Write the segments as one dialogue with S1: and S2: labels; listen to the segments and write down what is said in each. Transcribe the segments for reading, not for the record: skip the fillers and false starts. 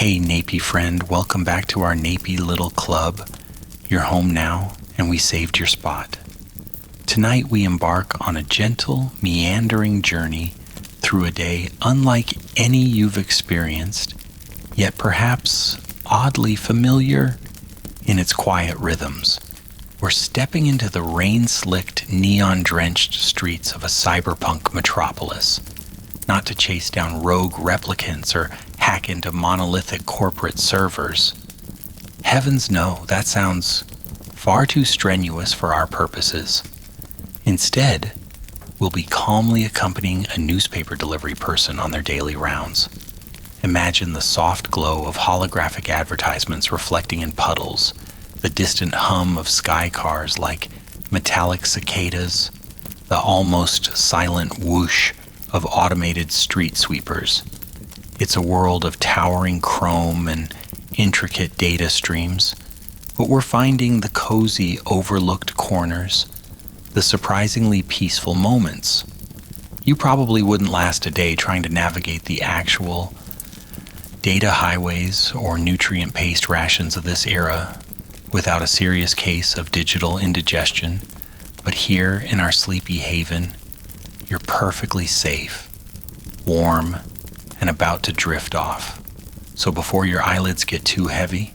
S1: Hey, Napey friend, welcome back to our Napey little club. You're home now, and we saved your spot. Tonight we embark on a gentle, meandering journey through a day unlike any you've experienced, yet perhaps oddly familiar in its quiet rhythms. We're stepping into the rain-slicked, neon-drenched streets of a cyberpunk metropolis, not to chase down rogue replicants or hack into monolithic corporate servers. Heavens no, that sounds far too strenuous for our purposes. Instead, we'll be calmly accompanying a newspaper delivery person on their daily rounds. Imagine the soft glow of holographic advertisements reflecting in puddles, the distant hum of sky cars like metallic cicadas, the almost silent whoosh of automated street sweepers. It's a world of towering chrome and intricate data streams, but we're finding the cozy, overlooked corners, the surprisingly peaceful moments. You probably wouldn't last a day trying to navigate the actual data highways or nutrient-paced rations of this era without a serious case of digital indigestion, but here in our sleepy haven, you're perfectly safe, warm, and about to drift off. So before your eyelids get too heavy,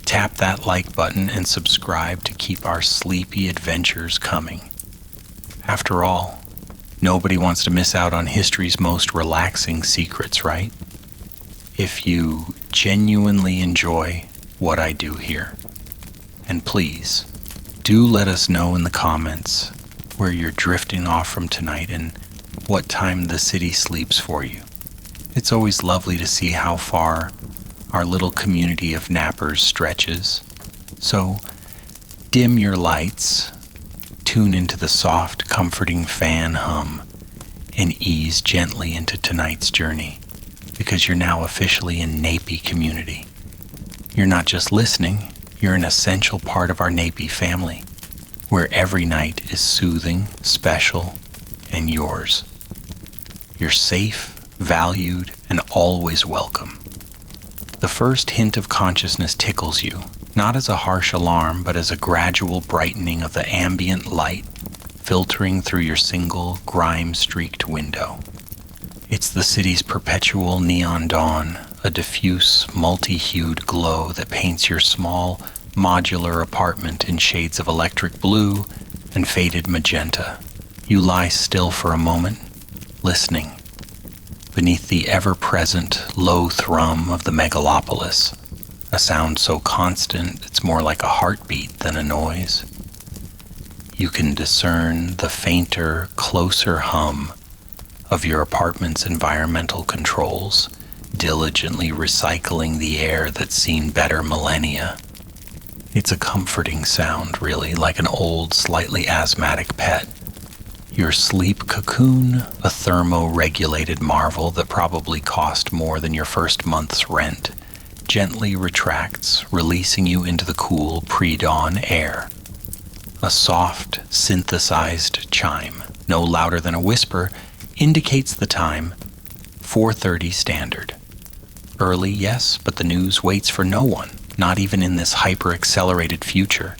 S1: tap that like button and subscribe to keep our sleepy adventures coming. After all, nobody wants to miss out on history's most relaxing secrets, right? If you genuinely enjoy what I do here. And please, do let us know in the comments where you're drifting off from tonight and what time the city sleeps for you. It's always lovely to see how far our little community of nappers stretches. So, dim your lights, tune into the soft, comforting fan hum, and ease gently into tonight's journey, because you're now officially in Napey community. You're not just listening, you're an essential part of our Napey family, where every night is soothing, special, and yours. You're safe, valued, and always welcome. The first hint of consciousness tickles you, not as a harsh alarm, but as a gradual brightening of the ambient light filtering through your single, grime-streaked window. It's the city's perpetual neon dawn, a diffuse, multi-hued glow that paints your small, modular apartment in shades of electric blue and faded magenta. You lie still for a moment, listening, beneath the ever-present low thrum of the megalopolis, a sound so constant it's more like a heartbeat than a noise. You can discern the fainter, closer hum of your apartment's environmental controls, diligently recycling the air that's seen better millennia. It's a comforting sound, really, like an old, slightly asthmatic pet. Your sleep cocoon, a thermo-regulated marvel that probably cost more than your first month's rent, gently retracts, releasing you into the cool pre-dawn air. A soft, synthesized chime, no louder than a whisper, indicates the time, 4:30 standard. Early, yes, but the news waits for no one, not even in this hyper-accelerated future.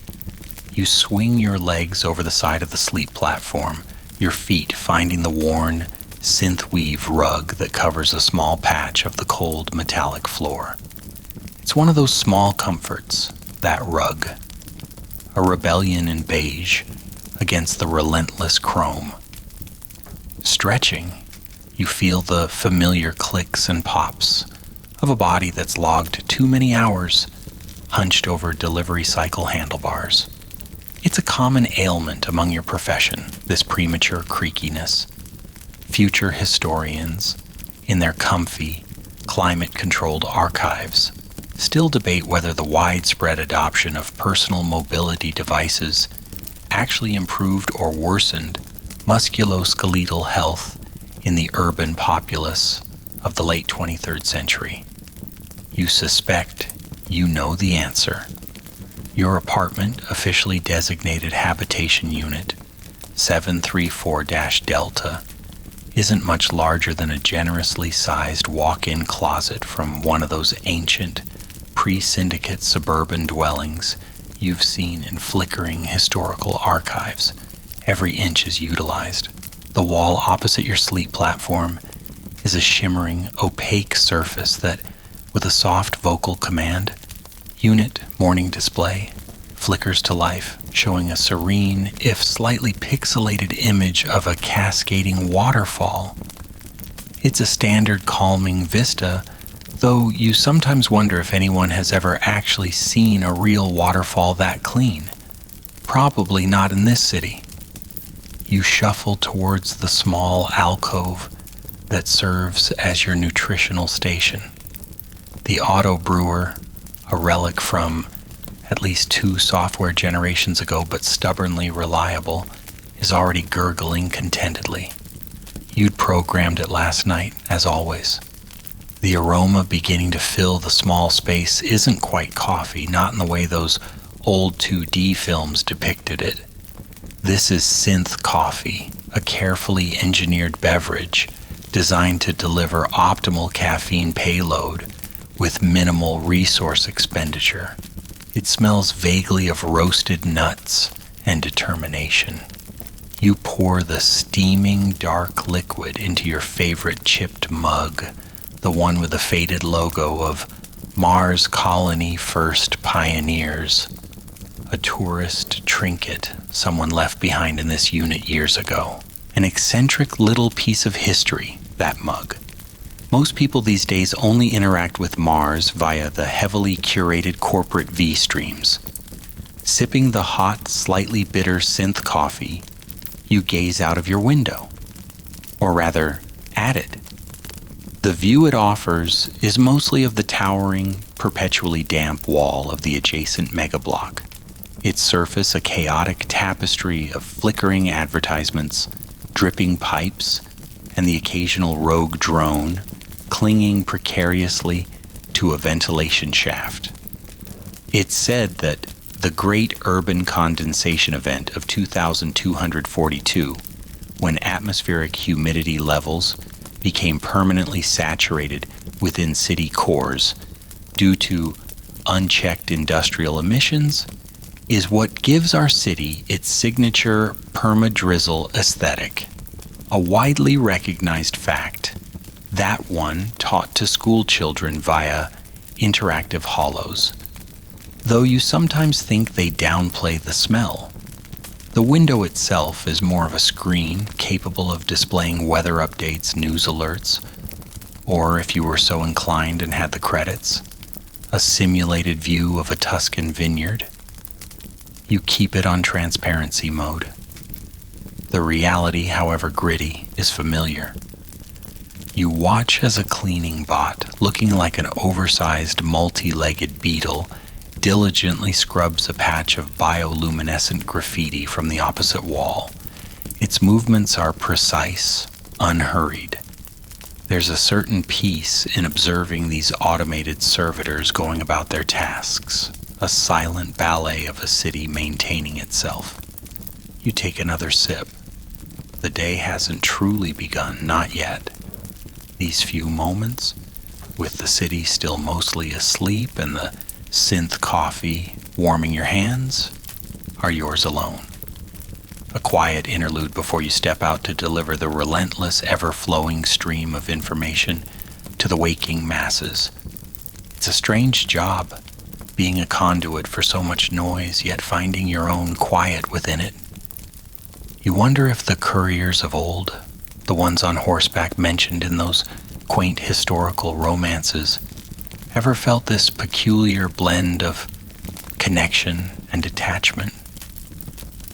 S1: You swing your legs over the side of the sleep platform, your feet finding the worn, synth-weave rug that covers a small patch of the cold metallic floor. It's one of those small comforts, that rug. A rebellion in beige against the relentless chrome. Stretching, you feel the familiar clicks and pops of a body that's logged too many hours hunched over delivery cycle handlebars. It's a common ailment among your profession, this premature creakiness. Future historians, in their comfy, climate-controlled archives, still debate whether the widespread adoption of personal mobility devices actually improved or worsened musculoskeletal health in the urban populace of the late 23rd century. You suspect you know the answer. Your apartment, officially designated Habitation Unit 734-Delta, isn't much larger than a generously sized walk-in closet from one of those ancient, pre-syndicate suburban dwellings you've seen in flickering historical archives. Every inch is utilized. The wall opposite your sleep platform is a shimmering, opaque surface that, with a soft vocal command, unit morning display, flickers to life, showing a serene, if slightly pixelated image of a cascading waterfall. It's a standard calming vista, though you sometimes wonder if anyone has ever actually seen a real waterfall that clean. Probably not in this city. You shuffle towards the small alcove that serves as your nutritional station. The auto brewer, a relic from at least 2 software generations ago but stubbornly reliable, is already gurgling contentedly. You'd programmed it last night, as always. The aroma beginning to fill the small space isn't quite coffee, not in the way those old 2D films depicted it. This is synth coffee, a carefully engineered beverage designed to deliver optimal caffeine payload with minimal resource expenditure. It smells vaguely of roasted nuts and determination. You pour the steaming dark liquid into your favorite chipped mug, the one with the faded logo of Mars Colony First Pioneers, a tourist trinket someone left behind in this unit years ago. An eccentric little piece of history, that mug. Most people these days only interact with Mars via the heavily curated corporate V-streams. Sipping the hot, slightly bitter synth coffee, you gaze out of your window. Or rather, at it. The view it offers is mostly of the towering, perpetually damp wall of the adjacent megablock. Its surface a chaotic tapestry of flickering advertisements, dripping pipes, and the occasional rogue drone clinging precariously to a ventilation shaft. It's said that the Great Urban Condensation Event of 2242, when atmospheric humidity levels became permanently saturated within city cores due to unchecked industrial emissions, is what gives our city its signature perma-drizzle aesthetic. A widely recognized fact, that one taught to school children via interactive hollows, though you sometimes think they downplay the smell. The window itself is more of a screen capable of displaying weather updates, news alerts, or if you were so inclined and had the credits, a simulated view of a Tuscan vineyard. You keep it on transparency mode. The reality, however gritty, is familiar. You watch as a cleaning bot, looking like an oversized multi-legged beetle, diligently scrubs a patch of bioluminescent graffiti from the opposite wall. Its movements are precise, unhurried. There's a certain peace in observing these automated servitors going about their tasks, a silent ballet of a city maintaining itself. You take another sip. The day hasn't truly begun, not yet. These few moments, with the city still mostly asleep and the synth coffee warming your hands, are yours alone. A quiet interlude before you step out to deliver the relentless, ever-flowing stream of information to the waking masses. It's a strange job, being a conduit for so much noise, yet finding your own quiet within it. You wonder if the couriers of old, the ones on horseback mentioned in those quaint historical romances, ever felt this peculiar blend of connection and detachment?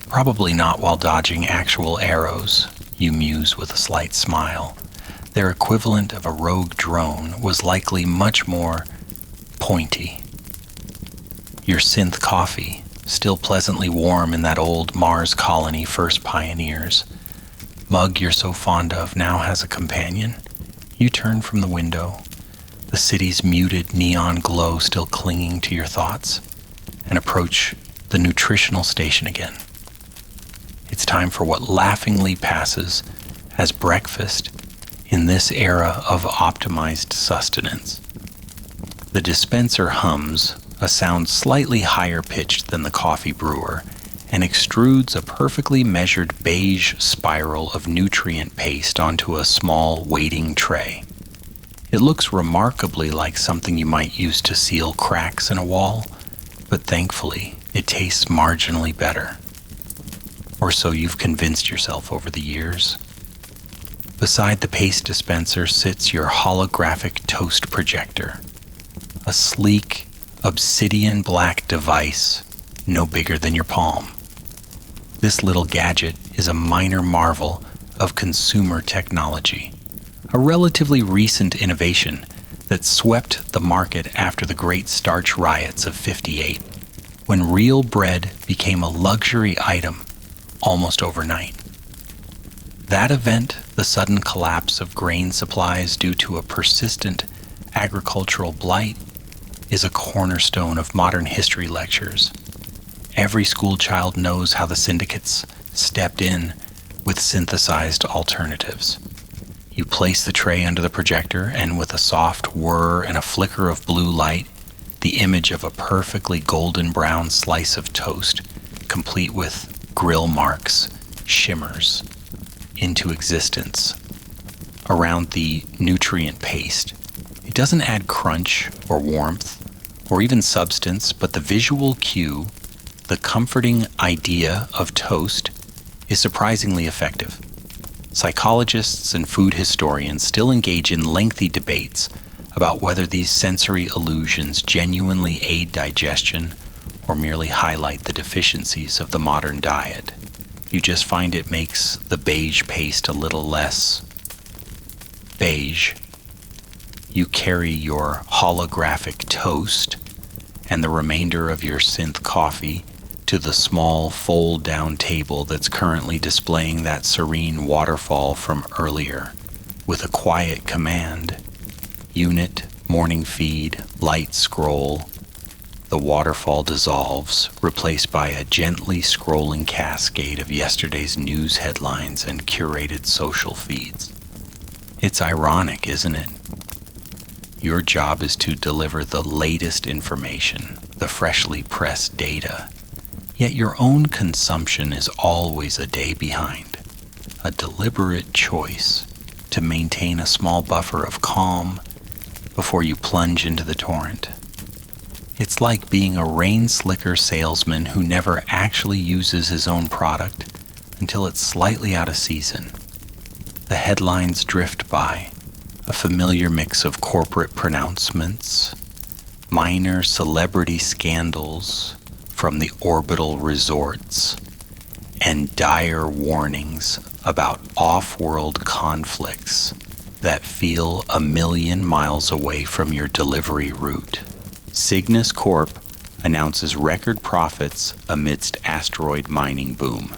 S1: Probably not while dodging actual arrows, you muse with a slight smile. Their equivalent of a rogue drone was likely much more pointy. Your synth coffee, still pleasantly warm in that old Mars Colony First Pioneers, mug you're so fond of now has a companion. You turn from the window, the city's muted neon glow still clinging to your thoughts, and approach the nutritional station again. It's time for what laughingly passes as breakfast in this era of optimized sustenance. The dispenser hums, a sound slightly higher pitched than the coffee brewer, and extrudes a perfectly measured beige spiral of nutrient paste onto a small waiting tray. It looks remarkably like something you might use to seal cracks in a wall, but thankfully it tastes marginally better. Or so you've convinced yourself over the years. Beside the paste dispenser sits your holographic toast projector, a sleek, obsidian black device no bigger than your palm. This little gadget is a minor marvel of consumer technology, a relatively recent innovation that swept the market after the Great Starch Riots of '58, when real bread became a luxury item almost overnight. That event, the sudden collapse of grain supplies due to a persistent agricultural blight, is a cornerstone of modern history lectures. Every school child knows how the syndicates stepped in with synthesized alternatives. You place the tray under the projector, and with a soft whir and a flicker of blue light, the image of a perfectly golden brown slice of toast, complete with grill marks, shimmers into existence around the nutrient paste. It doesn't add crunch or warmth or even substance, but the visual cue, the comforting idea of toast, is surprisingly effective. Psychologists and food historians still engage in lengthy debates about whether these sensory illusions genuinely aid digestion or merely highlight the deficiencies of the modern diet. You just find it makes the beige paste a little less beige. You carry your holographic toast and the remainder of your synth coffee to the small fold-down table that's currently displaying that serene waterfall from earlier, with a quiet command: unit, morning feed, light scroll. The waterfall dissolves, replaced by a gently scrolling cascade of yesterday's news headlines and curated social feeds. It's ironic, isn't it? Your job is to deliver the latest information, the freshly pressed data, yet your own consumption is always a day behind, a deliberate choice to maintain a small buffer of calm before you plunge into the torrent. It's like being a rain slicker salesman who never actually uses his own product until it's slightly out of season. The headlines drift by, a familiar mix of corporate pronouncements, minor celebrity scandals from the orbital resorts, and dire warnings about off-world conflicts that feel a million miles away from your delivery route. Cygnus Corp announces record profits amidst asteroid mining boom.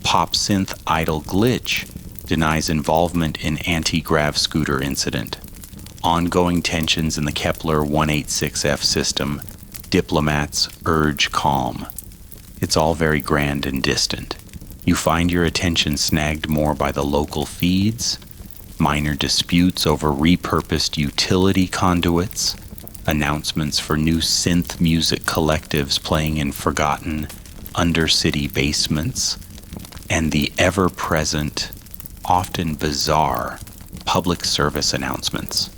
S1: Pop synth idol Glitch denies involvement in anti-grav scooter incident. Ongoing tensions in the Kepler 186F system. Diplomats urge calm. It's all very grand and distant. You find your attention snagged more by the local feeds, minor disputes over repurposed utility conduits, announcements for new synth music collectives playing in forgotten undercity basements, and the ever-present, often bizarre, public service announcements.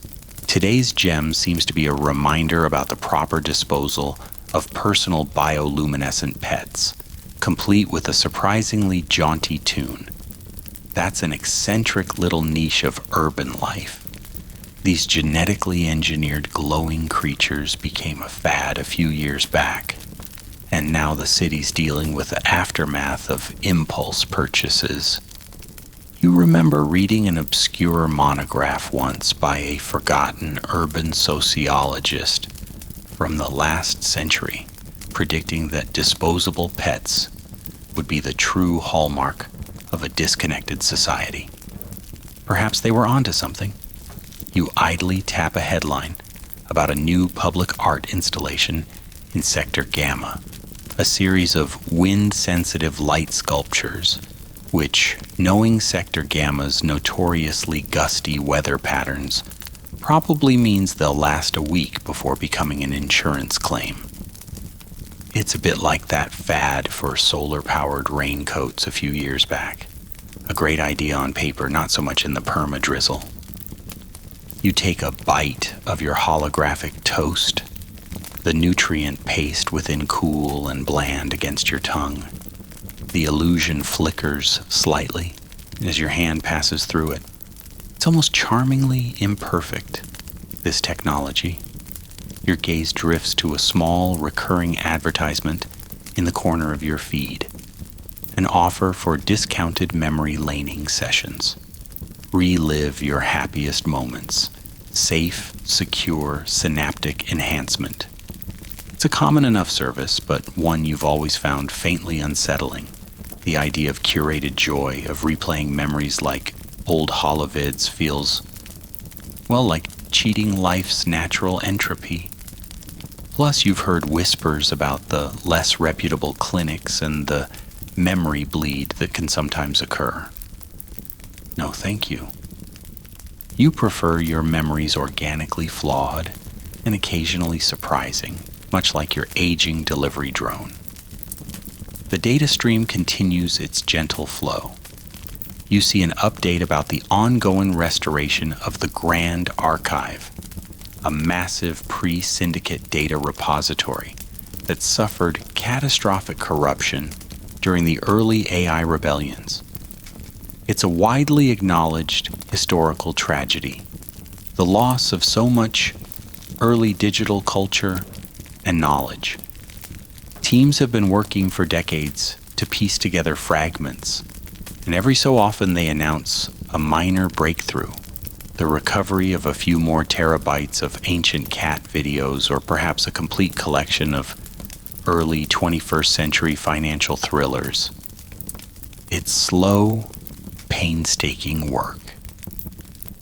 S1: Today's gem seems to be a reminder about the proper disposal of personal bioluminescent pets, complete with a surprisingly jaunty tune. That's an eccentric little niche of urban life. These genetically engineered glowing creatures became a fad a few years back, and now the city's dealing with the aftermath of impulse purchases. You remember reading an obscure monograph once by a forgotten urban sociologist from the last century, predicting that disposable pets would be the true hallmark of a disconnected society. Perhaps they were onto something. You idly tap a headline about a new public art installation in Sector Gamma, a series of wind-sensitive light sculptures which, knowing Sector Gamma's notoriously gusty weather patterns, probably means they'll last a week before becoming an insurance claim. It's a bit like that fad for solar-powered raincoats a few years back. A great idea on paper, not so much in the perma-drizzle. You take a bite of your holographic toast, the nutrient paste within cool and bland against your tongue. The illusion flickers slightly as your hand passes through it. It's almost charmingly imperfect, this technology. Your gaze drifts to a small, recurring advertisement in the corner of your feed. An offer for discounted memory laning sessions. Relive your happiest moments. Safe, secure, synaptic enhancement. It's a common enough service, but one you've always found faintly unsettling. The idea of curated joy, of replaying memories like old holovids feels, well, like cheating life's natural entropy. Plus, you've heard whispers about the less reputable clinics and the memory bleed that can sometimes occur. No, thank you. You prefer your memories organically flawed and occasionally surprising, much like your aging delivery drone. The data stream continues its gentle flow. You see an update about the ongoing restoration of the Grand Archive, a massive pre-syndicate data repository that suffered catastrophic corruption during the early AI rebellions. It's a widely acknowledged historical tragedy, the loss of so much early digital culture and knowledge. Teams have been working for decades to piece together fragments, and every so often they announce a minor breakthrough, the recovery of a few more terabytes of ancient cat videos, or perhaps a complete collection of early 21st century financial thrillers. It's slow, painstaking work.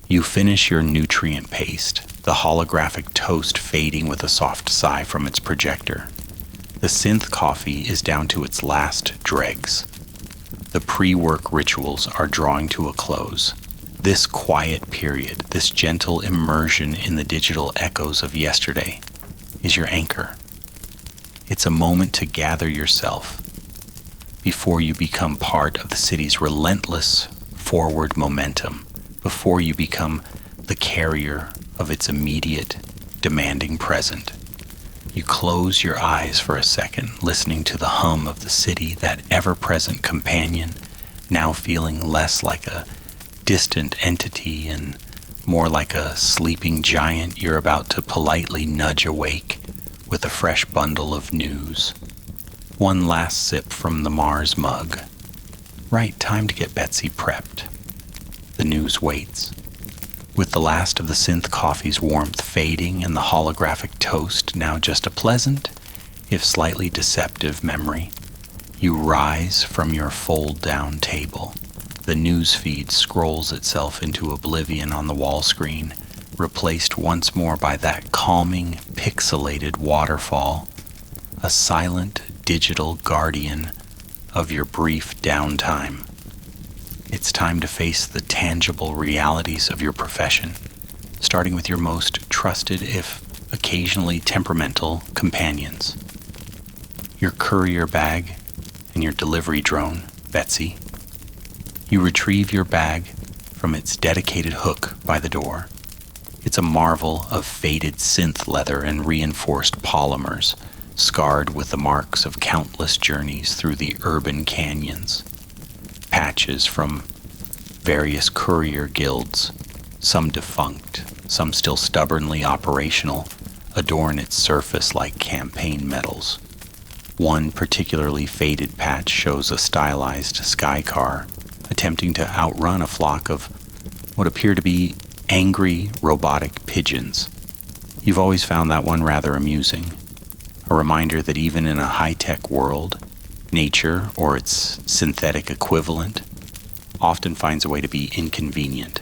S1: You finish your nutrient paste, the holographic toast fading with a soft sigh from its projector. The synth coffee is down to its last dregs. The pre-work rituals are drawing to a close. This quiet period, this gentle immersion in the digital echoes of yesterday, is your anchor. It's a moment to gather yourself before you become part of the city's relentless forward momentum, before you become the carrier of its immediate, demanding present. You close your eyes for a second, listening to the hum of the city, that ever-present companion, now feeling less like a distant entity and more like a sleeping giant you're about to politely nudge awake with a fresh bundle of news. One last sip from the Mars mug. Right, time to get Betsy prepped. The news waits. With the last of the synth coffee's warmth fading and the holographic toast now just a pleasant, if slightly deceptive memory, you rise from your fold-down table. The news feed scrolls itself into oblivion on the wall screen, replaced once more by that calming, pixelated waterfall, a silent digital guardian of your brief downtime. It's time to face the tangible realities of your profession, starting with your most trusted, if occasionally temperamental, companions. Your courier bag and your delivery drone, Betsy. You retrieve your bag from its dedicated hook by the door. It's a marvel of faded synth leather and reinforced polymers, scarred with the marks of countless journeys through the urban canyons. Patches from various courier guilds, some defunct, some still stubbornly operational, adorn its surface like campaign medals. One particularly faded patch shows a stylized sky car attempting to outrun a flock of what appear to be angry robotic pigeons. You've always found that one rather amusing, a reminder that even in a high-tech world, nature, or its synthetic equivalent, often finds a way to be inconvenient.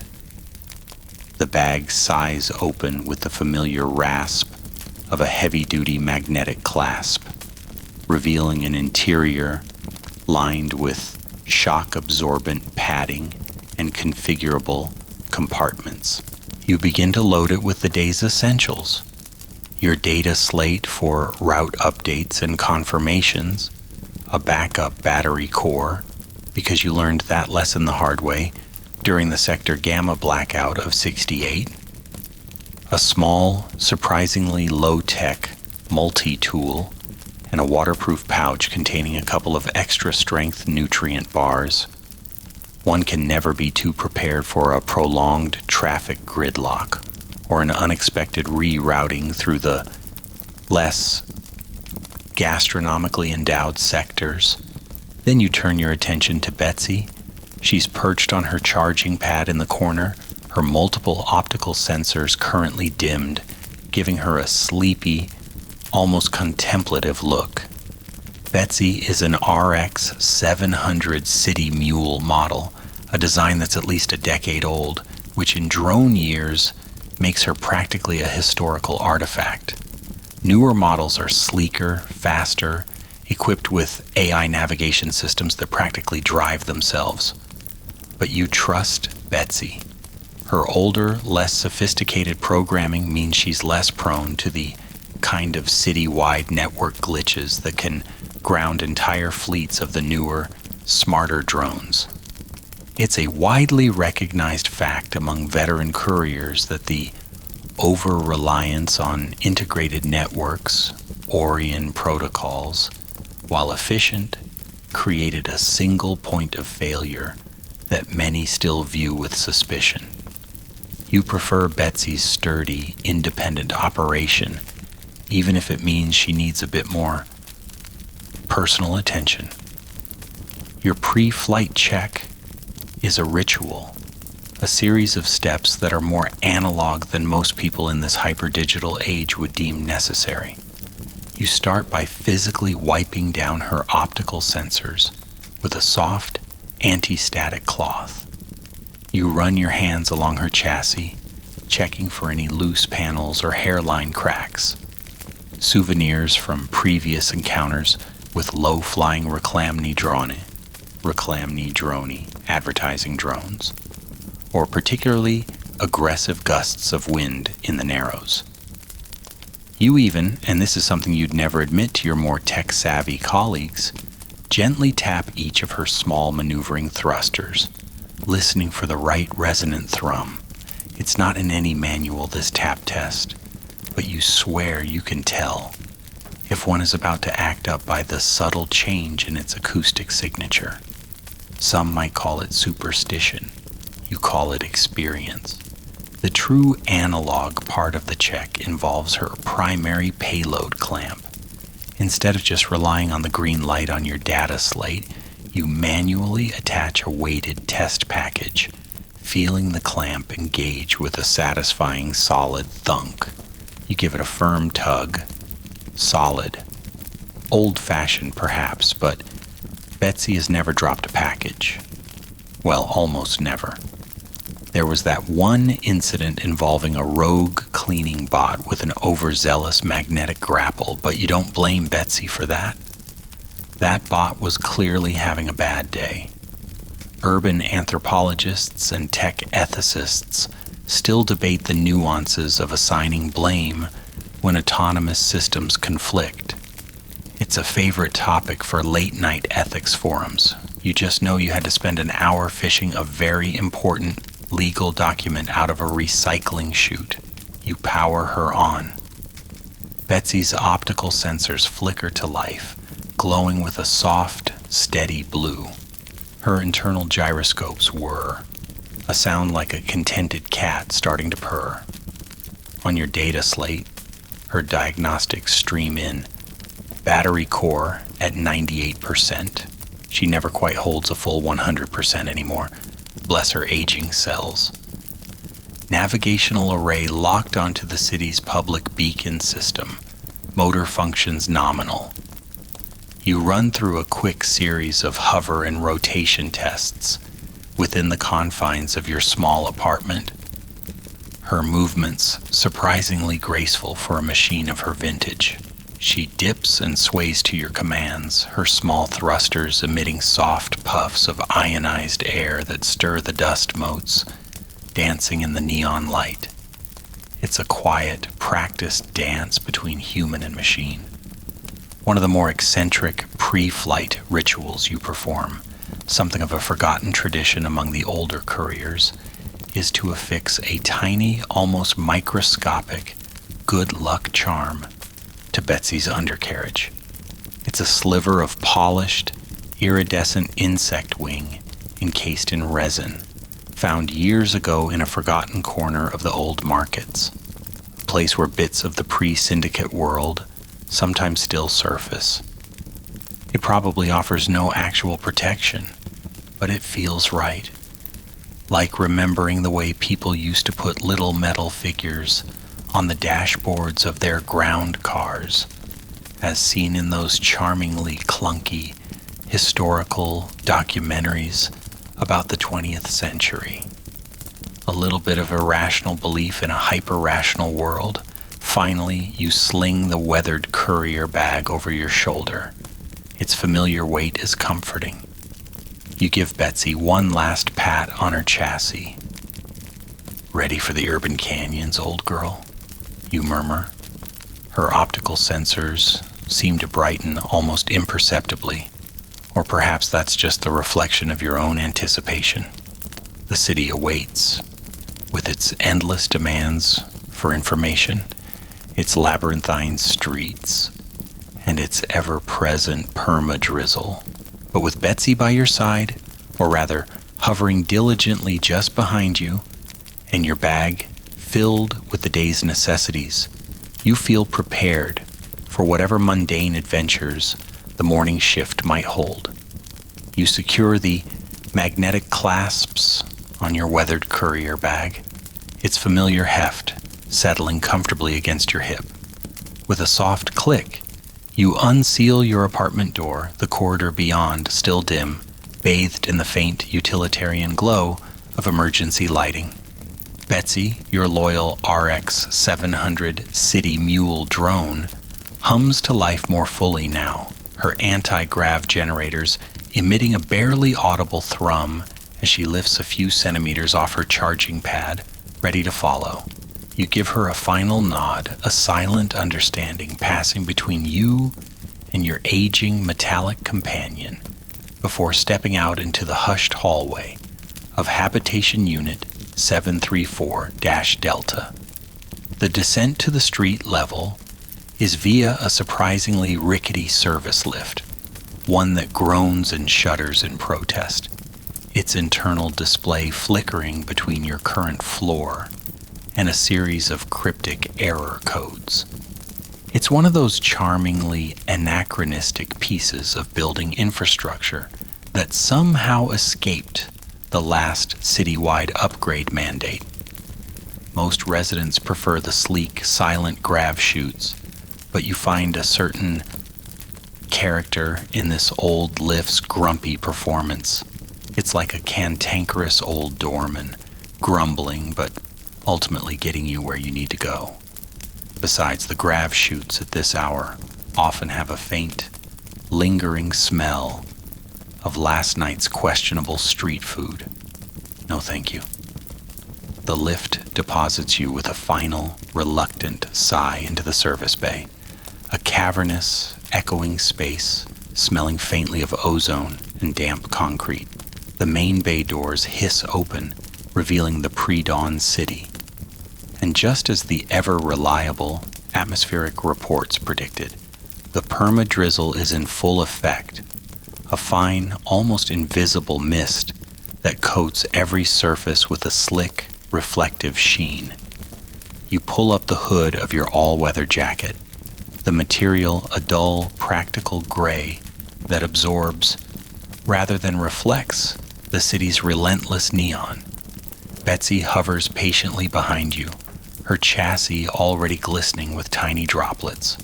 S1: The bag sighs open with the familiar rasp of a heavy-duty magnetic clasp, revealing an interior lined with shock-absorbent padding, and configurable compartments. You begin to load it with the day's essentials. Your data slate for route updates and confirmations, a backup battery core, because you learned that lesson the hard way during the Sector Gamma blackout of '68, a small, surprisingly low-tech multi-tool, and a waterproof pouch containing a couple of extra-strength nutrient bars. One can never be too prepared for a prolonged traffic gridlock or an unexpected rerouting through the less gastronomically endowed sectors. Then you turn your attention to Betsy. She's perched on her charging pad in the corner, her multiple optical sensors currently dimmed, giving her a sleepy, almost contemplative look. Betsy is an RX 700 City Mule model, a design that's at least a decade old, which in drone years makes her practically a historical artifact. Newer models are sleeker, faster, equipped with AI navigation systems that practically drive themselves. But you trust Betsy. Her older, less sophisticated programming means she's less prone to the kind of city-wide network glitches that can ground entire fleets of the newer, smarter drones. It's a widely recognized fact among veteran couriers that the over-reliance on integrated networks, Orion protocols, while efficient, created a single point of failure that many still view with suspicion. You prefer Betsy's sturdy, independent operation, even if it means she needs a bit more personal attention. Your pre-flight check is a ritual, a series of steps that are more analog than most people in this hyper-digital age would deem necessary. You start by physically wiping down her optical sensors with a soft, anti-static cloth. You run your hands along her chassis, checking for any loose panels or hairline cracks. Souvenirs from previous encounters with low-flying reclamni drone advertising drones, or particularly aggressive gusts of wind in the Narrows. You even, and this is something you'd never admit to your more tech-savvy colleagues, gently tap each of her small maneuvering thrusters, listening for the right resonant thrum. It's not in any manual, this tap test, but you swear you can tell if one is about to act up by the subtle change in its acoustic signature. Some might call it superstition. You call it experience. The true analog part of the check involves her primary payload clamp. Instead of just relying on the green light on your data slate, you manually attach a weighted test package, feeling the clamp engage with a satisfying solid thunk. You give it a firm tug. Solid. Old-fashioned, perhaps, but Betsy has never dropped a package. Well, almost never. There was that one incident involving a rogue cleaning bot with an overzealous magnetic grapple, but you don't blame Betsy for that. That bot was clearly having a bad day. Urban anthropologists and tech ethicists still debate the nuances of assigning blame when autonomous systems conflict. It's a favorite topic for late-night ethics forums. You just know you had to spend an hour fishing a very important legal document out of a recycling chute. You power her on. Betsy's optical sensors flicker to life, glowing with a soft, steady blue. Her internal gyroscopes whir, a sound like a contented cat starting to purr. On your data slate, her diagnostics stream in. Battery core at 98%. She never quite holds a full 100% anymore. Bless her aging cells. Navigational array locked onto the city's public beacon system. Motor functions nominal. You run through a quick series of hover and rotation tests within the confines of your small apartment. Her movements surprisingly graceful for a machine of her vintage. She dips and sways to your commands, her small thrusters emitting soft puffs of ionized air that stir the dust motes, dancing in the neon light. It's a quiet, practiced dance between human and machine. One of the more eccentric pre-flight rituals you perform, something of a forgotten tradition among the older couriers, is to affix a tiny, almost microscopic, good luck charm to Betsy's undercarriage. It's a sliver of polished, iridescent insect wing encased in resin, found years ago in a forgotten corner of the old markets, a place where bits of the pre-syndicate world sometimes still surface. It probably offers no actual protection, but it feels right. Like remembering the way people used to put little metal figures on the dashboards of their ground cars, as seen in those charmingly clunky historical documentaries about the 20th century. A little bit of irrational belief in a hyper-rational world. Finally, you sling the weathered courier bag over your shoulder. Its familiar weight is comforting. You give Betsy one last pat on her chassis. "Ready for the urban canyons, old girl?" you murmur. Her optical sensors seem to brighten almost imperceptibly, or perhaps that's just the reflection of your own anticipation. The city awaits, with its endless demands for information, its labyrinthine streets, and its ever-present perma-drizzle. But with Betsy by your side, or rather, hovering diligently just behind you, and your bag filled with the day's necessities, you feel prepared for whatever mundane adventures the morning shift might hold. You secure the magnetic clasps on your weathered courier bag, its familiar heft settling comfortably against your hip. With a soft click, you unseal your apartment door, the corridor beyond still dim, bathed in the faint utilitarian glow of emergency lighting. Betsy, your loyal RX 700 City Mule drone, hums to life more fully now, her anti-grav generators emitting a barely audible thrum as she lifts a few centimeters off her charging pad, ready to follow. You give her a final nod, a silent understanding passing between you and your aging metallic companion before stepping out into the hushed hallway of Habitation Unit 734-Delta. The descent to the street level is via a surprisingly rickety service lift, one that groans and shudders in protest, its internal display flickering between your current floor and a series of cryptic error codes. It's one of those charmingly anachronistic pieces of building infrastructure that somehow escaped the last citywide upgrade mandate. Most residents prefer the sleek, silent grav chutes, but you find a certain character in this old lift's grumpy performance. It's like a cantankerous old doorman, grumbling but ultimately getting you where you need to go. Besides, the grav chutes at this hour often have a faint, lingering smell of last night's questionable street food. No thank you. The lift deposits you with a final, reluctant sigh into the service bay, a cavernous, echoing space smelling faintly of ozone and damp concrete. The main bay doors hiss open, revealing the pre-dawn city. And just as the ever-reliable atmospheric reports predicted, the perma-drizzle is in full effect, a fine, almost invisible mist that coats every surface with a slick, reflective sheen. You pull up the hood of your all-weather jacket, the material a dull, practical gray that absorbs, rather than reflects, the city's relentless neon. Betsy hovers patiently behind you, her chassis already glistening with tiny droplets.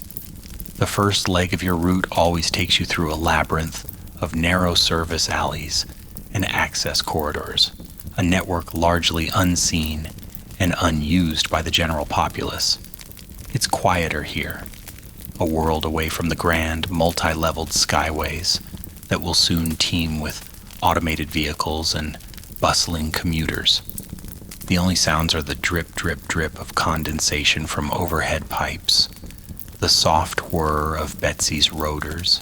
S1: The first leg of your route always takes you through a labyrinth of narrow service alleys and access corridors, a network largely unseen and unused by the general populace. It's quieter here, a world away from the grand, multi-leveled skyways that will soon teem with automated vehicles and bustling commuters. The only sounds are the drip, drip, drip of condensation from overhead pipes, the soft whir of Betsy's rotors,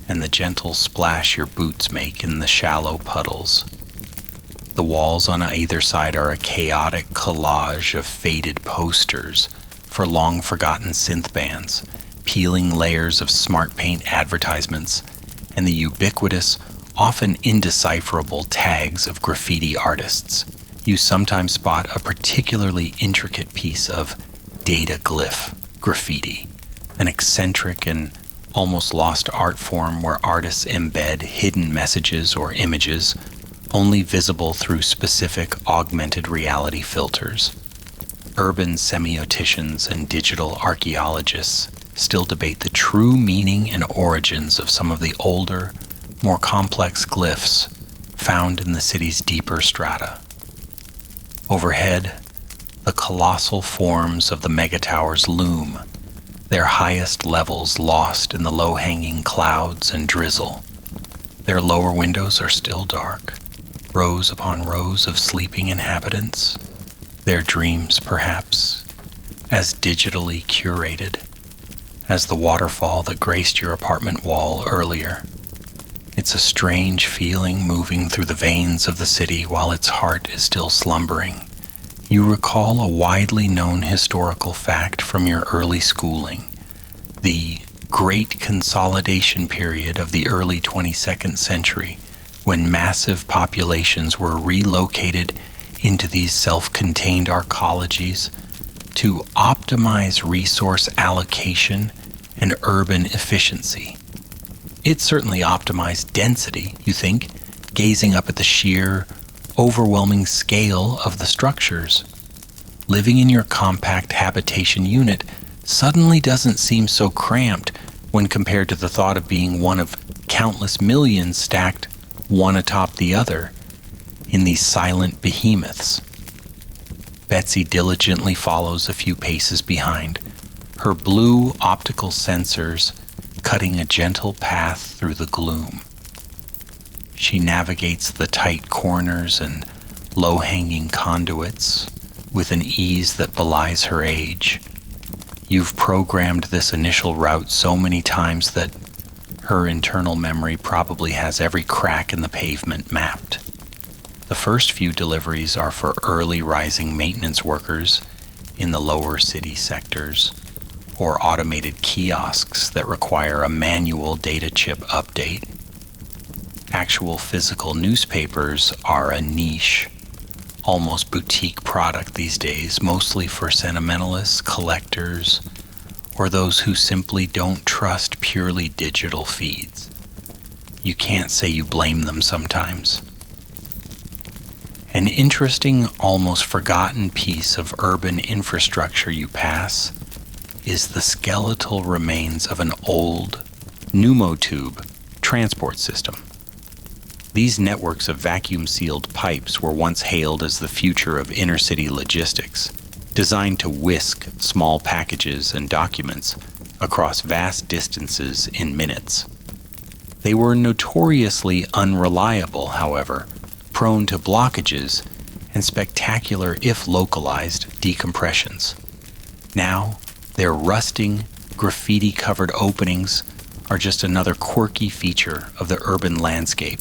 S1: and the gentle splash your boots make in the shallow puddles. The walls on either side are a chaotic collage of faded posters for long-forgotten synth bands, peeling layers of smart paint advertisements, and the ubiquitous, often indecipherable tags of graffiti artists. You sometimes spot a particularly intricate piece of data glyph graffiti, an eccentric and almost lost art form where artists embed hidden messages or images only visible through specific augmented reality filters. Urban semioticians and digital archaeologists still debate the true meaning and origins of some of the older, more complex glyphs found in the city's deeper strata. Overhead, the colossal forms of the megatowers loom, their highest levels lost in the low-hanging clouds and drizzle. Their lower windows are still dark, rows upon rows of sleeping inhabitants, their dreams perhaps as digitally curated as the waterfall that graced your apartment wall earlier. It's a strange feeling moving through the veins of the city while its heart is still slumbering. You recall a widely known historical fact from your early schooling, the Great Consolidation period of the early 22nd century, when massive populations were relocated into these self-contained arcologies to optimize resource allocation and urban efficiency. It certainly optimized density, you think, gazing up at the sheer, overwhelming scale of the structures. Living in your compact habitation unit suddenly doesn't seem so cramped when compared to the thought of being one of countless millions stacked one atop the other in these silent behemoths. Betsy diligently follows a few paces behind, her blue optical sensors cutting a gentle path through the gloom. She navigates the tight corners and low-hanging conduits with an ease that belies her age. You've programmed this initial route so many times that her internal memory probably has every crack in the pavement mapped. The first few deliveries are for early rising maintenance workers in the lower city sectors, or automated kiosks that require a manual data chip update. Actual physical newspapers are a niche, almost boutique product these days, mostly for sentimentalists, collectors, or those who simply don't trust purely digital feeds. You can't say you blame them sometimes. An interesting, almost forgotten piece of urban infrastructure you pass is the skeletal remains of an old pneumotube transport system. These networks of vacuum-sealed pipes were once hailed as the future of inner-city logistics, designed to whisk small packages and documents across vast distances in minutes. They were notoriously unreliable, however, prone to blockages and spectacular, if localized, decompressions. Now, their rusting, graffiti-covered openings are just another quirky feature of the urban landscape,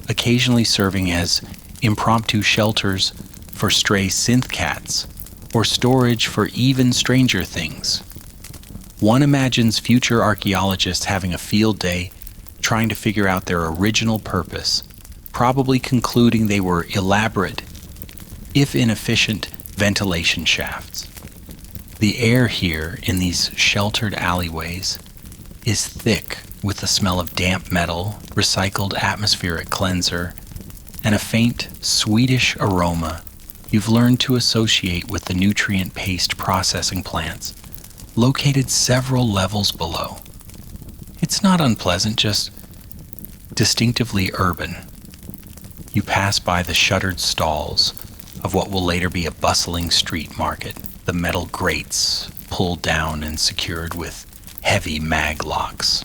S1: occasionally serving as impromptu shelters for stray synth cats or storage for even stranger things. One imagines future archaeologists having a field day trying to figure out their original purpose, probably concluding they were elaborate, if inefficient, ventilation shafts. The air here in these sheltered alleyways is thick with the smell of damp metal, recycled atmospheric cleanser, and a faint, sweetish aroma you've learned to associate with the nutrient paste processing plants located several levels below. It's not unpleasant, just distinctively urban. You pass by the shuttered stalls of what will later be a bustling street market, the metal grates pulled down and secured with heavy mag locks.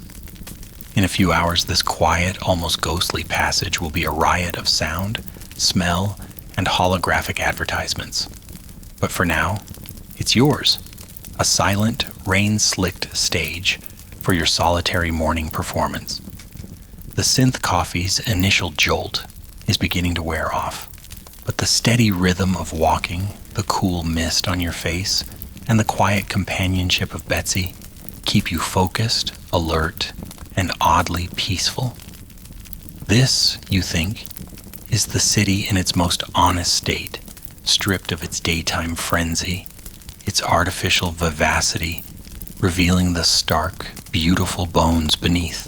S1: In a few hours, this quiet, almost ghostly passage will be a riot of sound, smell, and holographic advertisements. But for now, it's yours. A silent, rain-slicked stage for your solitary morning performance. The synth coffee's initial jolt is beginning to wear off, but the steady rhythm of walking, the cool mist on your face, and the quiet companionship of Betsy keep you focused, alert, and oddly peaceful. This, you think, is the city in its most honest state, stripped of its daytime frenzy, its artificial vivacity, revealing the stark, beautiful bones beneath.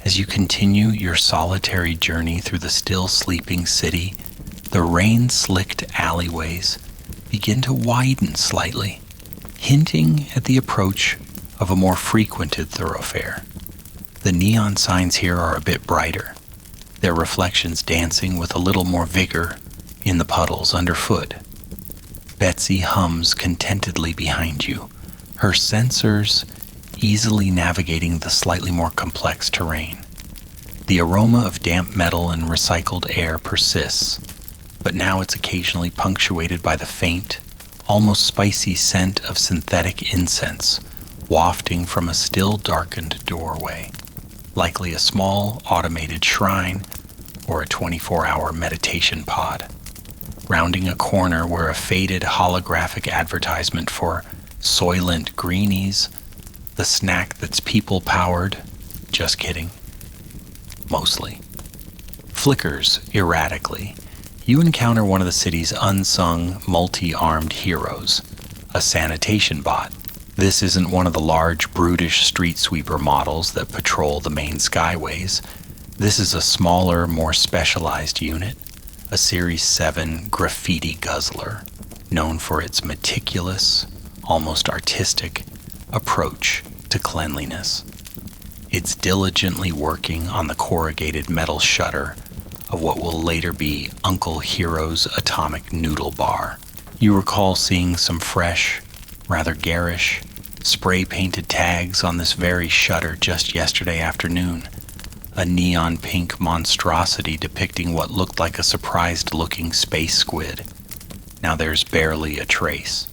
S1: As you continue your solitary journey through the still sleeping city, the rain-slicked alleyways begin to widen slightly, hinting at the approach of a more frequented thoroughfare. The neon signs here are a bit brighter, their reflections dancing with a little more vigor in the puddles underfoot. Betsy hums contentedly behind you, her sensors easily navigating the slightly more complex terrain. The aroma of damp metal and recycled air persists, but now it's occasionally punctuated by the faint, almost spicy scent of synthetic incense wafting from a still darkened doorway, likely a small automated shrine or a 24-hour meditation pod. Rounding a corner where a faded holographic advertisement for Soylent Greenies, the snack that's people-powered, just kidding, mostly, flickers erratically, you encounter one of the city's unsung, multi-armed heroes, a sanitation bot. This isn't one of the large, brutish street sweeper models that patrol the main skyways. This is a smaller, more specialized unit, a Series 7 graffiti guzzler, known for its meticulous, almost artistic, approach to cleanliness. It's diligently working on the corrugated metal shutter of what will later be Uncle Hero's atomic noodle bar. You recall seeing some fresh, rather garish, spray-painted tags on this very shutter just yesterday afternoon. A neon pink monstrosity depicting what looked like a surprised-looking space squid. Now there's barely a trace.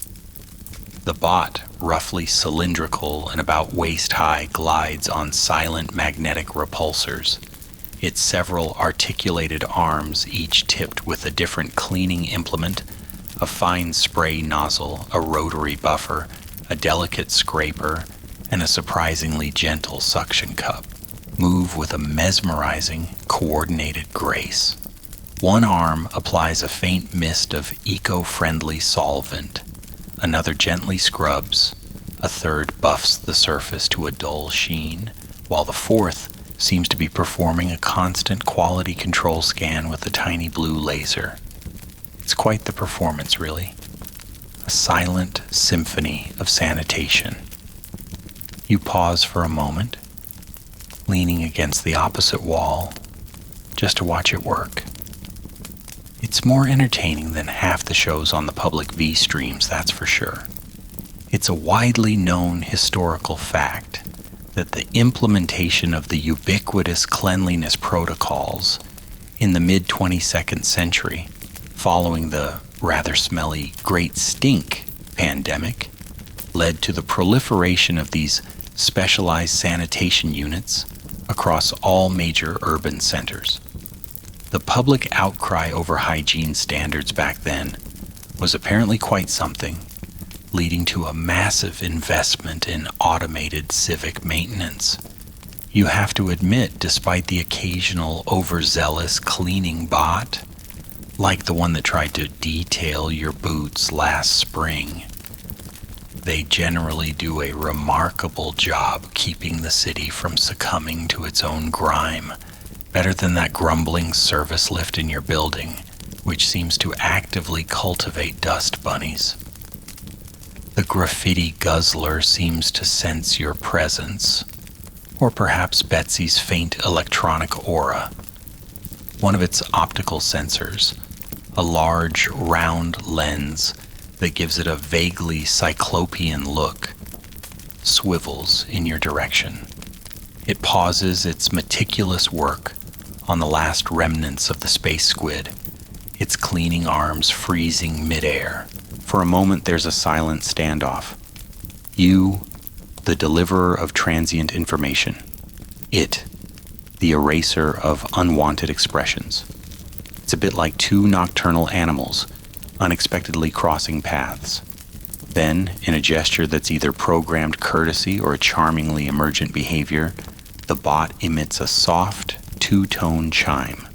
S1: The bot, roughly cylindrical and about waist-high, glides on silent magnetic repulsors. Its several articulated arms, each tipped with a different cleaning implement, a fine spray nozzle, a rotary buffer, a delicate scraper, and a surprisingly gentle suction cup, move with a mesmerizing, coordinated grace. One arm applies a faint mist of eco-friendly solvent, another gently scrubs, a third buffs the surface to a dull sheen, while the fourth seems to be performing a constant quality control scan with a tiny blue laser. It's quite the performance, really. A silent symphony of sanitation. You pause for a moment, leaning against the opposite wall, just to watch it work. It's more entertaining than half the shows on the public V streams, that's for sure. It's a widely known historical fact that the implementation of the ubiquitous cleanliness protocols in the mid-22nd century, following the rather smelly Great Stink pandemic, led to the proliferation of these specialized sanitation units across all major urban centers. The public outcry over hygiene standards back then was apparently quite something, leading to a massive investment in automated civic maintenance. You have to admit, despite the occasional overzealous cleaning bot, like the one that tried to detail your boots last spring, they generally do a remarkable job keeping the city from succumbing to its own grime, better than that grumbling service lift in your building, which seems to actively cultivate dust bunnies. The graffiti guzzler seems to sense your presence, or perhaps Betsy's faint electronic aura. One of its optical sensors, a large, round lens that gives it a vaguely cyclopean look, swivels in your direction. It pauses its meticulous work on the last remnants of the space squid, its cleaning arms freezing midair. For a moment, there's a silent standoff. You, the deliverer of transient information. It, the eraser of unwanted expressions. It's a bit like two nocturnal animals unexpectedly crossing paths. Then, in a gesture that's either programmed courtesy or a charmingly emergent behavior, the bot emits a soft, two-tone chime.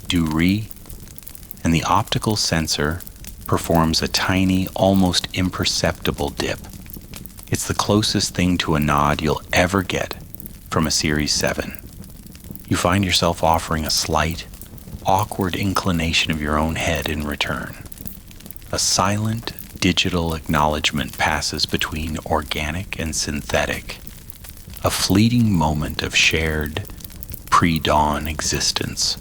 S1: Do-re, and the optical sensor performs a tiny, almost imperceptible dip. It's the closest thing to a nod you'll ever get from a Series 7. You find yourself offering a slight, awkward inclination of your own head in return. A silent, digital acknowledgement passes between organic and synthetic, a fleeting moment of shared, pre-dawn existence.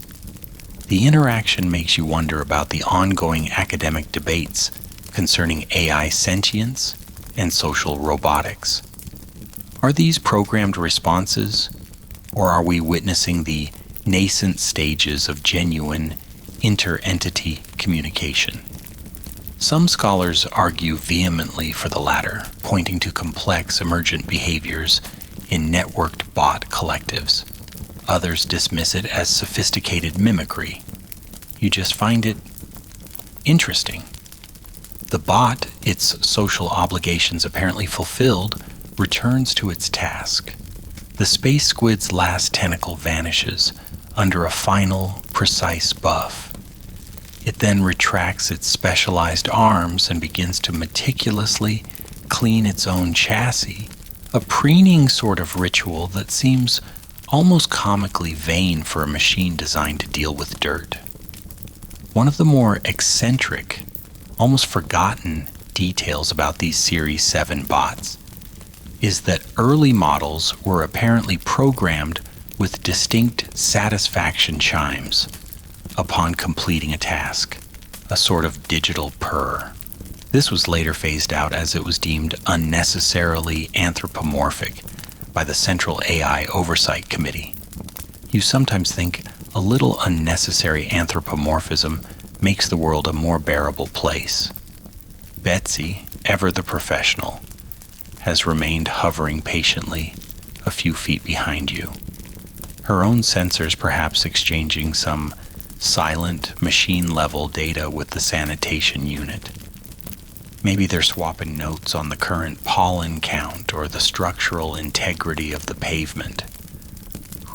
S1: The interaction makes you wonder about the ongoing academic debates concerning AI sentience and social robotics. Are these programmed responses, or are we witnessing the nascent stages of genuine inter-entity communication? Some scholars argue vehemently for the latter, pointing to complex emergent behaviors in networked bot collectives. Others dismiss it as sophisticated mimicry. You just find it interesting. The bot, its social obligations apparently fulfilled, returns to its task. The space squid's last tentacle vanishes under a final, precise buff. It then retracts its specialized arms and begins to meticulously clean its own chassis, a preening sort of ritual that seems almost comically vain for a machine designed to deal with dirt. One of the more eccentric, almost forgotten details about these Series 7 bots is that early models were apparently programmed with distinct satisfaction chimes upon completing a task, a sort of digital purr. This was later phased out as it was deemed unnecessarily anthropomorphic by the Central AI Oversight Committee. You sometimes think a little unnecessary anthropomorphism makes the world a more bearable place. Betsy, ever the professional, has remained hovering patiently a few feet behind you, her own sensors perhaps exchanging some silent, machine-level data with the sanitation unit. Maybe they're swapping notes on the current pollen count or the structural integrity of the pavement.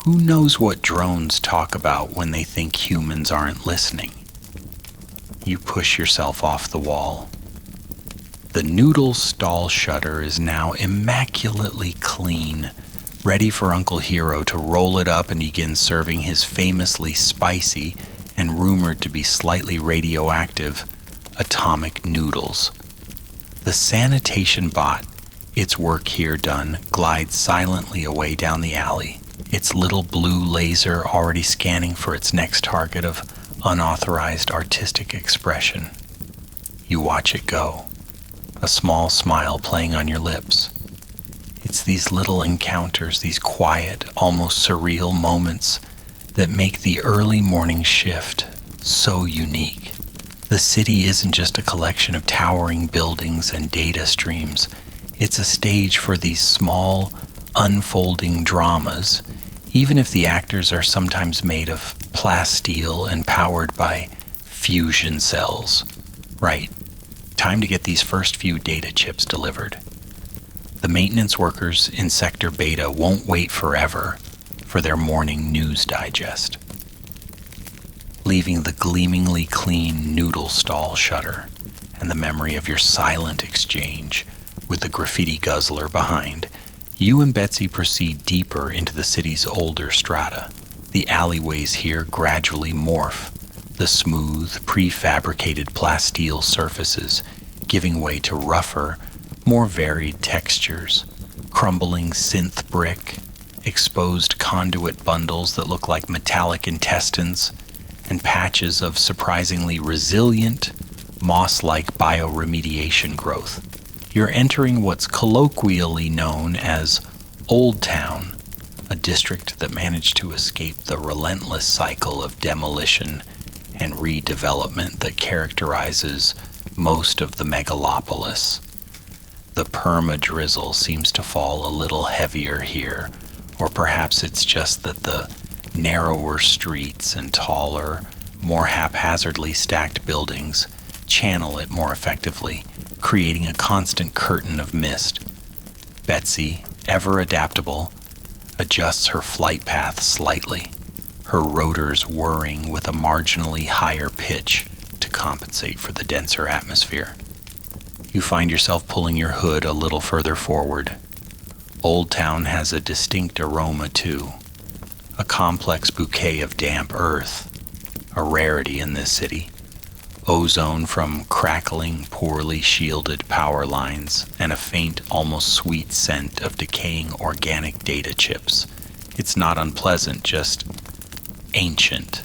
S1: Who knows what drones talk about when they think humans aren't listening? You push yourself off the wall. The noodle stall shutter is now immaculately clean, ready for Uncle Hero to roll it up and begin serving his famously spicy and rumored to be slightly radioactive atomic noodles. The sanitation bot, its work here done, glides silently away down the alley, its little blue laser already scanning for its next target of unauthorized artistic expression. You watch it go, a small smile playing on your lips. It's these little encounters, these quiet, almost surreal moments that make the early morning shift so unique. The city isn't just a collection of towering buildings and data streams. It's a stage for these small, unfolding dramas, even if the actors are sometimes made of plasteel and powered by fusion cells. Right, time to get these first few data chips delivered. The maintenance workers in Sector Beta won't wait forever for their morning news digest. Leaving the gleamingly clean noodle stall shutter and the memory of your silent exchange with the graffiti guzzler behind, you and Betsy proceed deeper into the city's older strata. The alleyways here gradually morph, the smooth, prefabricated plasteel surfaces giving way to rougher, more varied textures, crumbling synth brick, exposed conduit bundles that look like metallic intestines, and patches of surprisingly resilient, moss-like bioremediation growth. You're entering what's colloquially known as Old Town, a district that managed to escape the relentless cycle of demolition and redevelopment that characterizes most of the megalopolis. The perma-drizzle seems to fall a little heavier here, or perhaps it's just that the narrower streets and taller, more haphazardly stacked buildings channel it more effectively, creating a constant curtain of mist. Betsy, ever adaptable, adjusts her flight path slightly, her rotors whirring with a marginally higher pitch to compensate for the denser atmosphere. You find yourself pulling your hood a little further forward. Old Town has a distinct aroma too, a complex bouquet of damp earth, a rarity in this city. Ozone from crackling, poorly shielded power lines, and a faint, almost sweet scent of decaying organic data chips. It's not unpleasant, just ancient.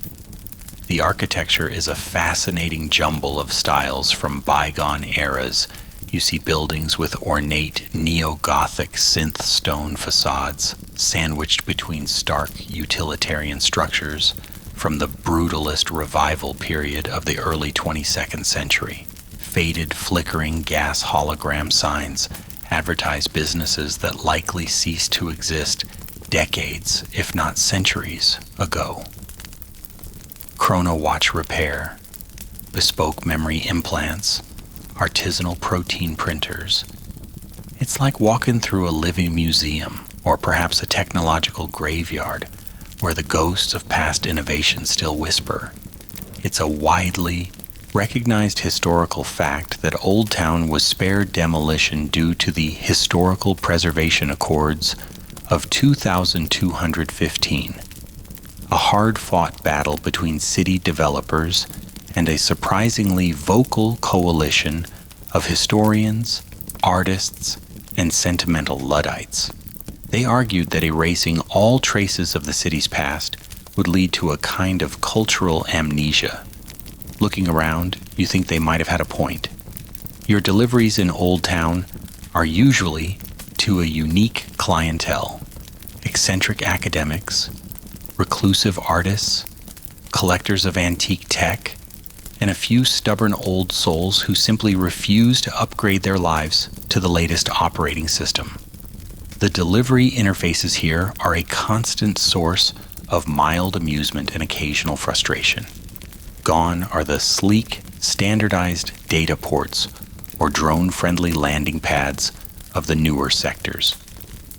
S1: The architecture is a fascinating jumble of styles from bygone eras. You see buildings with ornate neo-Gothic synth stone facades, sandwiched between stark utilitarian structures from the brutalist revival period of the early 22nd century. Faded, flickering gas hologram signs advertise businesses that likely ceased to exist decades, if not centuries, ago. Chrono watch repair, bespoke memory implants, artisanal protein printers. It's like walking through a living museum, or perhaps a technological graveyard, where the ghosts of past innovation still whisper. It's a widely recognized historical fact that Old Town was spared demolition due to the Historical Preservation Accords of 2215, a hard-fought battle between city developers and a surprisingly vocal coalition of historians, artists, and sentimental Luddites. They argued that erasing all traces of the city's past would lead to a kind of cultural amnesia. Looking around, you think they might have had a point. Your deliveries in Old Town are usually to a unique clientele: eccentric academics, reclusive artists, collectors of antique tech, and a few stubborn old souls who simply refuse to upgrade their lives to the latest operating system. The delivery interfaces here are a constant source of mild amusement and occasional frustration. Gone are the sleek, standardized data ports or drone-friendly landing pads of the newer sectors.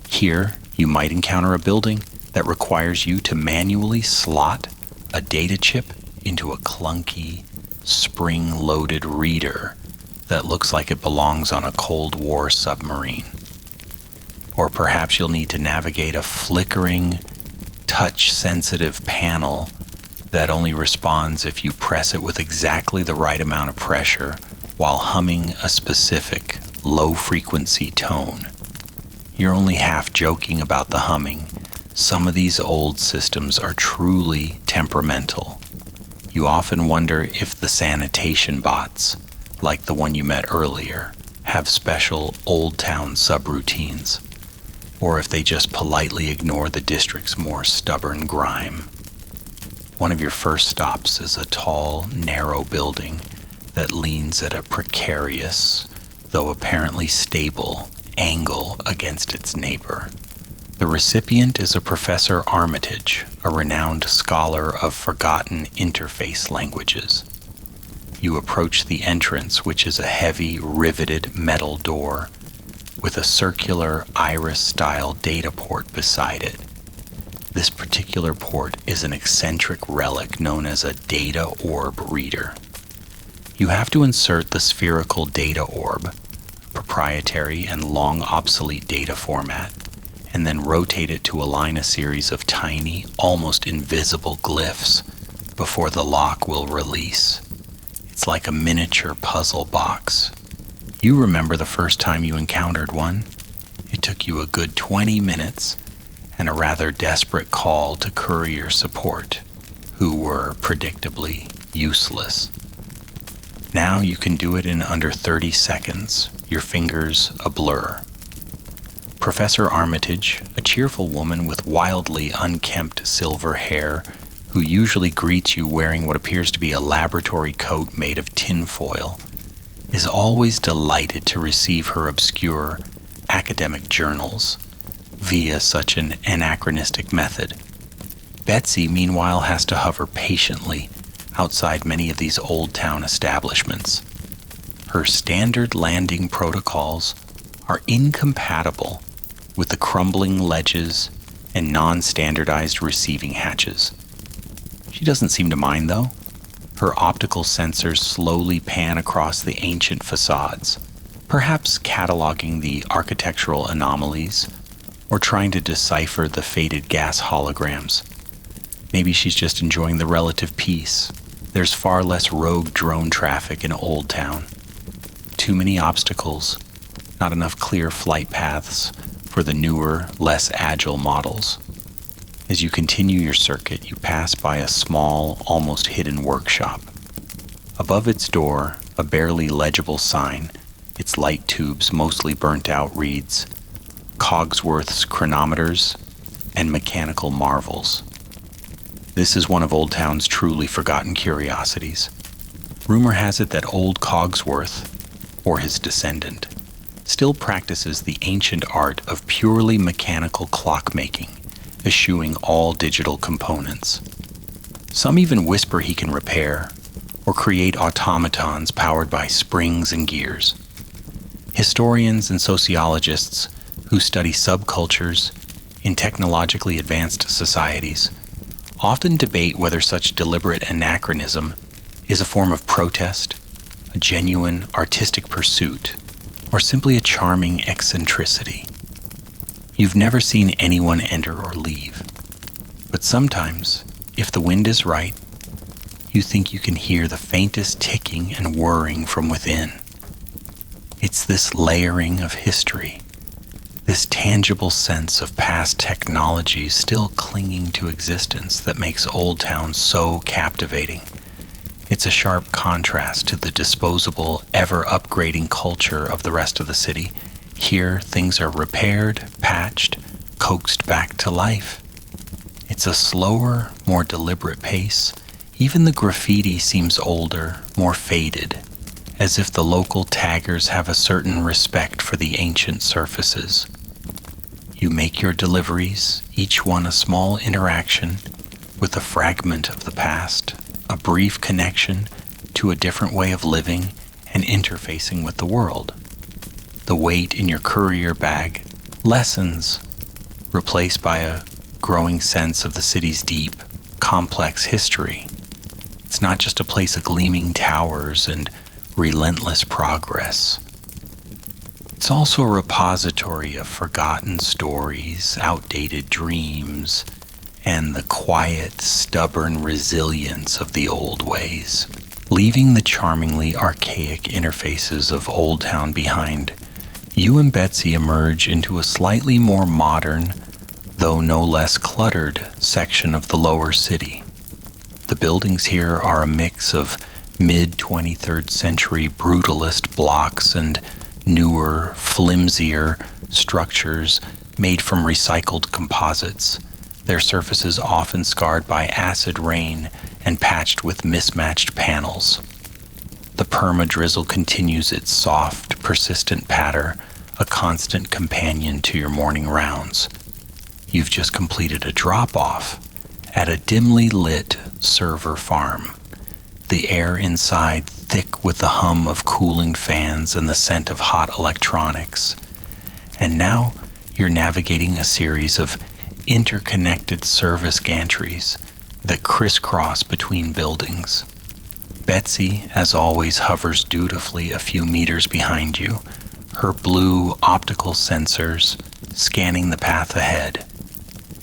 S1: Here, you might encounter a building that requires you to manually slot a data chip into a clunky, spring-loaded reader that looks like it belongs on a Cold War submarine. Or perhaps you'll need to navigate a flickering, touch-sensitive panel that only responds if you press it with exactly the right amount of pressure while humming a specific, low-frequency tone. You're only half joking about the humming. Some of these old systems are truly temperamental. You often wonder if the sanitation bots, like the one you met earlier, have special Old Town subroutines, or if they just politely ignore the district's more stubborn grime. One of your first stops is a tall, narrow building that leans at a precarious, though apparently stable, angle against its neighbor. The recipient is a Professor Armitage, a renowned scholar of forgotten interface languages. You approach the entrance, which is a heavy, riveted metal door with a circular iris-style data port beside it. This particular port is an eccentric relic known as a data orb reader. You have to insert the spherical data orb, proprietary and long obsolete data format, and then rotate it to align a series of tiny, almost invisible glyphs before the lock will release. It's like a miniature puzzle box. You remember the first time you encountered one? It took you a good 20 minutes and a rather desperate call to courier support, who were predictably useless. Now you can do it in under 30 seconds, your fingers a blur. Professor Armitage, a cheerful woman with wildly unkempt silver hair, who usually greets you wearing what appears to be a laboratory coat made of tinfoil, is always delighted to receive her obscure academic journals via such an anachronistic method. Betsy, meanwhile, has to hover patiently outside many of these old town establishments. Her standard landing protocols are incompatible with the crumbling ledges and non-standardized receiving hatches. She doesn't seem to mind, though. Her optical sensors slowly pan across the ancient facades, perhaps cataloging the architectural anomalies or trying to decipher the faded gas holograms. Maybe she's just enjoying the relative peace. There's far less rogue drone traffic in Old Town. Too many obstacles, not enough clear flight paths for the newer, less agile models. As you continue your circuit, you pass by a small, almost hidden workshop. Above its door, a barely legible sign, its light tubes mostly burnt out, reads, Cogsworth's Chronometers and Mechanical Marvels. This is one of Old Town's truly forgotten curiosities. Rumor has it that old Cogsworth, or his descendant, still practices the ancient art of purely mechanical clockmaking, eschewing all digital components. Some even whisper he can repair or create automatons powered by springs and gears. Historians and sociologists who study subcultures in technologically advanced societies often debate whether such deliberate anachronism is a form of protest, a genuine artistic pursuit, or simply a charming eccentricity. You've never seen anyone enter or leave, but sometimes, if the wind is right, you think you can hear the faintest ticking and whirring from within. It's this layering of history, this tangible sense of past technologies still clinging to existence that makes Old Town so captivating. It's a sharp contrast to the disposable, ever-upgrading culture of the rest of the city. Here, things are repaired, patched, coaxed back to life. It's a slower, more deliberate pace. Even the graffiti seems older, more faded, as if the local taggers have a certain respect for the ancient surfaces. You make your deliveries, each one a small interaction with a fragment of the past, a brief connection to a different way of living and interfacing with the world. The weight in your courier bag lessens, replaced by a growing sense of the city's deep, complex history. It's not just a place of gleaming towers and relentless progress. It's also a repository of forgotten stories, outdated dreams, and the quiet, stubborn resilience of the old ways. Leaving the charmingly archaic interfaces of Old Town behind, you and Betsy emerge into a slightly more modern, though no less cluttered, section of the lower city. The buildings here are a mix of mid-23rd century brutalist blocks and newer, flimsier structures made from recycled composites, their surfaces often scarred by acid rain and patched with mismatched panels. The perma-drizzle continues its soft, persistent patter, a constant companion to your morning rounds. You've just completed a drop-off at a dimly lit server farm, the air inside thick with the hum of cooling fans and the scent of hot electronics. And now you're navigating a series of interconnected service gantries that crisscross between buildings. Betsy, as always, hovers dutifully a few meters behind you, her blue optical sensors scanning the path ahead.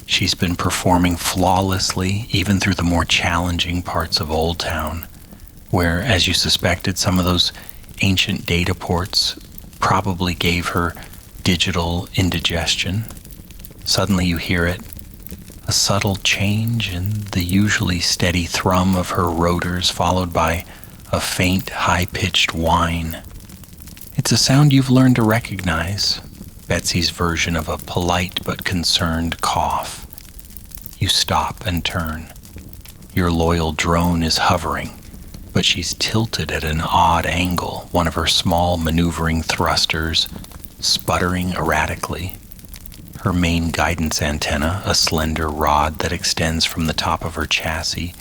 S1: She's been performing flawlessly even through the more challenging parts of Old Town, where, as you suspected, some of those ancient data ports probably gave her digital indigestion. Suddenly you hear it, a subtle change in the usually steady thrum of her rotors, followed by a faint, high-pitched whine. It's a sound you've learned to recognize, Betsy's version of a polite but concerned cough. You stop and turn. Your loyal drone is hovering, but she's tilted at an odd angle, one of her small maneuvering thrusters sputtering erratically. Her main guidance antenna, a slender rod that extends from the top of her chassis,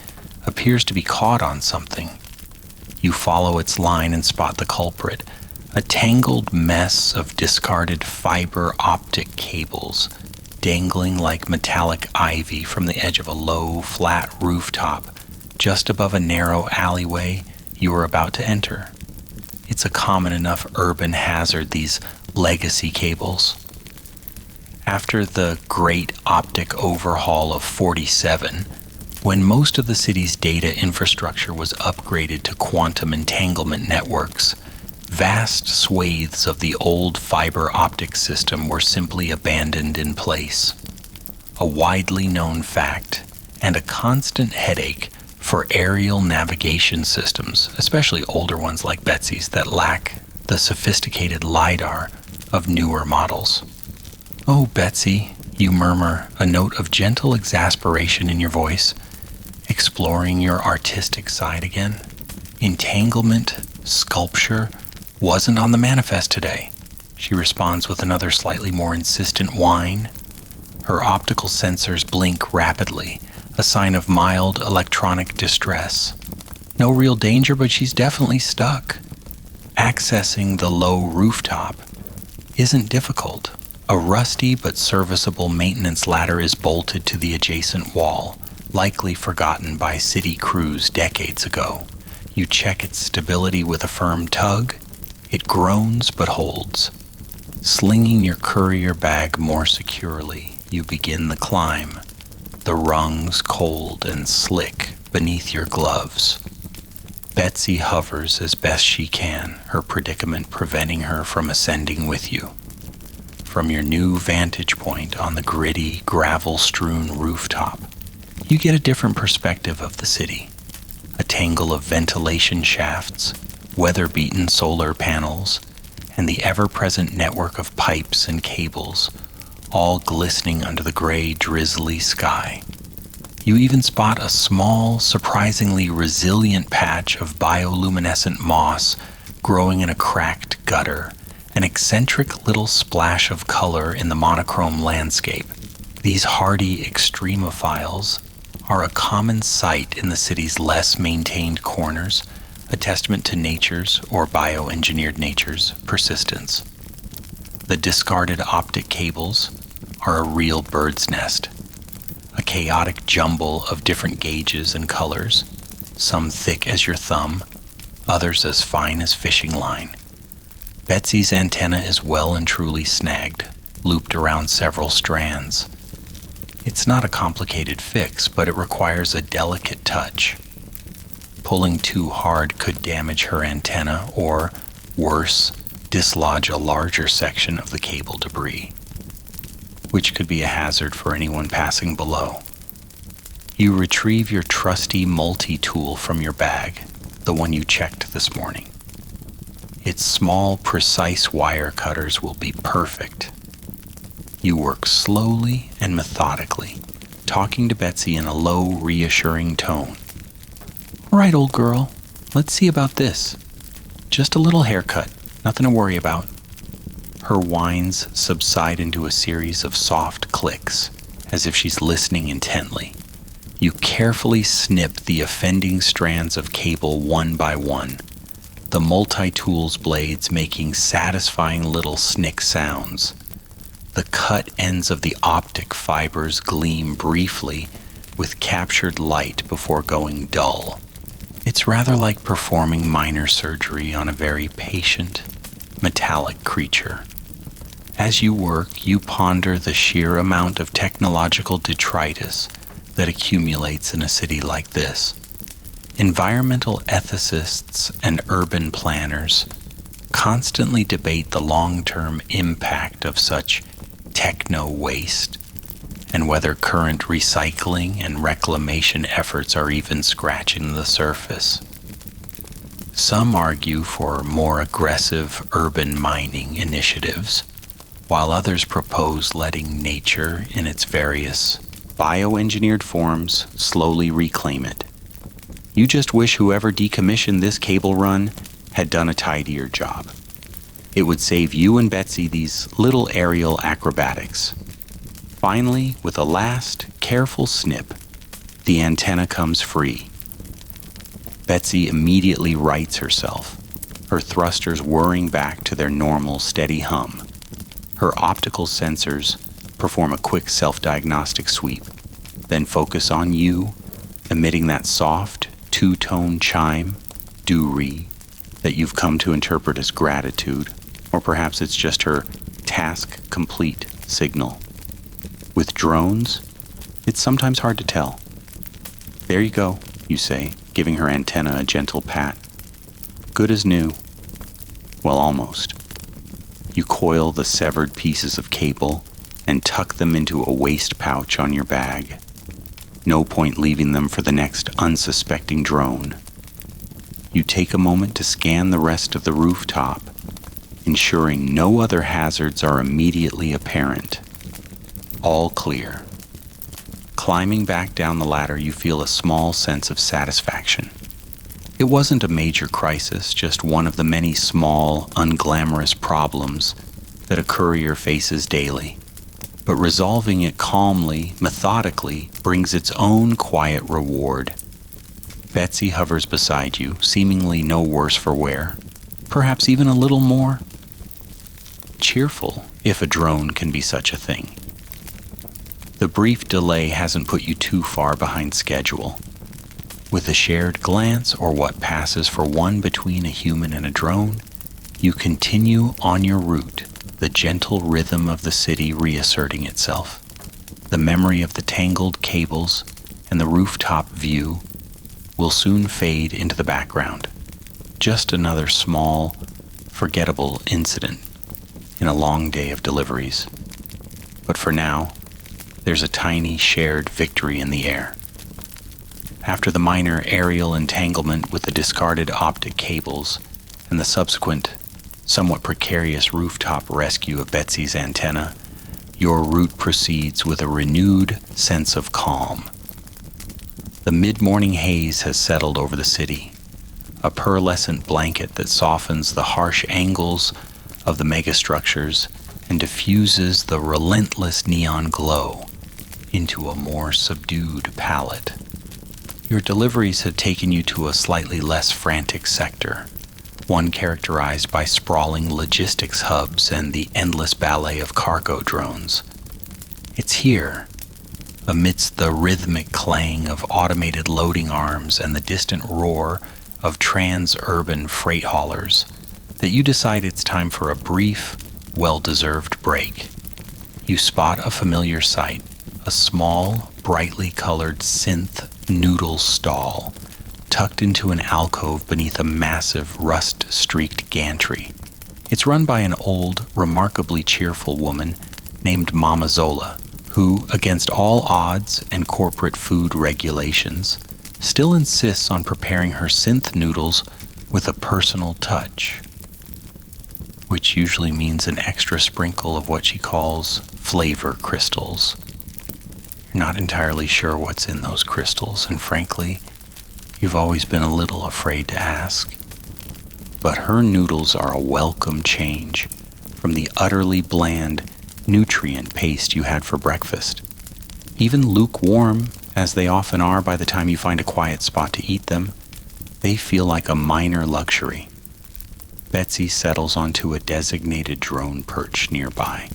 S1: appears to be caught on something. You follow its line and spot the culprit, a tangled mess of discarded fiber optic cables dangling like metallic ivy from the edge of a low, flat rooftop just above a narrow alleyway you are about to enter. It's a common enough urban hazard, these legacy cables. After the great optic overhaul of 47, when most of the city's data infrastructure was upgraded to quantum entanglement networks, vast swathes of the old fiber optic system were simply abandoned in place. A widely known fact and a constant headache for aerial navigation systems, especially older ones like Betsy's that lack the sophisticated LiDAR of newer models. "Oh, Betsy," you murmur, a note of gentle exasperation in your voice, exploring your artistic side again. "Entanglement, sculpture, wasn't on the manifest today," she responds with another slightly more insistent whine. Her optical sensors blink rapidly, a sign of mild electronic distress. No real danger, but she's definitely stuck. Accessing the low rooftop isn't difficult. A rusty but serviceable maintenance ladder is bolted to the adjacent wall, likely forgotten by city crews decades ago. You check its stability with a firm tug. It groans but holds. Slinging your courier bag more securely, you begin the climb, the rungs cold and slick beneath your gloves. Betsy hovers as best she can, her predicament preventing her from ascending with you. From your new vantage point on the gritty, gravel-strewn rooftop, you get a different perspective of the city. A tangle of ventilation shafts, weather-beaten solar panels, and the ever-present network of pipes and cables, all glistening under the gray, drizzly sky. You even spot a small, surprisingly resilient patch of bioluminescent moss growing in a cracked gutter, an eccentric little splash of color in the monochrome landscape. These hardy extremophiles are a common sight in the city's less maintained corners, a testament to nature's, or bioengineered nature's, persistence. The discarded optic cables are a real bird's nest, a chaotic jumble of different gauges and colors, some thick as your thumb, others as fine as fishing line. Betsy's antenna is well and truly snagged, looped around several strands. It's not a complicated fix, but it requires a delicate touch. Pulling too hard could damage her antenna or, worse, dislodge a larger section of the cable debris, which could be a hazard for anyone passing below. You retrieve your trusty multi-tool from your bag, the one you checked this morning. Its small, precise wire cutters will be perfect. You work slowly and methodically, talking to Betsy in a low, reassuring tone. "All right, old girl, let's see about this. Just a little haircut, nothing to worry about." Her whines subside into a series of soft clicks, as if she's listening intently. You carefully snip the offending strands of cable one by one, the multi-tool's blades making satisfying little snick sounds. The cut ends of the optic fibers gleam briefly with captured light before going dull. It's rather like performing minor surgery on a very patient, metallic creature. As you work, you ponder the sheer amount of technological detritus that accumulates in a city like this. Environmental ethicists and urban planners constantly debate the long-term impact of such techno-waste and whether current recycling and reclamation efforts are even scratching the surface. Some argue for more aggressive urban mining initiatives, while others propose letting nature in its various bioengineered forms slowly reclaim it. You just wish whoever decommissioned this cable run had done a tidier job. It would save you and Betsy these little aerial acrobatics. Finally, with a last careful snip, the antenna comes free. Betsy immediately rights herself, her thrusters whirring back to their normal steady hum. Her optical sensors perform a quick self-diagnostic sweep, then focus on you, emitting that soft, two-tone chime, do-re, that you've come to interpret as gratitude, or perhaps it's just her task complete signal. With drones, it's sometimes hard to tell. There you go, you say, giving her antenna a gentle pat. Good as new. Well, almost. You coil the severed pieces of cable and tuck them into a waste pouch on your bag. No point leaving them for the next unsuspecting drone. You take a moment to scan the rest of the rooftop, ensuring no other hazards are immediately apparent. All clear. Climbing back down the ladder, you feel a small sense of satisfaction. It wasn't a major crisis, just one of the many small, unglamorous problems that a courier faces daily. But resolving it calmly, methodically, brings its own quiet reward. Betsy hovers beside you, seemingly no worse for wear, perhaps even a little more cheerful, if a drone can be such a thing. The brief delay hasn't put you too far behind schedule. With a shared glance, or what passes for one between a human and a drone, you continue on your route, the gentle rhythm of the city reasserting itself. The memory of the tangled cables and the rooftop view will soon fade into the background. Just another small, forgettable incident in a long day of deliveries. But for now, there's a tiny shared victory in the air. After the minor aerial entanglement with the discarded optic cables and the subsequent, somewhat precarious rooftop rescue of Betsy's antenna, your route proceeds with a renewed sense of calm. The mid-morning haze has settled over the city, a pearlescent blanket that softens the harsh angles of the megastructures and diffuses the relentless neon glow into a more subdued palette. Your deliveries have taken you to a slightly less frantic sector, one characterized by sprawling logistics hubs and the endless ballet of cargo drones. It's here, amidst the rhythmic clang of automated loading arms and the distant roar of trans-urban freight haulers, that you decide it's time for a brief, well-deserved break. You spot a familiar sight, a small, brightly colored synth noodle stall, tucked into an alcove beneath a massive rust-streaked gantry. It's run by an old, remarkably cheerful woman named Mama Zola, who, against all odds and corporate food regulations, still insists on preparing her synth noodles with a personal touch, which usually means an extra sprinkle of what she calls flavor crystals. You're not entirely sure what's in those crystals, and frankly, you've always been a little afraid to ask. But her noodles are a welcome change from the utterly bland, nutrient paste you had for breakfast. Even lukewarm, as they often are by the time you find a quiet spot to eat them, they feel like a minor luxury. Betsy settles onto a designated drone perch nearby,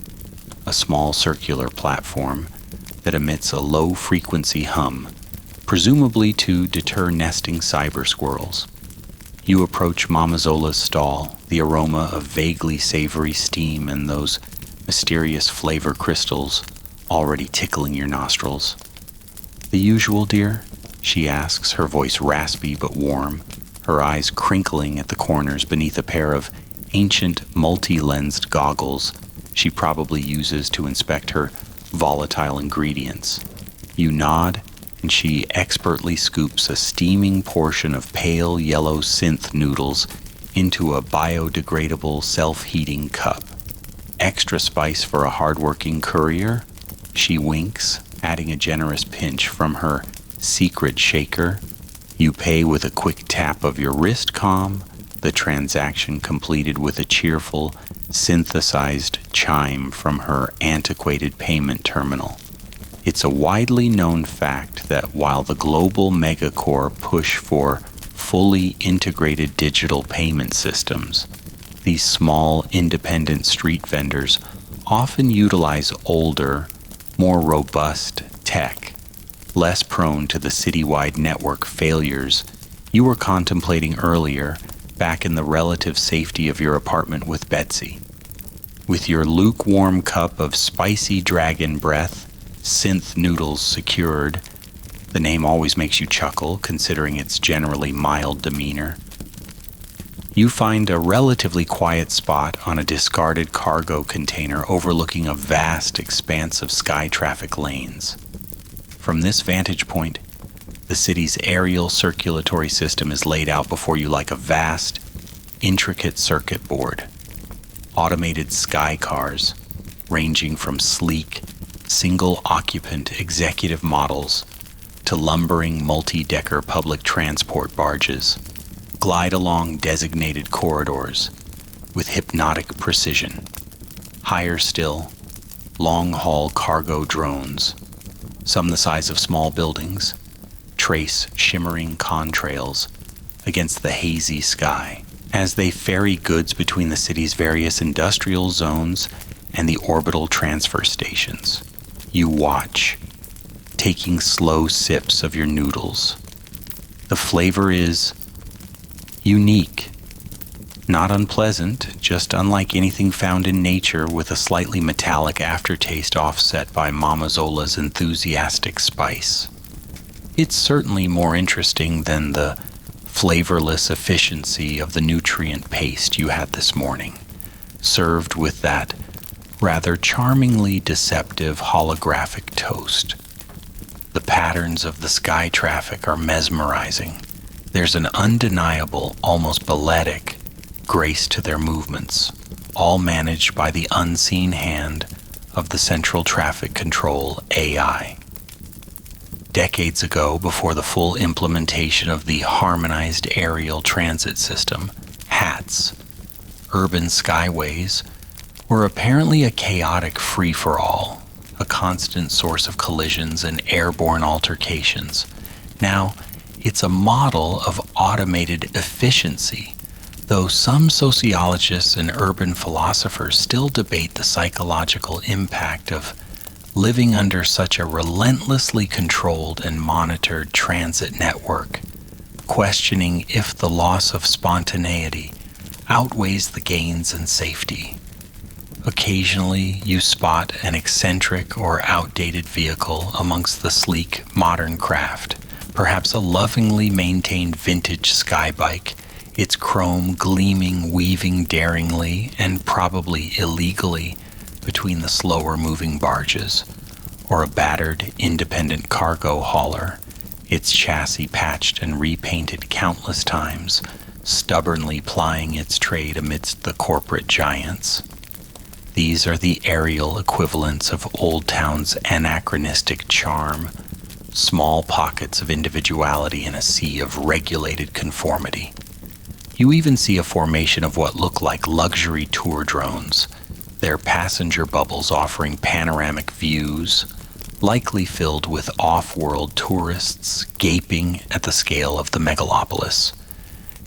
S1: a small circular platform that emits a low-frequency hum, presumably to deter nesting cyber squirrels. You approach Mama Zola's stall, the aroma of vaguely savory steam and those mysterious flavor crystals already tickling your nostrils. "The usual, dear?" she asks, her voice raspy but warm, her eyes crinkling at the corners beneath a pair of ancient multi-lensed goggles she probably uses to inspect her volatile ingredients. You nod, and she expertly scoops a steaming portion of pale yellow synth noodles into a biodegradable self-heating cup. Extra spice for a hardworking courier? She winks, adding a generous pinch from her secret shaker. You pay with a quick tap of your wrist comm, the transaction completed with a cheerful, synthesized chime from her antiquated payment terminal. It's a widely known fact that while the global megacore push for fully integrated digital payment systems, these small independent street vendors often utilize older, more robust tech, less prone to the citywide network failures you were contemplating earlier back in the relative safety of your apartment with Betsy. With your lukewarm cup of spicy dragon breath, synth noodles secured, the name always makes you chuckle considering its generally mild demeanor, you find a relatively quiet spot on a discarded cargo container overlooking a vast expanse of sky traffic lanes. From this vantage point, the city's aerial circulatory system is laid out before you like a vast, intricate circuit board. Automated sky cars, ranging from sleek, single-occupant executive models to lumbering multi-decker public transport barges, glide along designated corridors with hypnotic precision. Higher still, long-haul cargo drones, some the size of small buildings, trace shimmering contrails against the hazy sky as they ferry goods between the city's various industrial zones and the orbital transfer stations. You watch, taking slow sips of your noodles. The flavor is unique, not unpleasant, just unlike anything found in nature, with a slightly metallic aftertaste offset by Mama Zola's enthusiastic spice. It's certainly more interesting than the flavorless efficiency of the nutrient paste you had this morning, served with that rather charmingly deceptive holographic toast. The patterns of the sky traffic are mesmerizing. There's an undeniable, almost balletic grace to their movements, all managed by the unseen hand of the Central Traffic Control AI. Decades ago, before the full implementation of the Harmonized Aerial Transit System, HATS, urban skyways were apparently a chaotic free-for-all, a constant source of collisions and airborne altercations. Now, it's a model of automated efficiency, though some sociologists and urban philosophers still debate the psychological impact of living under such a relentlessly controlled and monitored transit network, questioning if the loss of spontaneity outweighs the gains in safety. Occasionally, you spot an eccentric or outdated vehicle amongst the sleek, modern craft, perhaps a lovingly maintained vintage skybike, its chrome gleaming, weaving daringly and probably illegally between the slower-moving barges, or a battered, independent cargo hauler, its chassis patched and repainted countless times, stubbornly plying its trade amidst the corporate giants. These are the aerial equivalents of Old Town's anachronistic charm, small pockets of individuality in a sea of regulated conformity. You even see a formation of what look like luxury tour drones, their passenger bubbles offering panoramic views, likely filled with off-world tourists gaping at the scale of the megalopolis.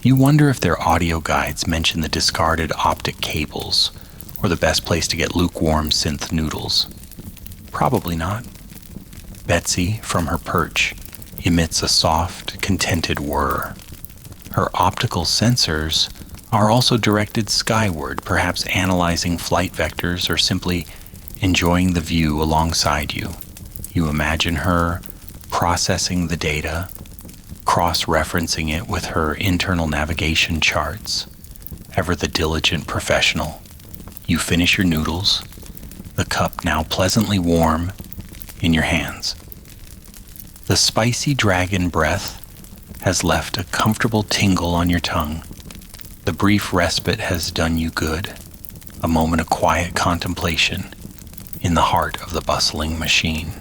S1: You wonder if their audio guides mention the discarded optic cables, or the best place to get lukewarm synth noodles. Probably not. Betsy, from her perch, emits a soft, contented whir. Her optical sensors are also directed skyward, perhaps analyzing flight vectors or simply enjoying the view alongside you. You imagine her processing the data, cross-referencing it with her internal navigation charts, ever the diligent professional. You finish your noodles, the cup now pleasantly warm in your hands. The spicy dragon breath has left a comfortable tingle on your tongue. The brief respite has done you good, a moment of quiet contemplation in the heart of the bustling machine.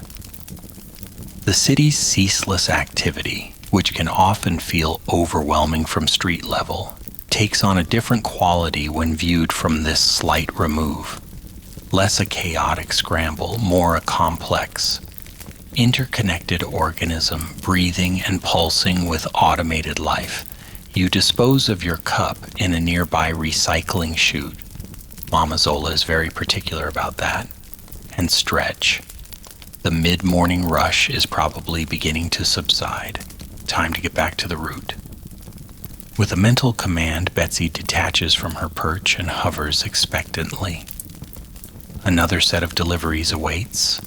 S1: The city's ceaseless activity, which can often feel overwhelming from street level, takes on a different quality when viewed from this slight remove. Less a chaotic scramble, more a complex, interconnected organism breathing and pulsing with automated life. You dispose of your cup in a nearby recycling chute. Mama Zola is very particular about that. And stretch. The mid-morning rush is probably beginning to subside. Time to get back to the route. With a mental command, Betsy detaches from her perch and hovers expectantly. Another set of deliveries awaits.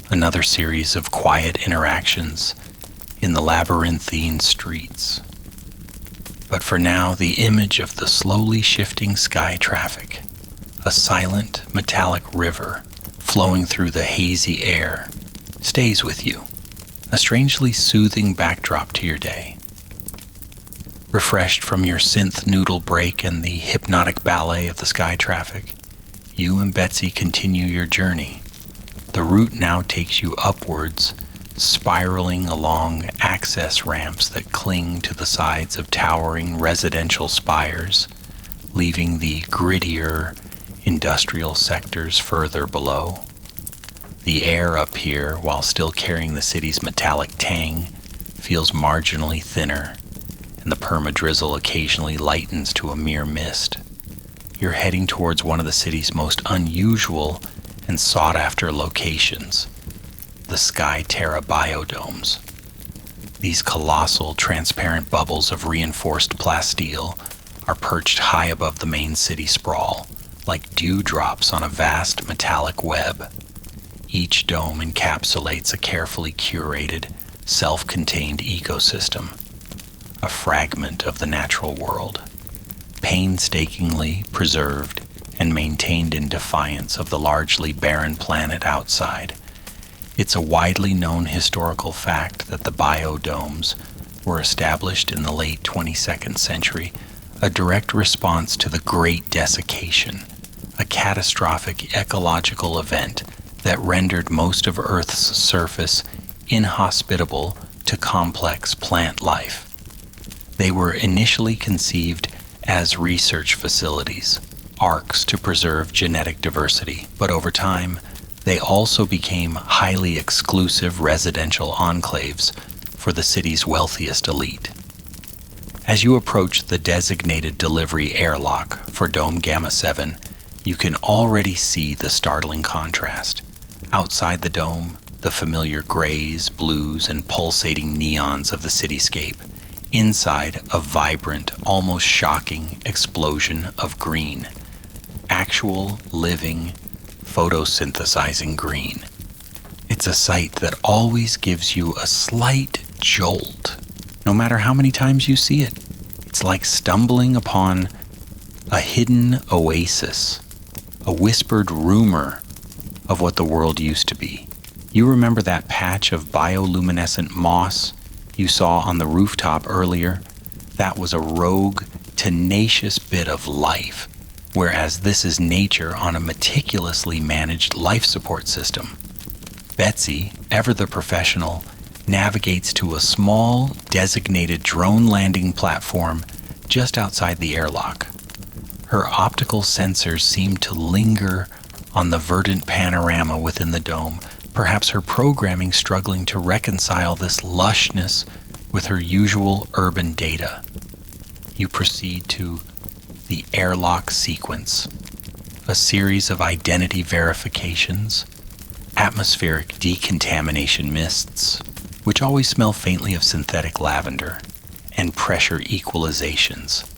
S1: Another series of quiet interactions in the labyrinthine streets. But for now, the image of the slowly shifting sky traffic, a silent, metallic river flowing through the hazy air, stays with you, a strangely soothing backdrop to your day. Refreshed from your synth noodle break and the hypnotic ballet of the sky traffic, you and Betsy continue your journey. The route now takes you upwards, spiraling along access ramps that cling to the sides of towering residential spires, leaving the grittier industrial sectors further below. The air up here, while still carrying the city's metallic tang, feels marginally thinner, and the perma-drizzle occasionally lightens to a mere mist. You're heading towards one of the city's most unusual and sought-after locations, the Sky Terra biodomes. These colossal, transparent bubbles of reinforced plasteel are perched high above the main city sprawl, like dewdrops on a vast metallic web. Each dome encapsulates a carefully curated, self-contained ecosystem, a fragment of the natural world, painstakingly preserved and maintained in defiance of the largely barren planet outside. It's a widely known historical fact that the biodomes were established in the late 22nd century, a direct response to the Great Desiccation, a catastrophic ecological event that rendered most of Earth's surface inhospitable to complex plant life. They were initially conceived as research facilities, arks to preserve genetic diversity, but over time, they also became highly exclusive residential enclaves for the city's wealthiest elite. As you approach the designated delivery airlock for Dome Gamma 7, you can already see the startling contrast. Outside the dome, the familiar grays, blues, and pulsating neons of the cityscape. Inside, a vibrant, almost shocking explosion of green. Actual, living, photosynthesizing green. It's a sight that always gives you a slight jolt, no matter how many times you see it. It's like stumbling upon a hidden oasis, a whispered rumor of what the world used to be. You remember that patch of bioluminescent moss you saw on the rooftop earlier? That was a rogue, tenacious bit of life, whereas this is nature on a meticulously managed life support system. Betsy, ever the professional, navigates to a small, designated drone landing platform just outside the airlock. Her optical sensors seem to linger on the verdant panorama within the dome, perhaps her programming struggling to reconcile this lushness with her usual urban data. You proceed to the airlock sequence, a series of identity verifications, atmospheric decontamination mists, which always smell faintly of synthetic lavender, and pressure equalizations.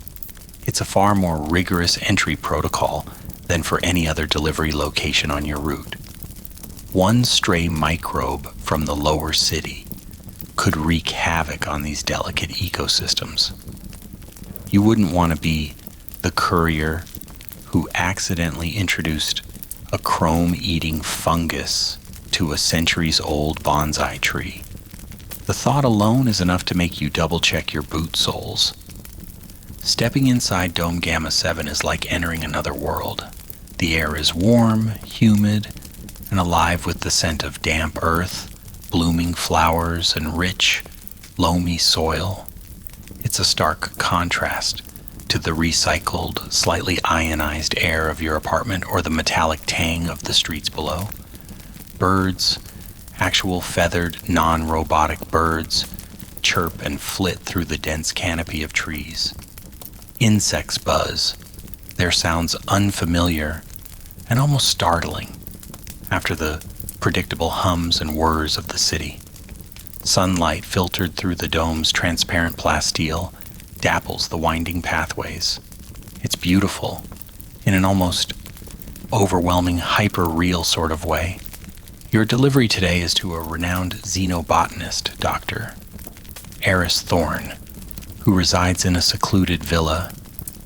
S1: It's a far more rigorous entry protocol than for any other delivery location on your route. One stray microbe from the lower city could wreak havoc on these delicate ecosystems. You wouldn't want to be the courier who accidentally introduced a chrome-eating fungus to a centuries-old bonsai tree. The thought alone is enough to make you double-check your boot soles. Stepping inside Dome Gamma 7 is like entering another world. The air is warm, humid, and alive with the scent of damp earth, blooming flowers, and rich, loamy soil. It's a stark contrast to the recycled, slightly ionized air of your apartment or the metallic tang of the streets below. Birds, actual feathered, non-robotic birds, chirp and flit through the dense canopy of trees. Insects buzz, their sounds unfamiliar and almost startling after the predictable hums and whirs of the city. Sunlight filtered through the dome's transparent plasteel dapples the winding pathways. It's beautiful in an almost overwhelming, hyper-real sort of way. Your delivery today is to a renowned xenobotanist, Dr. Eris Thorne, who resides in a secluded villa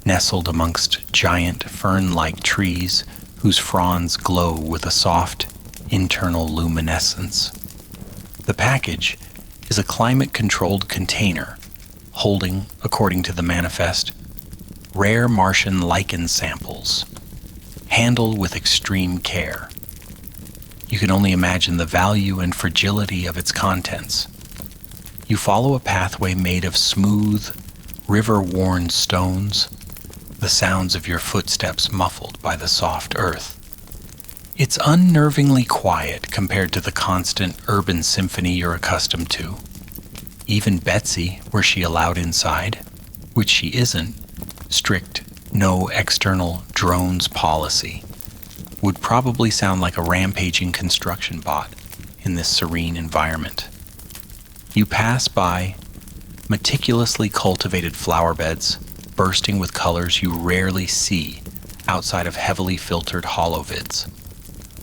S1: nestled amongst giant fern-like trees whose fronds glow with a soft internal luminescence. The package is a climate-controlled container holding, according to the manifest, rare Martian lichen samples, handled with extreme care. You can only imagine the value and fragility of its contents. You follow a pathway made of smooth, river-worn stones, the sounds of your footsteps muffled by the soft earth. It's unnervingly quiet compared to the constant urban symphony you're accustomed to. Even Betsy, were she allowed inside, which she isn't, strict no external drones policy, would probably sound like a rampaging construction bot in this serene environment. You pass by meticulously cultivated flower beds bursting with colors you rarely see outside of heavily filtered holovids.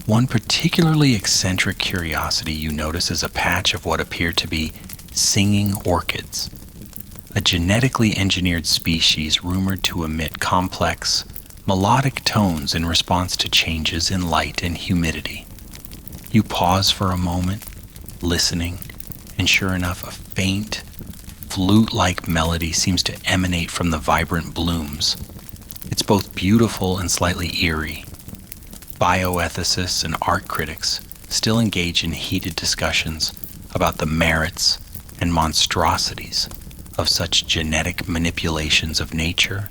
S1: One particularly eccentric curiosity you notice is a patch of what appear to be singing orchids, a genetically engineered species rumored to emit complex, melodic tones in response to changes in light and humidity. You pause for a moment, listening, and sure enough, a faint, flute-like melody seems to emanate from the vibrant blooms. It's both beautiful and slightly eerie. Bioethicists and art critics still engage in heated discussions about the merits and monstrosities of such genetic manipulations of nature,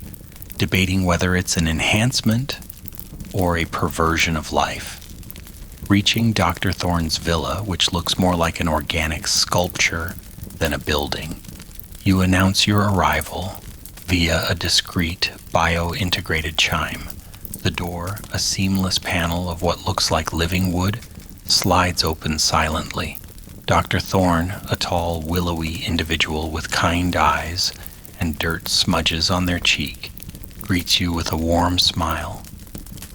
S1: debating whether it's an enhancement or a perversion of life. Reaching Dr. Thorne's villa, which looks more like an organic sculpture than a building, you announce your arrival via a discreet bio-integrated chime. The door, a seamless panel of what looks like living wood, slides open silently. Dr. Thorne, a tall, willowy individual with kind eyes and dirt smudges on their cheek, greets you with a warm smile.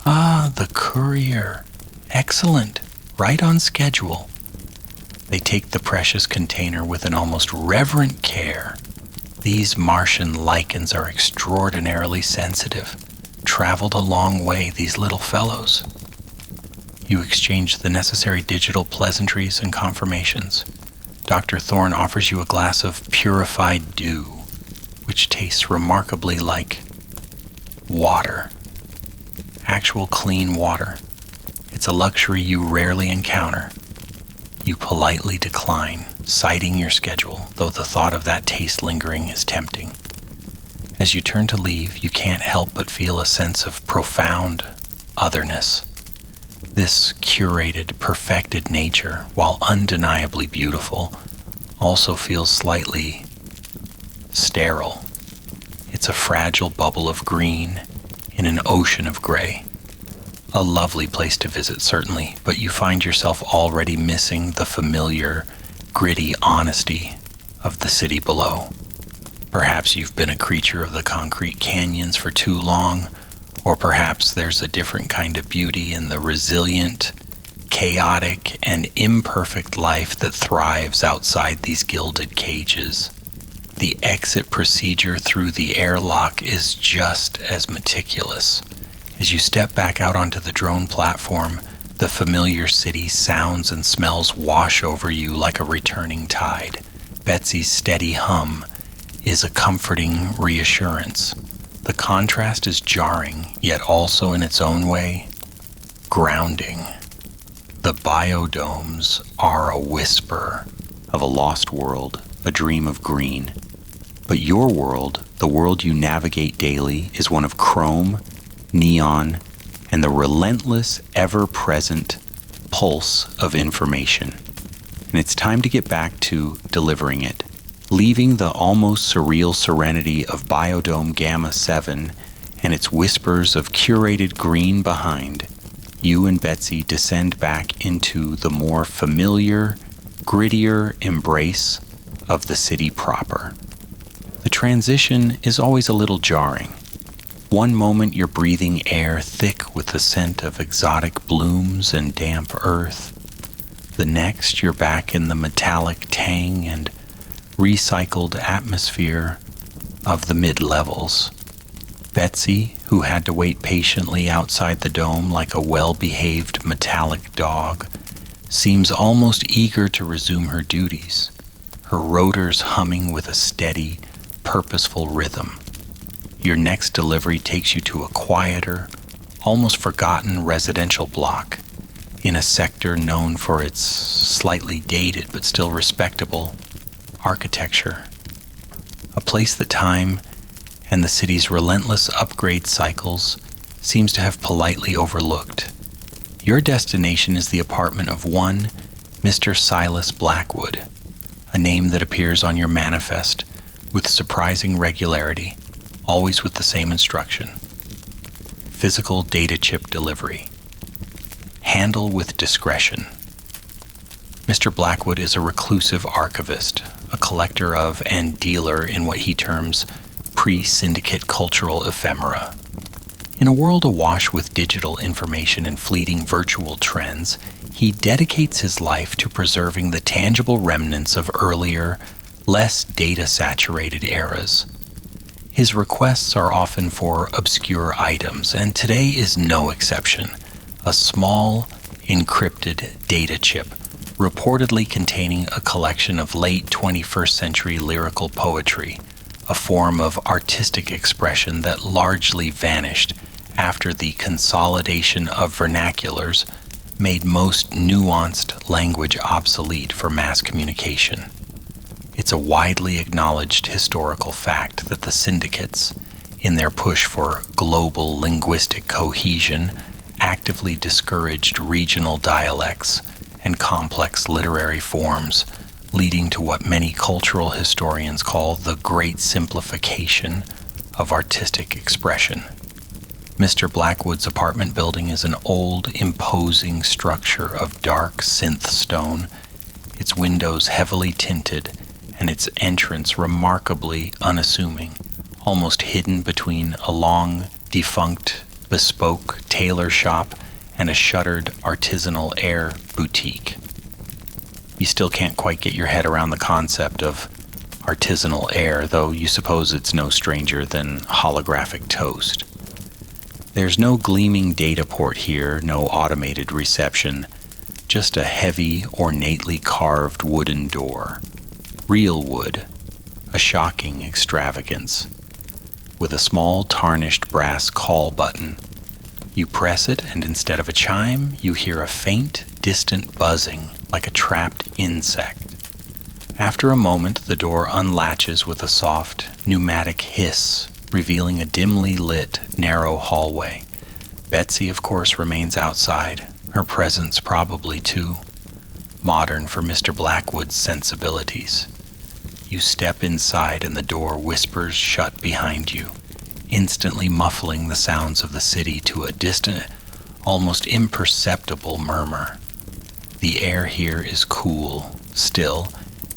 S1: "Ah, the courier. Excellent. Right on schedule." They take the precious container with an almost reverent care. These Martian lichens are extraordinarily sensitive. Traveled a long way, these little fellows. You exchange the necessary digital pleasantries and confirmations. Dr. Thorne offers you a glass of purified dew, which tastes remarkably like water. Actual clean water. It's a luxury you rarely encounter. You politely decline, citing your schedule, though the thought of that taste lingering is tempting. As you turn to leave, you can't help but feel a sense of profound otherness. This curated, perfected nature, while undeniably beautiful, also feels slightly sterile. It's a fragile bubble of green in an ocean of gray. A lovely place to visit, certainly, but you find yourself already missing the familiar, gritty honesty of the city below. Perhaps you've been a creature of the concrete canyons for too long, or perhaps there's a different kind of beauty in the resilient, chaotic, and imperfect life that thrives outside these gilded cages. The exit procedure through the airlock is just as meticulous. As you step back out onto the drone platform, the familiar city sounds and smells wash over you like a returning tide. Betsy's steady hum is a comforting reassurance. The contrast is jarring, yet also in its own way, grounding. The biodomes are a whisper of a lost world, a dream of green. But your world, the world you navigate daily, is one of chrome, neon, and the relentless, ever-present pulse of information. And it's time to get back to delivering it. Leaving the almost surreal serenity of Biodome Gamma 7 and its whispers of curated green behind, you and Betsy descend back into the more familiar, grittier embrace of the city proper. The transition is always a little jarring. One moment you're breathing air thick with the scent of exotic blooms and damp earth. The next you're back in the metallic tang and recycled atmosphere of the mid-levels. Betsy, who had to wait patiently outside the dome like a well-behaved metallic dog, seems almost eager to resume her duties, her rotors humming with a steady, purposeful rhythm. Your next delivery takes you to a quieter, almost forgotten residential block in a sector known for its slightly dated but still respectable architecture. A place that time and the city's relentless upgrade cycles seems to have politely overlooked. Your destination is the apartment of one Mr. Silas Blackwood, a name that appears on your manifest with surprising regularity, always with the same instruction. Physical data chip delivery. Handle with discretion. Mr. Blackwood is a reclusive archivist, a collector of and dealer in what he terms pre-syndicate cultural ephemera. In a world awash with digital information and fleeting virtual trends, he dedicates his life to preserving the tangible remnants of earlier, less data-saturated eras. His requests are often for obscure items, and today is no exception. A small, encrypted data chip, reportedly containing a collection of late 21st century lyrical poetry, a form of artistic expression that largely vanished after the consolidation of vernaculars made most nuanced language obsolete for mass communication. It's a widely acknowledged historical fact that the syndicates, in their push for global linguistic cohesion, actively discouraged regional dialects and complex literary forms, leading to what many cultural historians call the great simplification of artistic expression. Mr. Blackwood's apartment building is an old, imposing structure of dark synth stone, its windows heavily tinted and its entrance remarkably unassuming, almost hidden between a long, defunct, bespoke tailor shop and a shuttered artisanal air boutique. You still can't quite get your head around the concept of artisanal air, though you suppose it's no stranger than holographic toast. There's no gleaming data port here, no automated reception, just a heavy, ornately carved wooden door. Real wood, a shocking extravagance, with a small tarnished brass call button. You press it, and instead of a chime, you hear a faint, distant buzzing like a trapped insect. After a moment, the door unlatches with a soft, pneumatic hiss, revealing a dimly lit, narrow hallway. Betsy, of course, remains outside, her presence probably too modern for Mr. Blackwood's sensibilities. You step inside and the door whispers shut behind you, instantly muffling the sounds of the city to a distant, almost imperceptible murmur. The air here is cool, still,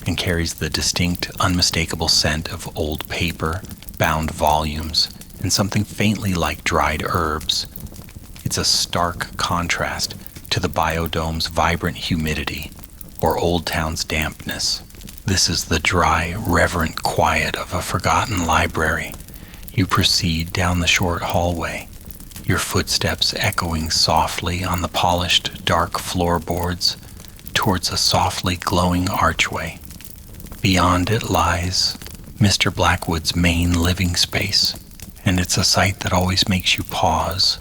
S1: and carries the distinct, unmistakable scent of old paper, bound volumes, and something faintly like dried herbs. It's a stark contrast to the biodome's vibrant humidity or Old Town's dampness. This is the dry, reverent quiet of a forgotten library. You proceed down the short hallway, your footsteps echoing softly on the polished, dark floorboards towards a softly glowing archway. Beyond it lies Mr. Blackwood's main living space, and it's a sight that always makes you pause.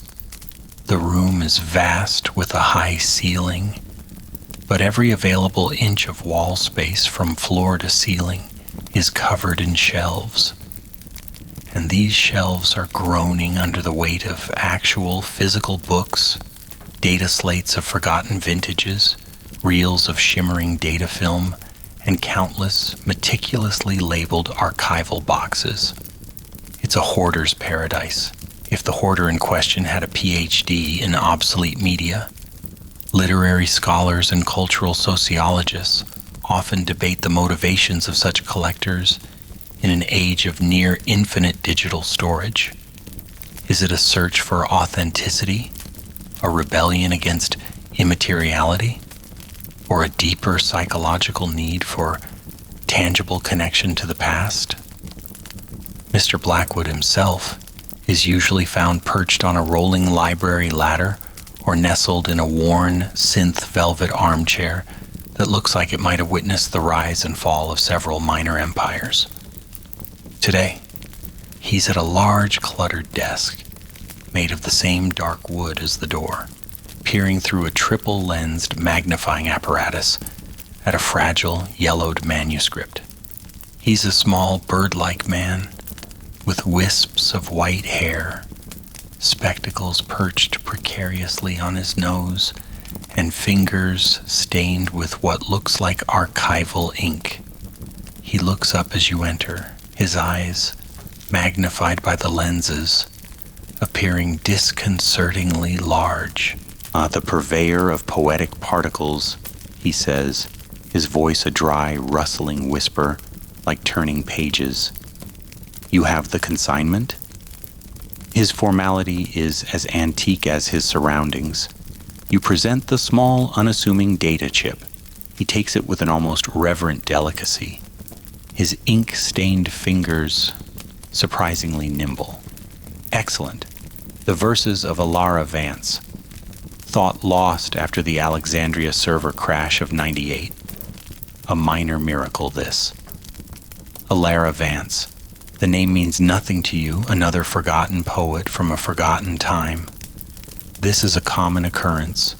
S1: The room is vast with a high ceiling, but every available inch of wall space from floor to ceiling is covered in shelves. And these shelves are groaning under the weight of actual physical books, data slates of forgotten vintages, reels of shimmering data film, and countless meticulously labeled archival boxes. It's a hoarder's paradise, if the hoarder in question had a PhD in obsolete media. Literary scholars and cultural sociologists often debate the motivations of such collectors in an age of near infinite digital storage. Is it a search for authenticity, a rebellion against immateriality, or a deeper psychological need for tangible connection to the past? Mr. Blackwood himself is usually found perched on a rolling library ladder or nestled in a worn synth velvet armchair that looks like it might have witnessed the rise and fall of several minor empires. Today, he's at a large cluttered desk made of the same dark wood as the door, peering through a triple-lensed magnifying apparatus at a fragile, yellowed manuscript. He's a small, bird-like man with wisps of white hair, spectacles perched precariously on his nose, and fingers stained with what looks like archival ink. He looks up as you enter, his eyes, magnified by the lenses, appearing disconcertingly large.
S2: The purveyor of poetic particles, he says, his voice a dry, rustling whisper, like turning pages. You have the consignment? His formality is as antique as his surroundings. You present the small, unassuming data chip. He takes it with an almost reverent delicacy, his ink-stained fingers surprisingly nimble. Excellent. The verses of Alara Vance, thought lost after the Alexandria server crash of '98. A minor miracle, this. Alara Vance. The name means nothing to you, another forgotten poet from a forgotten time. This is a common occurrence.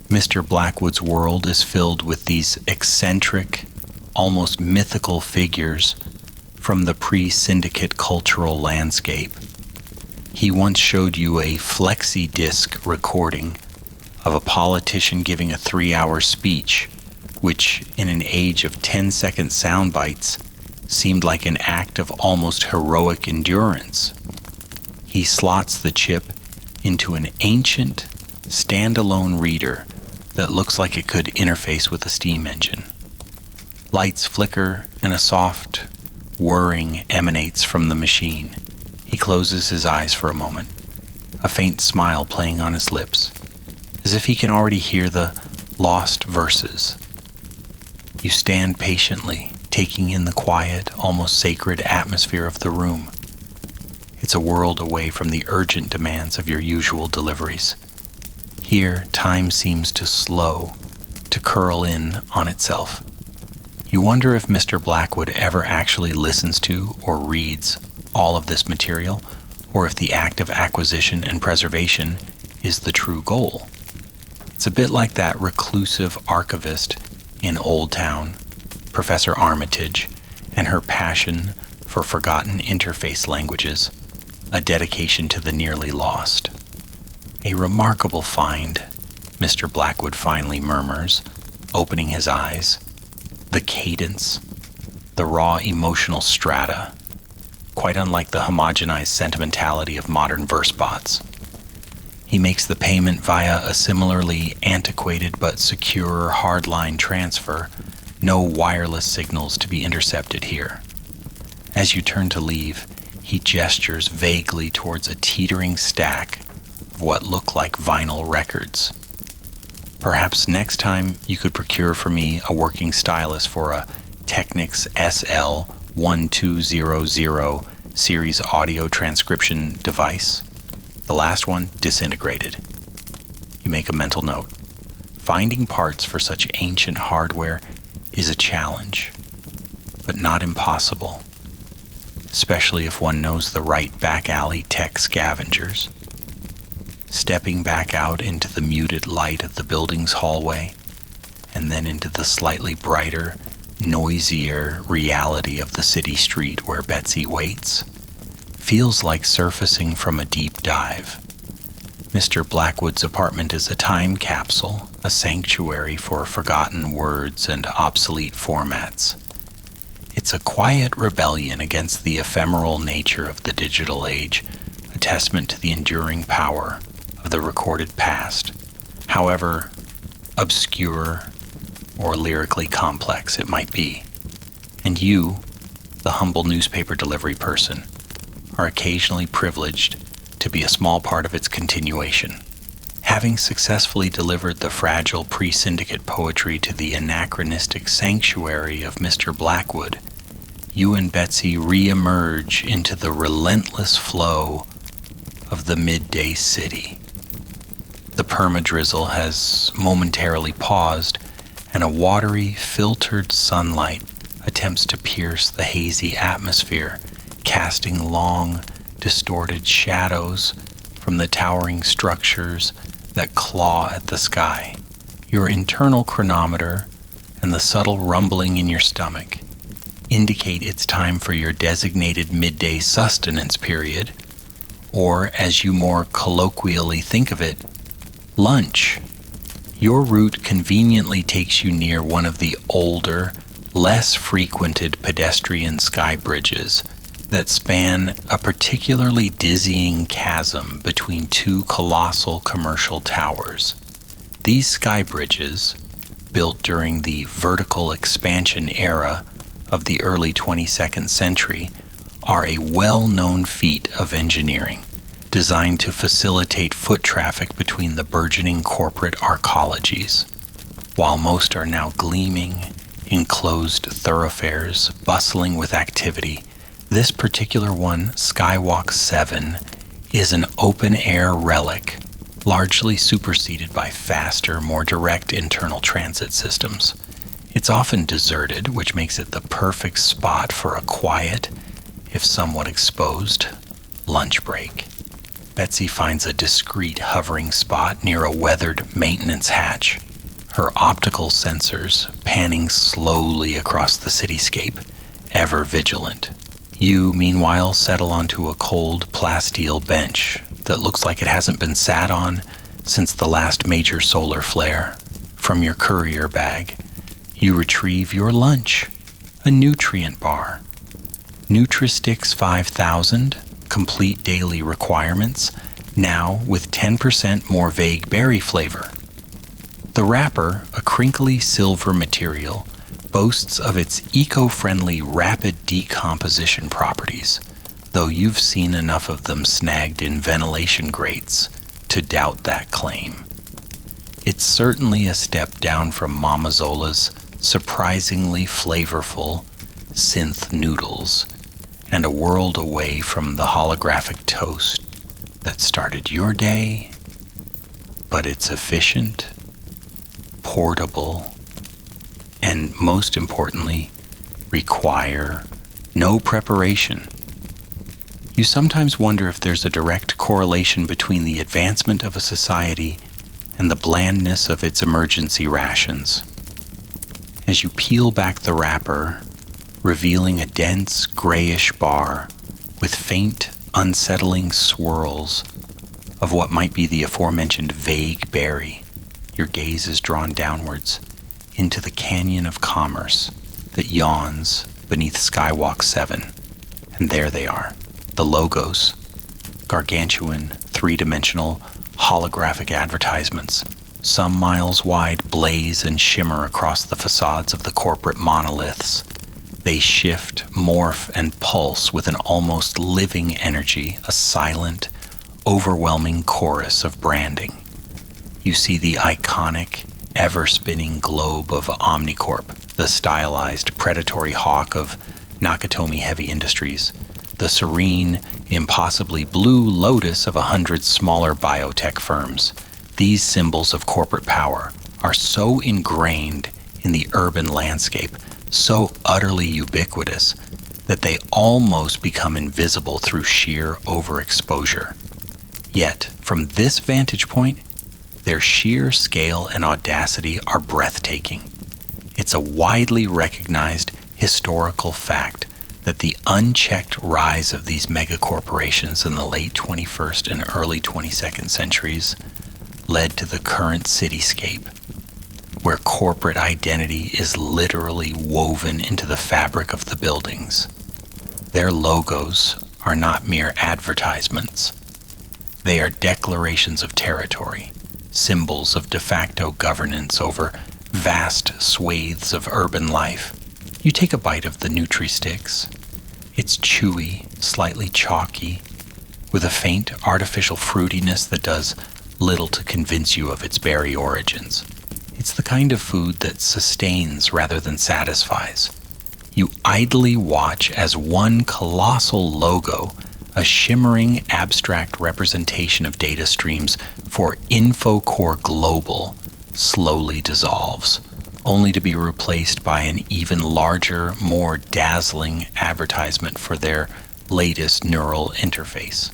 S2: Mr. Blackwood's world is filled with these eccentric, almost mythical figures from the pre-syndicate cultural landscape. He once showed you a flexi-disc recording of a politician giving a 3-hour speech, which, in an age of 10-second sound bites, seemed like an act of almost heroic endurance. He slots the chip into an ancient, standalone reader that looks like it could interface with a steam engine. Lights flicker and a soft whirring emanates from the machine. He closes his eyes for a moment, a faint smile playing on his lips, as if he can already hear the lost verses. You stand patiently, taking in the quiet, almost sacred atmosphere of the room. It's a world away from the urgent demands of your usual deliveries. Here, time seems to slow, to curl in on itself. You wonder if Mr. Blackwood ever actually listens to or reads all of this material, or if the act of acquisition and preservation is the true goal. It's a bit like that reclusive archivist in Old Town, Professor Armitage, and her passion for forgotten interface languages, a dedication to the nearly lost. A remarkable find, Mr. Blackwood finally murmurs, opening his eyes. The cadence, the raw emotional strata, quite unlike the homogenized sentimentality of modern verse bots. He makes the payment via a similarly antiquated but secure hardline transfer, no wireless signals to be intercepted here. As you turn to leave, he gestures vaguely towards a teetering stack of what look like vinyl records. Perhaps next time you could procure for me a working stylus for a Technics SL1200 series audio transcription device. The last one disintegrated. You make a mental note. Finding parts for such ancient hardware is a challenge.
S1: but not impossible, especially if one knows the right back alley tech scavengers. Stepping back out into the muted light of the building's hallway, and then into the slightly brighter, noisier reality of the city street where Betsy waits, feels like surfacing from a deep dive. Mr. Blackwood's apartment is a time capsule, a sanctuary for forgotten words and obsolete formats. It's a quiet rebellion against the ephemeral nature of the digital age, a testament to the enduring power of the recorded past, however obscure or lyrically complex it might be. And you, the humble newspaper delivery person, are occasionally privileged to be a small part of its continuation. Having successfully delivered the fragile pre-syndicate poetry to the anachronistic sanctuary of Mr. Blackwood, you and Betsy re-emerge into the relentless flow of the midday city. The permadrizzle has momentarily paused, and a watery, filtered sunlight attempts to pierce the hazy atmosphere, casting long, distorted shadows from the towering structures that claw at the sky. Your internal chronometer and the subtle rumbling in your stomach indicate it's time for your designated midday sustenance period, or as you more colloquially think of it, lunch. Your route conveniently takes you near one of the older, less frequented pedestrian sky bridges that span a particularly dizzying chasm between two colossal commercial towers. These sky bridges, built during the vertical expansion era of the early 22nd century, are a well-known feat of engineering, designed to facilitate foot traffic between the burgeoning corporate arcologies. While most are now gleaming, enclosed thoroughfares bustling with activity, this particular one, Skywalk 7, is an open-air relic, largely superseded by faster, more direct internal transit systems. It's often deserted, which makes it the perfect spot for a quiet, if somewhat exposed, lunch break. Betsy finds a discreet hovering spot near a weathered maintenance hatch, her optical sensors panning slowly across the cityscape, ever vigilant. You, meanwhile, settle onto a cold plasteel bench that looks like it hasn't been sat on since the last major solar flare. From your courier bag, you retrieve your lunch, a nutrient bar. Nutri-Stix 5000, complete daily requirements, now with 10% more vague berry flavor. The wrapper, a crinkly silver material, boasts of its eco-friendly rapid decomposition properties, though you've seen enough of them snagged in ventilation grates to doubt that claim. It's certainly a step down from Mama Zola's surprisingly flavorful synth noodles, and a world away from the holographic toast that started your day, but it's efficient, portable, and most importantly, require no preparation. You sometimes wonder if there's a direct correlation between the advancement of a society and the blandness of its emergency rations. As you peel back the wrapper, revealing a dense grayish bar with faint, unsettling swirls of what might be the aforementioned vague berry, your gaze is drawn downwards into the canyon of commerce that yawns beneath Skywalk 7. And there they are, the logos, gargantuan, three-dimensional, holographic advertisements, some miles wide, blaze and shimmer across the facades of the corporate monoliths. They shift, morph, and pulse with an almost living energy, a silent, overwhelming chorus of branding. You see the iconic, ever-spinning globe of Omnicorp, the stylized predatory hawk of Nakatomi Heavy Industries, the serene, impossibly blue lotus of 100 smaller biotech firms. These symbols of corporate power are so ingrained in the urban landscape, so utterly ubiquitous that they almost become invisible through sheer overexposure. Yet, from this vantage point, their sheer scale and audacity are breathtaking. It's a widely recognized historical fact that the unchecked rise of these megacorporations in the late 21st and early 22nd centuries led to the current cityscape, where corporate identity is literally woven into the fabric of the buildings. Their logos are not mere advertisements. They are declarations of territory, symbols of de facto governance over vast swathes of urban life. You take a bite of the Nutri-Sticks. It's chewy, slightly chalky, with a faint artificial fruitiness that does little to convince you of its berry origins. It's the kind of food that sustains rather than satisfies. You idly watch as one colossal logo, a shimmering abstract representation of data streams for InfoCore Global, slowly dissolves, only to be replaced by an even larger, more dazzling advertisement for their latest neural interface.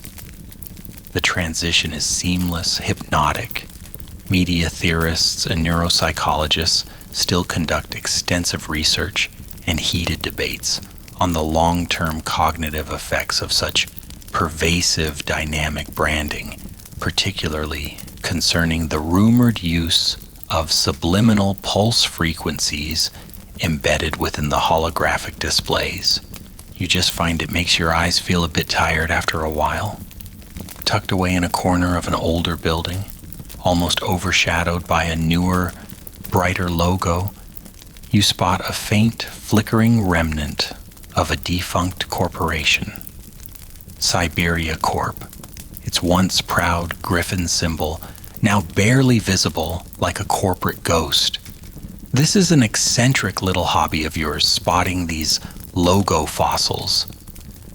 S1: The transition is seamless, hypnotic. Media theorists and neuropsychologists still conduct extensive research and heated debates on the long-term cognitive effects of such pervasive dynamic branding, particularly concerning the rumored use of subliminal pulse frequencies embedded within the holographic displays. You just find it makes your eyes feel a bit tired after a while. Tucked away in a corner of an older building, almost overshadowed by a newer, brighter logo, you spot a faint, flickering remnant of a defunct corporation. Siberia Corp, its once proud griffin symbol, now barely visible like a corporate ghost. This is an eccentric little hobby of yours, spotting these logo fossils.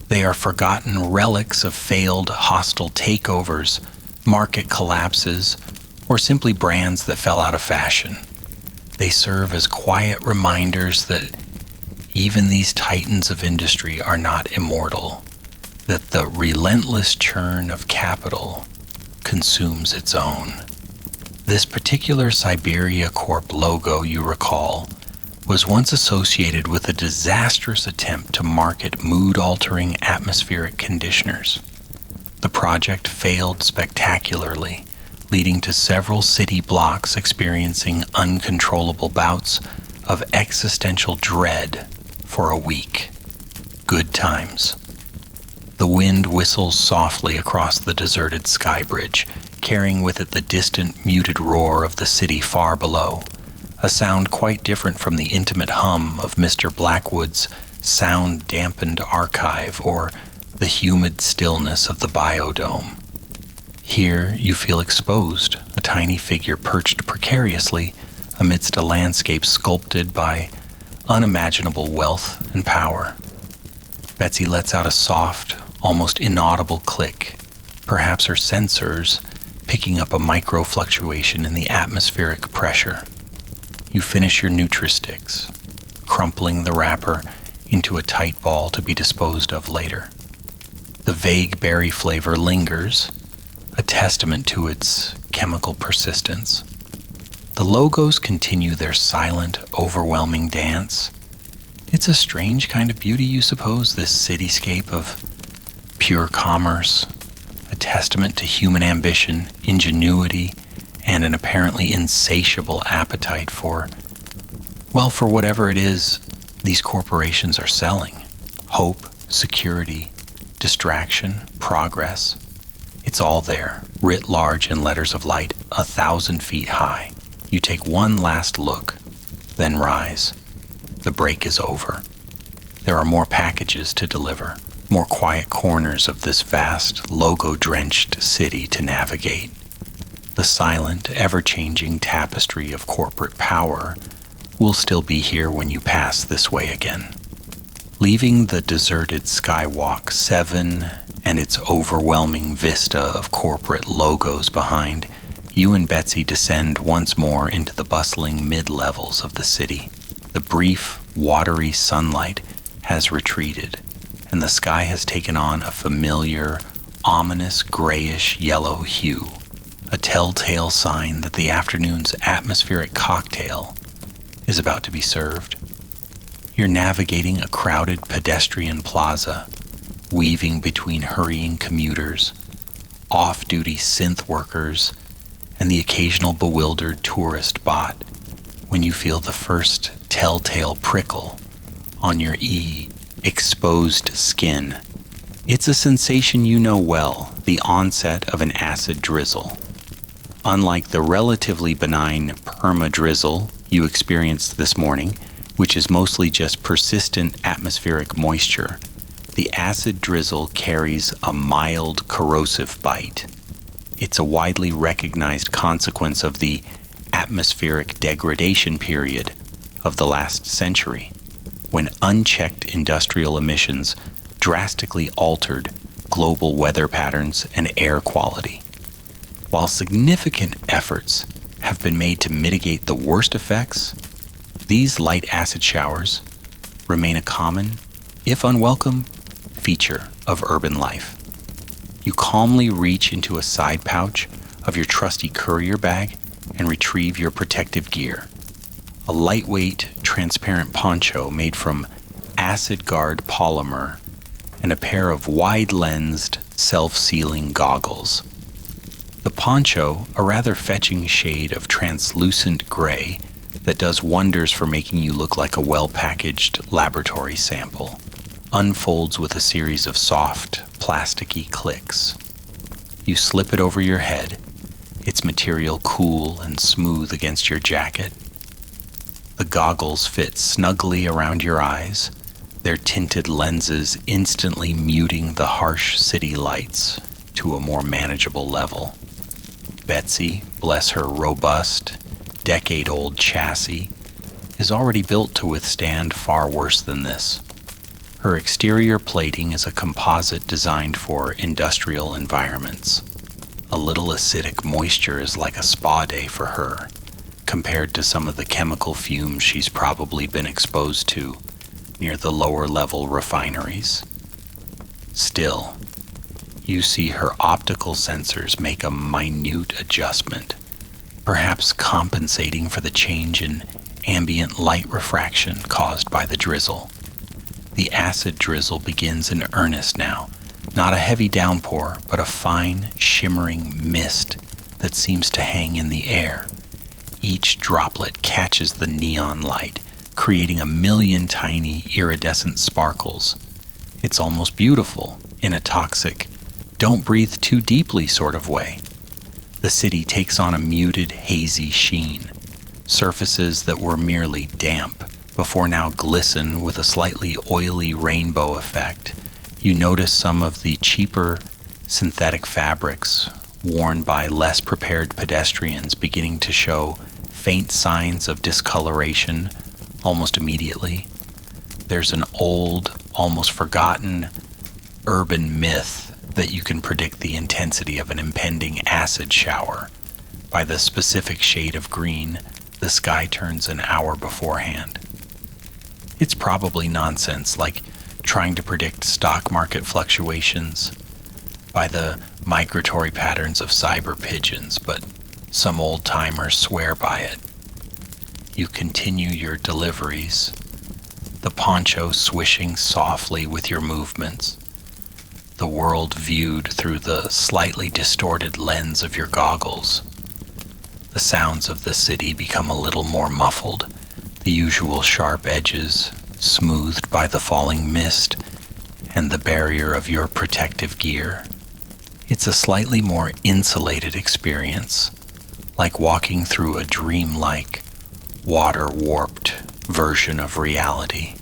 S1: They are forgotten relics of failed hostile takeovers, market collapses, or simply brands that fell out of fashion. They serve as quiet reminders that even these titans of industry are not immortal, that the relentless churn of capital consumes its own. This particular Siberia Corp logo, you recall, was once associated with a disastrous attempt to market mood-altering atmospheric conditioners. The project failed spectacularly, leading to several city blocks experiencing uncontrollable bouts of existential dread for a week. Good times. The wind whistles softly across the deserted sky bridge, carrying with it the distant, muted roar of the city far below, a sound quite different from the intimate hum of Mr. Blackwood's sound-dampened archive or the humid stillness of the biodome. Here you feel exposed, a tiny figure perched precariously amidst a landscape sculpted by unimaginable wealth and power. Betsy lets out a soft, almost inaudible click, perhaps her sensors picking up a micro fluctuation in the atmospheric pressure. You finish your Nutri-Sticks, crumpling the wrapper into a tight ball to be disposed of later. The vague berry flavor lingers, a testament to its chemical persistence. The logos continue their silent, overwhelming dance. It's a strange kind of beauty, you suppose, this cityscape of pure commerce, a testament to human ambition, ingenuity, and an apparently insatiable appetite for whatever it is these corporations are selling. Hope, security, distraction, progress. It's all there, writ large in letters of light 1,000 feet high. You take one last look, then rise. The break is over. There are more packages to deliver, more quiet corners of this vast, logo-drenched city to navigate. The silent, ever-changing tapestry of corporate power will still be here when you pass this way again. Leaving the deserted Skywalk 7 and its overwhelming vista of corporate logos behind, you and Betsy descend once more into the bustling mid-levels of the city. The brief, watery sunlight has retreated, and the sky has taken on a familiar, ominous grayish-yellow hue, a telltale sign that the afternoon's atmospheric cocktail is about to be served. You're navigating a crowded pedestrian plaza, weaving between hurrying commuters, off-duty synth workers, and the occasional bewildered tourist bot when you feel the first telltale prickle on your exposed skin. It's a sensation you know well, the onset of an acid drizzle. Unlike the relatively benign perma-drizzle you experienced this morning, which is mostly just persistent atmospheric moisture, the acid drizzle carries a mild corrosive bite. It's a widely recognized consequence of the atmospheric degradation period of the last century, when unchecked industrial emissions drastically altered global weather patterns and air quality. While significant efforts have been made to mitigate the worst effects, these light acid showers remain a common, if unwelcome, feature of urban life. You calmly reach into a side pouch of your trusty courier bag and retrieve your protective gear. A lightweight, transparent poncho made from acid guard polymer and a pair of wide-lensed, self-sealing goggles. The poncho, a rather fetching shade of translucent gray that does wonders for making you look like a well-packaged laboratory sample, unfolds with a series of soft, plasticky clicks. You slip it over your head, its material cool and smooth against your jacket. The goggles fit snugly around your eyes, their tinted lenses instantly muting the harsh city lights to a more manageable level. Betsy, bless her robust, decade-old chassis, is already built to withstand far worse than this. Her exterior plating is a composite designed for industrial environments. A little acidic moisture is like a spa day for her, compared to some of the chemical fumes she's probably been exposed to near the lower-level refineries. Still, you see her optical sensors make a minute adjustment, perhaps compensating for the change in ambient light refraction caused by the drizzle. The acid drizzle begins in earnest now, not a heavy downpour, but a fine, shimmering mist that seems to hang in the air. Each droplet catches the neon light, creating a million tiny iridescent sparkles. It's almost beautiful, in a toxic, don't breathe too deeply sort of way. The city takes on a muted, hazy sheen. Surfaces that were merely damp before now glisten with a slightly oily rainbow effect. You notice some of the cheaper synthetic fabrics worn by less prepared pedestrians beginning to show faint signs of discoloration almost immediately. There's an old, almost forgotten urban myth that you can predict the intensity of an impending acid shower by the specific shade of green the sky turns an hour beforehand. It's probably nonsense, like trying to predict stock market fluctuations by the migratory patterns of cyber pigeons, but some old-timers swear by it. You continue your deliveries, the poncho swishing softly with your movements, the world viewed through the slightly distorted lens of your goggles. The sounds of the city become a little more muffled, the usual sharp edges smoothed by the falling mist and the barrier of your protective gear. It's a slightly more insulated experience, like walking through a dreamlike, water-warped version of reality.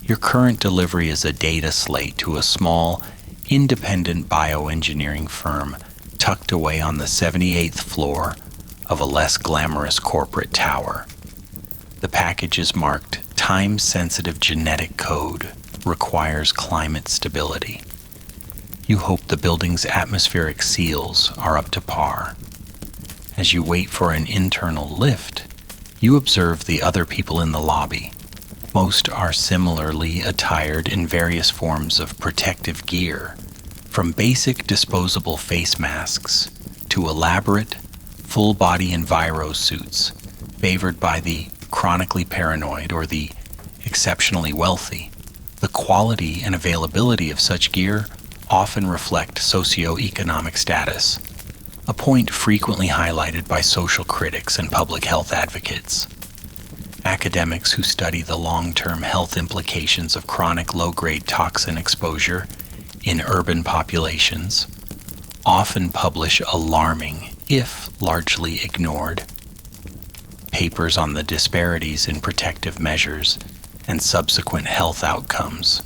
S1: Your current delivery is a data slate to a small, independent bioengineering firm tucked away on the 78th floor of a less glamorous corporate tower. The package is marked time-sensitive genetic code, requires climate stability. You hope the building's atmospheric seals are up to par. As you wait for an internal lift, you observe the other people in the lobby, Most are similarly attired in various forms of protective gear, from basic disposable face masks to elaborate, full-body enviro suits favored by the chronically paranoid or the exceptionally wealthy. The quality and availability of such gear often reflect socioeconomic status, a point frequently highlighted by social critics and public health advocates. Academics who study the long-term health implications of chronic low-grade toxin exposure in urban populations often publish alarming, if largely ignored, papers on the disparities in protective measures and subsequent health outcomes.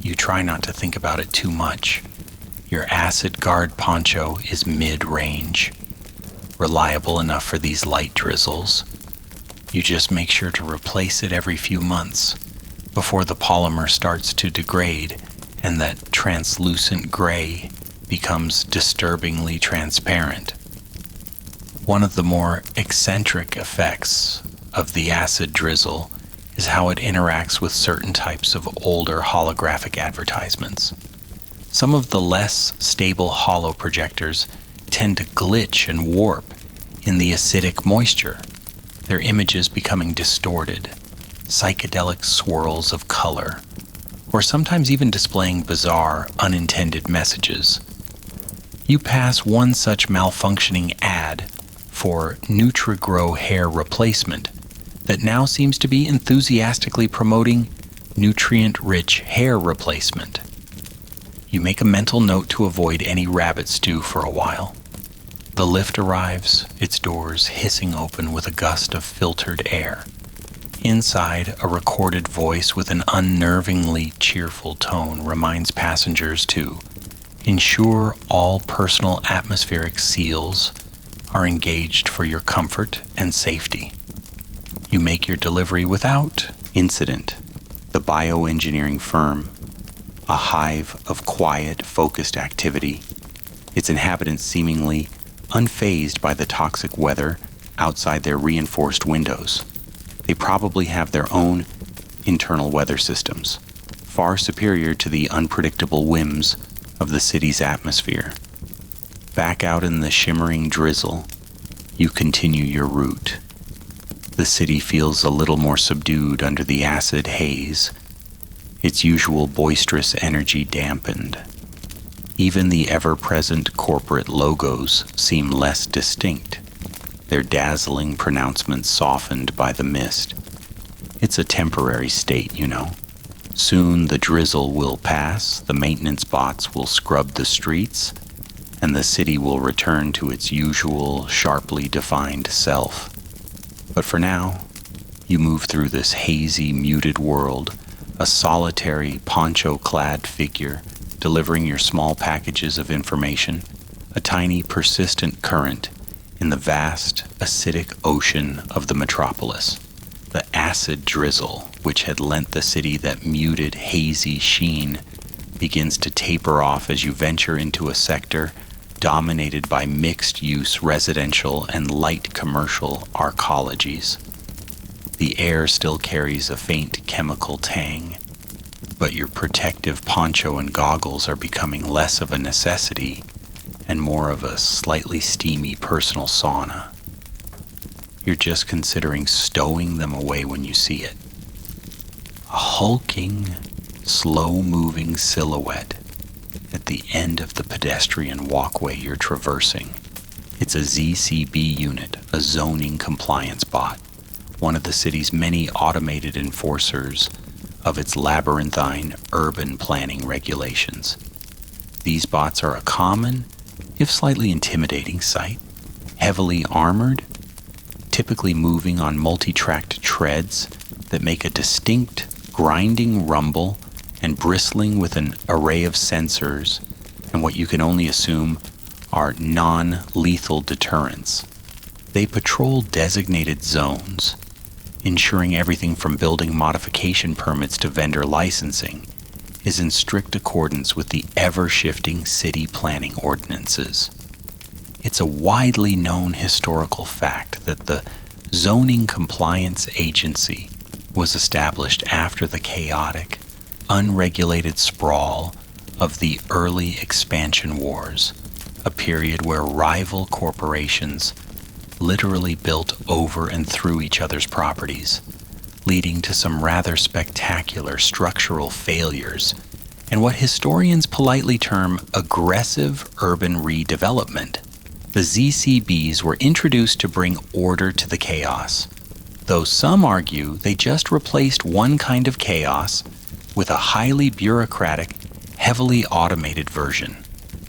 S1: You try not to think about it too much. Your acid guard poncho is mid-range, reliable enough for these light drizzles. You just make sure to replace it every few months before the polymer starts to degrade and that translucent gray becomes disturbingly transparent. One of the more eccentric effects of the acid drizzle is how it interacts with certain types of older holographic advertisements. Some of the less stable holo projectors tend to glitch and warp in the acidic moisture, their images becoming distorted, psychedelic swirls of color, or sometimes even displaying bizarre, unintended messages. You pass one such malfunctioning ad for Nutrigrow hair replacement that now seems to be enthusiastically promoting nutrient-rich hair replacement. You make a mental note to avoid any rabbit stew for a while. The lift arrives, its doors hissing open with a gust of filtered air. Inside, a recorded voice with an unnervingly cheerful tone reminds passengers to ensure all personal atmospheric seals are engaged for your comfort and safety. You make your delivery without incident. The bioengineering firm, a hive of quiet, focused activity, its inhabitants seemingly unfazed by the toxic weather outside their reinforced windows. They probably have their own internal weather systems, far superior to the unpredictable whims of the city's atmosphere. Back out in the shimmering drizzle, you continue your route. The city feels a little more subdued under the acid haze, its usual boisterous energy dampened. Even the ever-present corporate logos seem less distinct, their dazzling pronouncements softened by the mist. It's a temporary state, you know. Soon the drizzle will pass, the maintenance bots will scrub the streets, and the city will return to its usual, sharply defined self. But for now, you move through this hazy, muted world, a solitary, poncho-clad figure delivering your small packages of information, a tiny, persistent current in the vast, acidic ocean of the metropolis. The acid drizzle, which had lent the city that muted, hazy sheen, begins to taper off as you venture into a sector dominated by mixed-use residential and light commercial arcologies. The air still carries a faint chemical tang, but your protective poncho and goggles are becoming less of a necessity and more of a slightly steamy personal sauna. You're just considering stowing them away when you see it. A hulking, slow-moving silhouette at the end of the pedestrian walkway you're traversing. It's a ZCB unit, a zoning compliance bot, one of the city's many automated enforcers of its labyrinthine urban planning regulations. These bots are a common, if slightly intimidating sight, heavily armored, typically moving on multi-tracked treads that make a distinct grinding rumble and bristling with an array of sensors and what you can only assume are non-lethal deterrents. They patrol designated zones, ensuring everything from building modification permits to vendor licensing is in strict accordance with the ever-shifting city planning ordinances. It's a widely known historical fact that the Zoning Compliance Agency was established after the chaotic, unregulated sprawl of the early expansion wars, a period where rival corporations literally built over and through each other's properties, leading to some rather spectacular structural failures and what historians politely term aggressive urban redevelopment. The ZCBs were introduced to bring order to the chaos, though some argue they just replaced one kind of chaos with a highly bureaucratic, heavily automated version.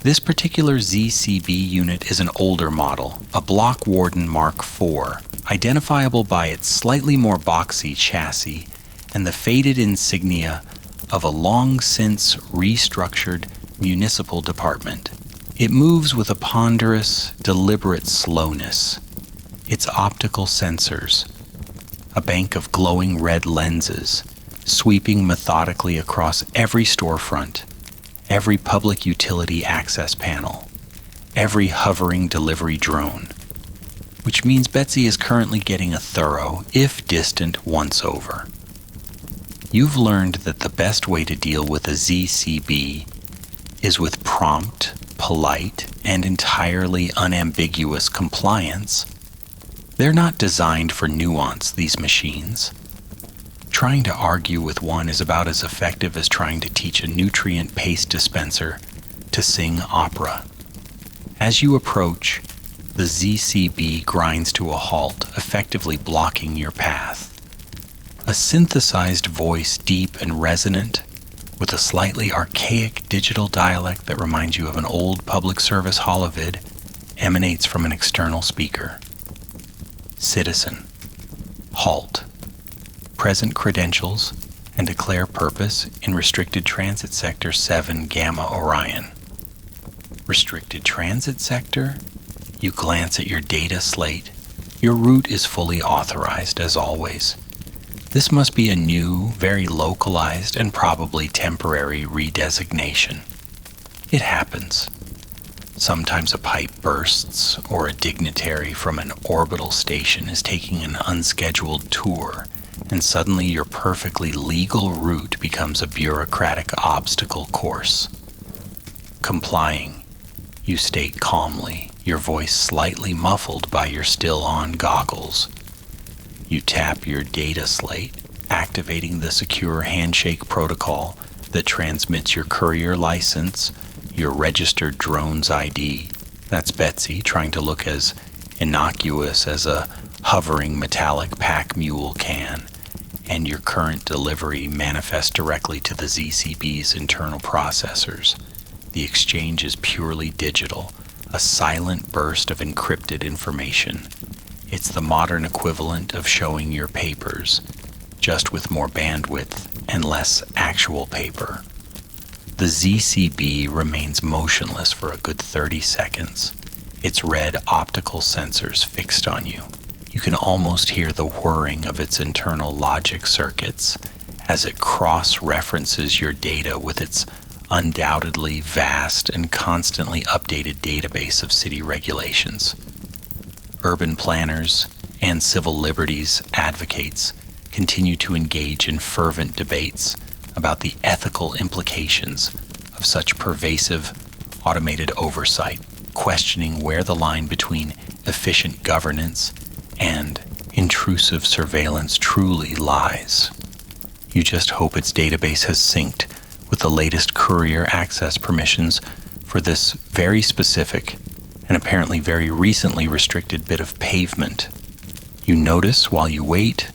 S1: This particular ZCB unit is an older model, a Block Warden Mark IV, identifiable by its slightly more boxy chassis and the faded insignia of a long-since restructured municipal department. It moves with a ponderous, deliberate slowness. Its optical sensors, a bank of glowing red lenses, sweeping methodically across every storefront, every public utility access panel, every hovering delivery drone, which means Betsy is currently getting a thorough, if distant, once-over. You've learned that the best way to deal with a ZCB is with prompt, polite, and entirely unambiguous compliance. They're not designed for nuance, these machines. Trying to argue with one is about as effective as trying to teach a nutrient paste dispenser to sing opera. As you approach, the ZCB grinds to a halt, effectively blocking your path. A synthesized voice, deep and resonant, with a slightly archaic digital dialect that reminds you of an old public service holovid, emanates from an external speaker. Citizen, halt. Present credentials and declare purpose in Restricted Transit Sector 7 Gamma Orion. Restricted Transit Sector? You glance at your data slate. Your route is fully authorized, as always. This must be a new, very localized, and probably temporary redesignation. It happens. Sometimes a pipe bursts, or a dignitary from an orbital station is taking an unscheduled tour, and suddenly your perfectly legal route becomes a bureaucratic obstacle course. Complying, you state calmly, your voice slightly muffled by your still-on goggles. You tap your data slate, activating the secure handshake protocol that transmits your courier license, your registered drone's ID. That's Betsy trying to look as innocuous as a hovering metallic pack mule can, and your current delivery manifests directly to the ZCB's internal processors. The exchange is purely digital, a silent burst of encrypted information. It's the modern equivalent of showing your papers, just with more bandwidth and less actual paper. The ZCB remains motionless for a good 30 seconds, its red optical sensors fixed on you. You can almost hear the whirring of its internal logic circuits as it cross-references your data with its undoubtedly vast and constantly updated database of city regulations. Urban planners and civil liberties advocates continue to engage in fervent debates about the ethical implications of such pervasive automated oversight, questioning where the line between efficient governance and intrusive surveillance truly lies. You just hope its database has synced with the latest courier access permissions for this very specific and apparently very recently restricted bit of pavement. You notice while you wait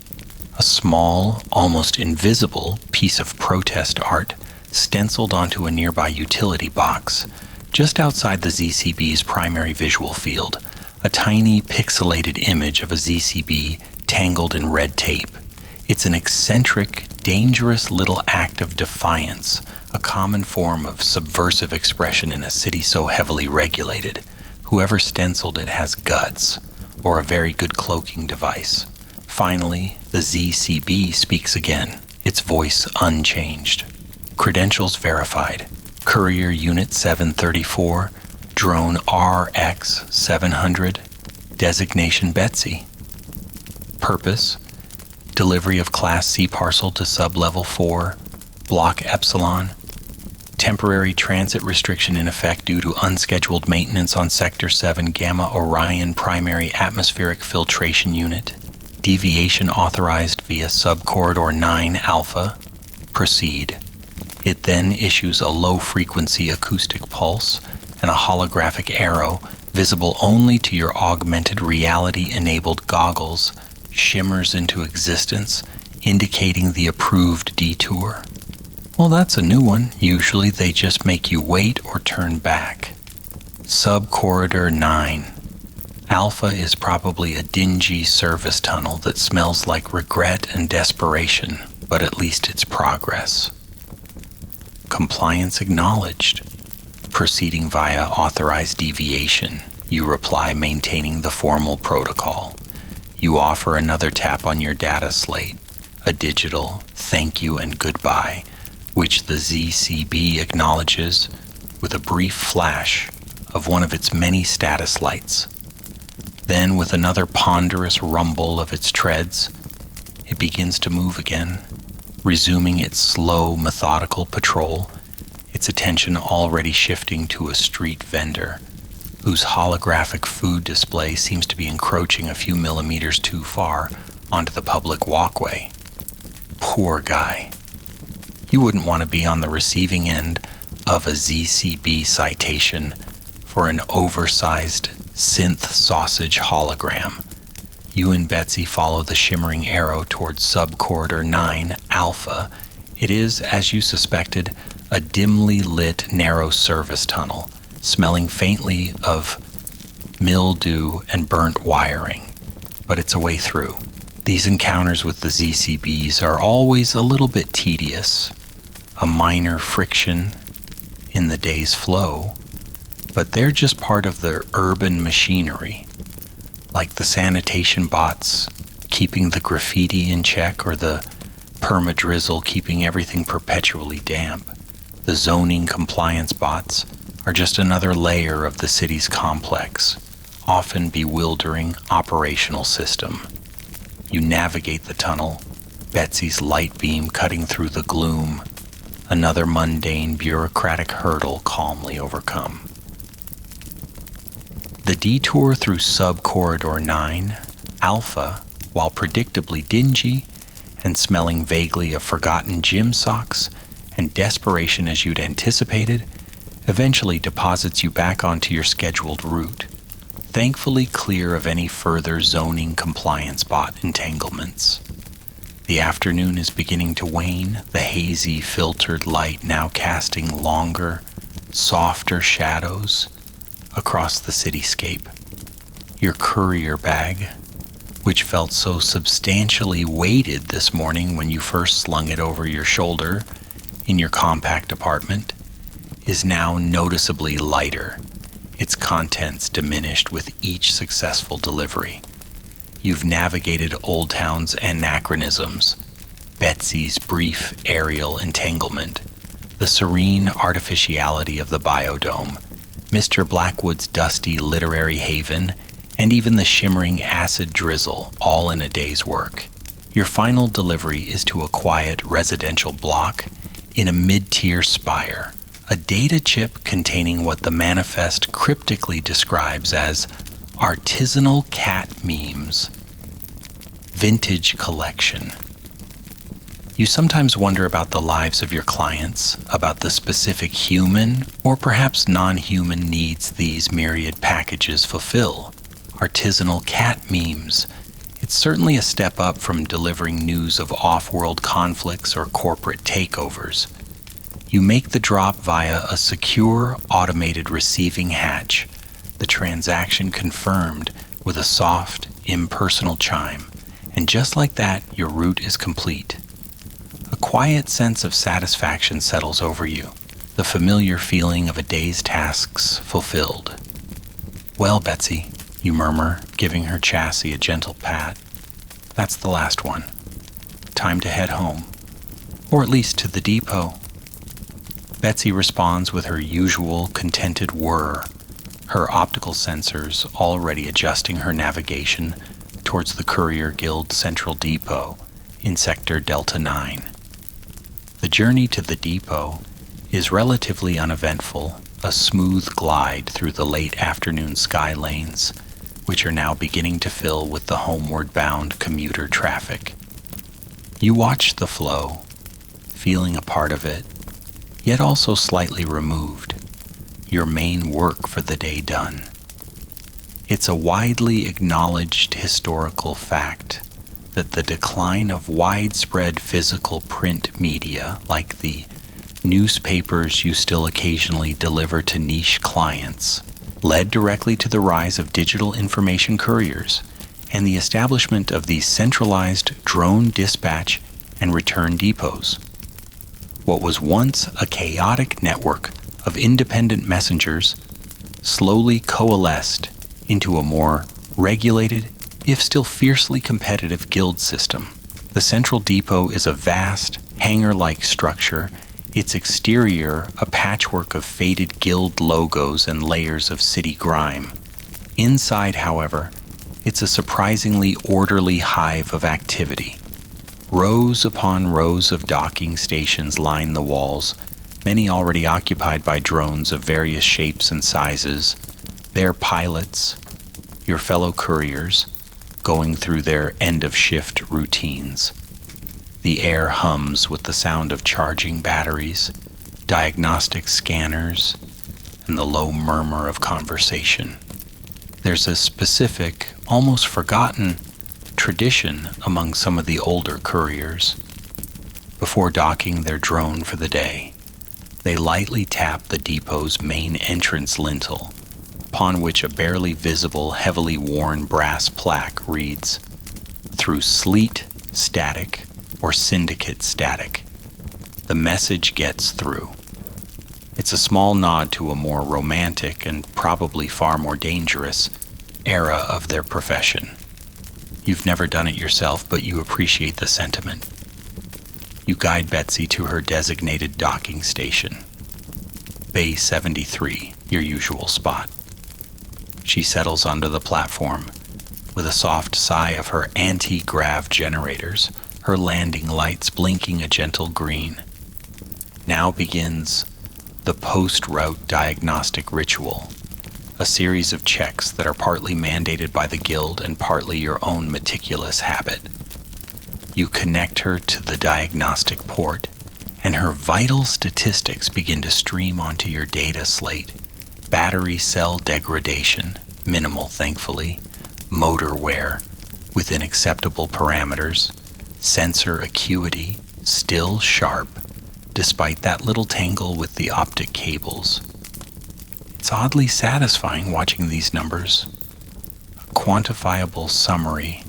S1: a small, almost invisible piece of protest art stenciled onto a nearby utility box, just outside the ZCB's primary visual field, a tiny pixelated image of a ZCB tangled in red tape. It's an eccentric, dangerous little act of defiance, a common form of subversive expression in a city so heavily regulated. Whoever stenciled it has guts, or a very good cloaking device. Finally, the ZCB speaks again, its voice unchanged. Credentials verified. Courier Unit 734, Drone RX-700, designation Betsy. Purpose, Delivery of Class C parcel to Sub-Level 4, Block Epsilon. Temporary transit restriction in effect due to unscheduled maintenance on Sector 7 Gamma Orion Primary Atmospheric Filtration Unit. Deviation authorized via Subcorridor 9 Alpha. Proceed. It then issues a low-frequency acoustic pulse and a holographic arrow visible only to your augmented reality-enabled goggles shimmers into existence, indicating the approved detour. Well, that's a new one. Usually they just make you wait or turn back. Subcorridor 9. Alpha is probably a dingy service tunnel that smells like regret and desperation, but at least it's progress. Compliance acknowledged. Proceeding via authorized deviation, you reply maintaining the formal protocol. You offer another tap on your data slate, a digital thank you and goodbye, which the ZCB acknowledges with a brief flash of one of its many status lights. Then, with another ponderous rumble of its treads, it begins to move again, resuming its slow, methodical patrol, its attention already shifting to a street vendor, whose holographic food display seems to be encroaching a few millimeters too far onto the public walkway. Poor guy. You wouldn't want to be on the receiving end of a ZCB citation for an oversized synth sausage hologram. You and Betsy follow the shimmering arrow towards Subcorridor 9 Alpha. It is, as you suspected, a dimly lit narrow service tunnel, smelling faintly of mildew and burnt wiring, but it's a way through. These encounters with the ZCBs are always a little bit tedious, a minor friction in the day's flow, but they're just part of the urban machinery, like the sanitation bots keeping the graffiti in check or the perma-drizzle keeping everything perpetually damp. The zoning compliance bots are just another layer of the city's complex, often bewildering operational system. You navigate the tunnel, Betsy's light beam cutting through the gloom, another mundane bureaucratic hurdle calmly overcome. The detour through Subcorridor 9, Alpha, while predictably dingy and smelling vaguely of forgotten gym socks and desperation as you'd anticipated, eventually deposits you back onto your scheduled route, thankfully clear of any further zoning compliance bot entanglements. The afternoon is beginning to wane, the hazy, filtered light now casting longer, softer shadows across the cityscape. Your courier bag, which felt so substantially weighted this morning when you first slung it over your shoulder in your compact apartment, is now noticeably lighter, its contents diminished with each successful delivery. You've navigated Old Town's anachronisms, Betsy's brief aerial entanglement, the serene artificiality of the biodome, Mr. Blackwood's dusty literary haven, and even the shimmering acid drizzle, all in a day's work. Your final delivery is to a quiet residential block in a mid-tier spire, a data chip containing what the manifest cryptically describes as artisanal cat memes. Vintage collection. You sometimes wonder about the lives of your clients, about the specific human or perhaps non-human needs these myriad packages fulfill. Artisanal cat memes. It's certainly a step up from delivering news of off-world conflicts or corporate takeovers. You make the drop via a secure, automated receiving hatch, the transaction confirmed with a soft, impersonal chime, and just like that, your route is complete. A quiet sense of satisfaction settles over you, the familiar feeling of a day's tasks fulfilled. Well, Betsy, you murmur, giving her chassis a gentle pat. That's the last one. Time to head home, or at least to the depot. Betsy responds with her usual contented whir, her optical sensors already adjusting her navigation towards the Courier Guild Central Depot in Sector Delta 9. The journey to the depot is relatively uneventful, a smooth glide through the late afternoon sky lanes, which are now beginning to fill with the homeward-bound commuter traffic. You watch the flow, feeling a part of it, yet also slightly removed, your main work for the day done. It's a widely acknowledged historical fact that the decline of widespread physical print media, like the newspapers you still occasionally deliver to niche clients, led directly to the rise of digital information couriers and the establishment of these centralized drone dispatch and return depots. What was once a chaotic network of independent messengers slowly coalesced into a more regulated, if still fiercely competitive guild system. The central depot is a vast, hangar-like structure, its exterior a patchwork of faded guild logos and layers of city grime. Inside, however, it's a surprisingly orderly hive of activity. Rows upon rows of docking stations line the walls, many already occupied by drones of various shapes and sizes, their pilots, your fellow couriers, going through their end-of-shift routines. The air hums with the sound of charging batteries, diagnostic scanners, and the low murmur of conversation. There's a specific, almost forgotten, tradition among some of the older couriers. Before docking their drone for the day, they lightly tap the depot's main entrance lintel, upon which a barely visible, heavily worn brass plaque reads, "Through sleet, static, or syndicate static, the message gets through." It's a small nod to a more romantic and probably far more dangerous era of their profession. You've never done it yourself, but you appreciate the sentiment. You guide Betsy to her designated docking station, Bay 73, your usual spot. She settles onto the platform with a soft sigh of her anti-grav generators, her landing lights blinking a gentle green. Now begins the post-route diagnostic ritual, a series of checks that are partly mandated by the guild and partly your own meticulous habit. You connect her to the diagnostic port, and her vital statistics begin to stream onto your data slate. Battery cell degradation, minimal thankfully, motor wear, within acceptable parameters, sensor acuity, still sharp, despite that little tangle with the optic cables. It's oddly satisfying watching these numbers, a quantifiable summary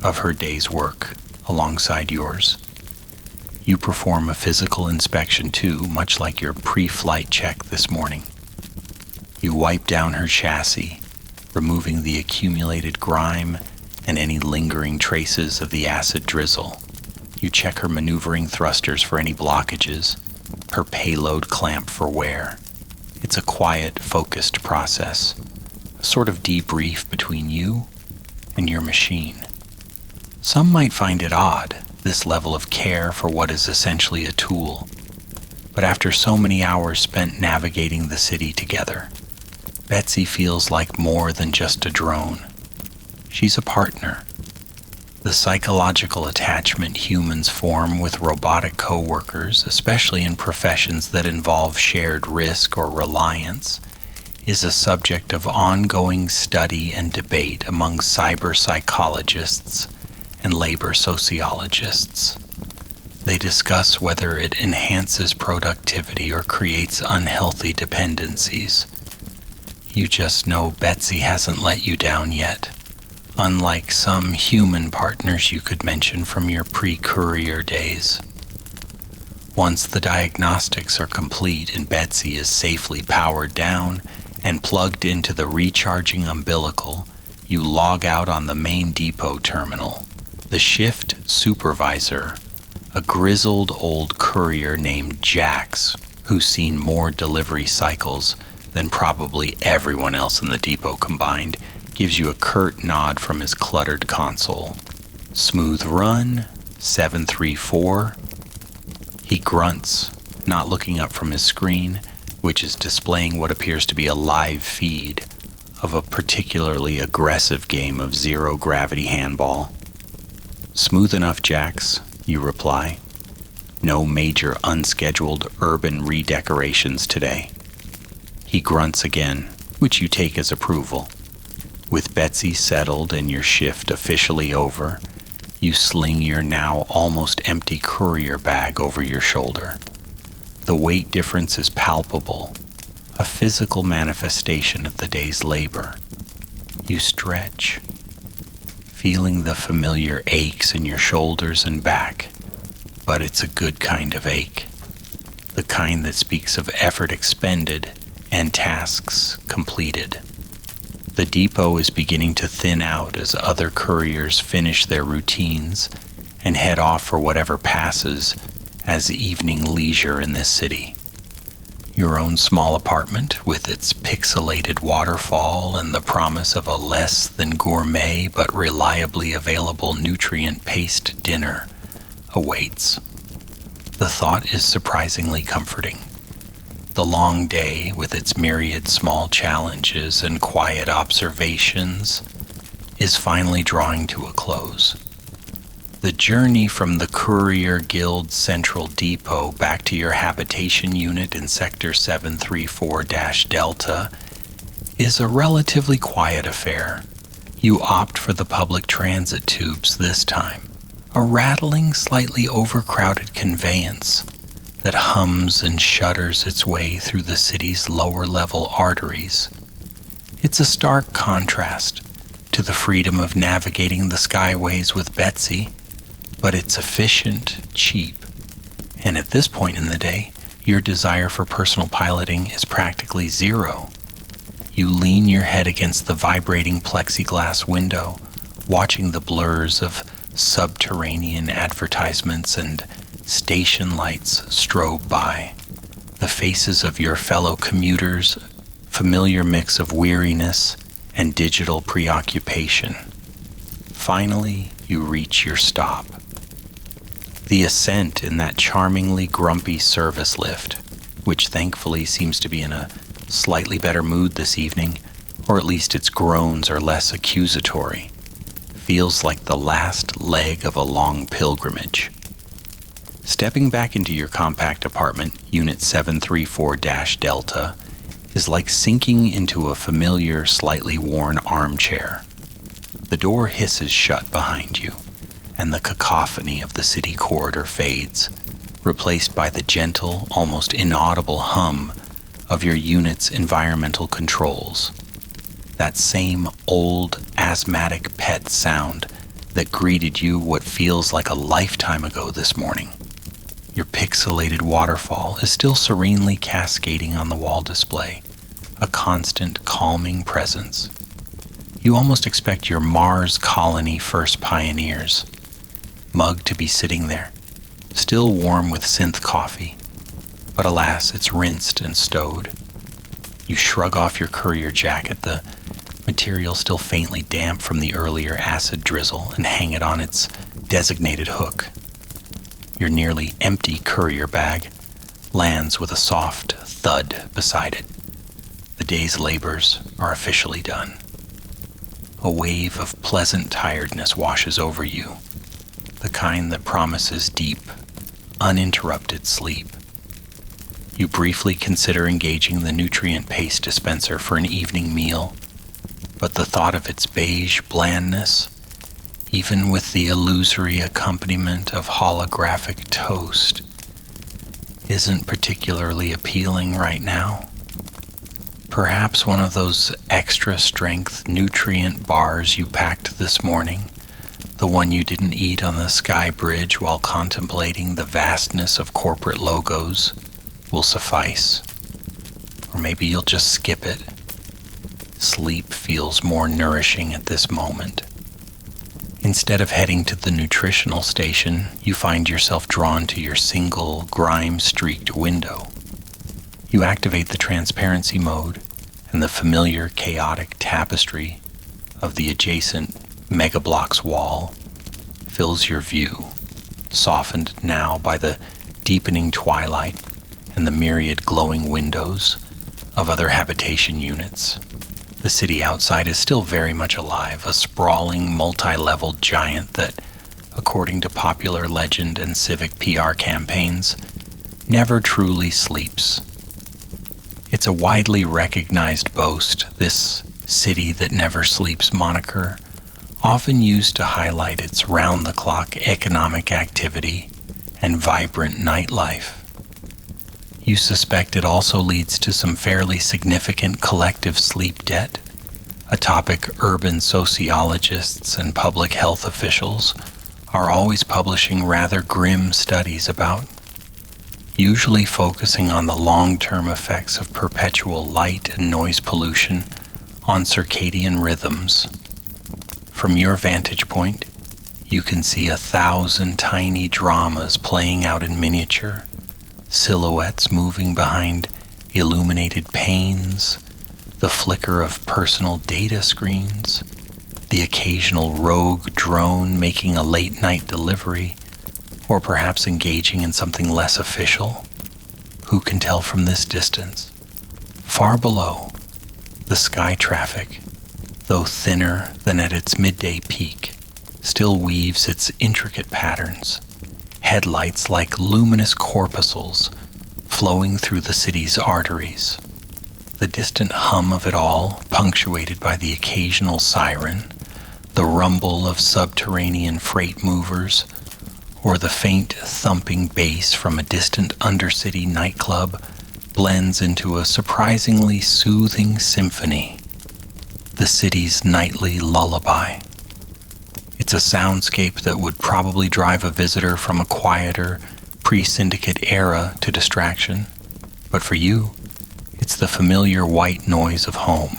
S1: of her day's work alongside yours. You perform a physical inspection too, much like your pre-flight check this morning. You wipe down her chassis, removing the accumulated grime and any lingering traces of the acid drizzle. You check her maneuvering thrusters for any blockages, her payload clamp for wear. It's a quiet, focused process, a sort of debrief between you and your machine. Some might find it odd, this level of care for what is essentially a tool, but after so many hours spent navigating the city together, Betsy feels like more than just a drone. She's a partner. The psychological attachment humans form with robotic coworkers, especially in professions that involve shared risk or reliance, is a subject of ongoing study and debate among cyber psychologists and labor sociologists. They discuss whether it enhances productivity or creates unhealthy dependencies. You just know Betsy hasn't let you down yet, unlike some human partners you could mention from your pre-courier days. Once the diagnostics are complete and Betsy is safely powered down and plugged into the recharging umbilical, you log out on the main depot terminal. The shift supervisor, a grizzled old courier named Jax, who's seen more delivery cycles than probably everyone else in the depot combined, gives you a curt nod from his cluttered console. Smooth run,
S2: 734. He grunts, not looking up from his screen, which is displaying what appears to be a live feed of a particularly aggressive game of zero-gravity handball. Smooth enough, Jax, you reply. No major unscheduled urban redecorations today. He grunts again, which you take as approval. With Betsy settled and your shift officially over, you sling your now almost empty courier bag over your shoulder. The weight difference is palpable, a physical manifestation of the day's labor. You stretch, feeling the familiar aches in your shoulders and back, but it's a good kind of ache, the kind that speaks of effort expended and tasks completed. The depot is beginning to thin out as other couriers finish their routines and head off for whatever passes as evening leisure in this city. Your own small apartment, with its pixelated waterfall and the promise of a less than gourmet but reliably available nutrient-paced dinner, awaits. The thought is surprisingly comforting. The long day, with its myriad small challenges and quiet observations, is finally drawing to a close. The journey from the Courier Guild Central Depot back to your habitation unit in Sector 734-Delta is a relatively quiet affair. You opt for the public transit tubes this time, a rattling, slightly overcrowded conveyance that hums and shudders its way through the city's lower-level arteries. It's a stark contrast to the freedom of navigating the skyways with Betsy, but it's efficient, cheap, and at this point in the day, your desire for personal piloting is practically zero. You lean your head against the vibrating plexiglass window, watching the blurs of subterranean advertisements and station lights strobe by. The faces of your fellow commuters, familiar mix of weariness and digital preoccupation. Finally, you reach your stop. The ascent in that charmingly grumpy service lift, which thankfully seems to be in a slightly better mood this evening, or at least its groans are less accusatory, feels like the last leg of a long pilgrimage. Stepping back into your compact apartment, Unit 734-Delta, is like sinking into a familiar, slightly worn armchair. The door hisses shut behind you, and the cacophony of the city corridor fades, replaced by the gentle, almost inaudible hum of your unit's environmental controls. That same old, asthmatic pet sound that greeted you what feels like a lifetime ago this morning. Your pixelated waterfall is still serenely cascading on the wall display, a constant, calming presence. You almost expect your Mars colony first pioneers mug to be sitting there, still warm with synth coffee, but alas, it's rinsed and stowed. You shrug off your courier jacket, the material still faintly damp from the earlier acid drizzle, and hang it on its designated hook. Your nearly empty courier bag lands with a soft thud beside it. The day's labors are officially done. A wave of pleasant tiredness washes over you, the kind that promises deep, uninterrupted sleep. You briefly consider engaging the nutrient paste dispenser for an evening meal, but the thought of its beige blandness, even with the illusory accompaniment of holographic toast, isn't particularly appealing right now. Perhaps one of those extra strength nutrient bars you packed this morning, the one you didn't eat on the Sky Bridge while contemplating the vastness of corporate logos, will suffice. Or maybe you'll just skip it. Sleep feels more nourishing at this moment. Instead of heading to the nutritional station, you find yourself drawn to your single, grime-streaked window. You activate the transparency mode, and the familiar, chaotic tapestry of the adjacent Megablock's wall fills your view.
S1: softened now by the deepening twilight and the myriad glowing windows of other habitation units. The city outside is still very much alive, a sprawling, multi-level giant that, according to popular legend and civic PR campaigns, never truly sleeps. It's a widely recognized boast, this city that never sleeps moniker, often used to highlight its round-the-clock economic activity and vibrant nightlife. You suspect it also leads to some fairly significant collective sleep debt, a topic urban sociologists and public health officials are always publishing rather grim studies about, usually focusing on the long-term effects of perpetual light and noise pollution on circadian rhythms. From your vantage point, you can see 1,000 tiny dramas playing out in miniature, silhouettes moving behind illuminated panes, the flicker of personal data screens, the occasional rogue drone making a late-night delivery, or perhaps engaging in something less official. Who can tell from this distance? Far below, the sky traffic, though thinner than at its midday peak, still weaves its intricate patterns, headlights like luminous corpuscles flowing through the city's arteries. The distant hum of it all, punctuated by the occasional siren, the rumble of subterranean freight movers, or the faint thumping bass from a distant undercity nightclub, blends into a surprisingly soothing symphony, the city's nightly lullaby. It's a soundscape that would probably drive a visitor from a quieter, pre-syndicate era to distraction, but for you, it's the familiar white noise of home.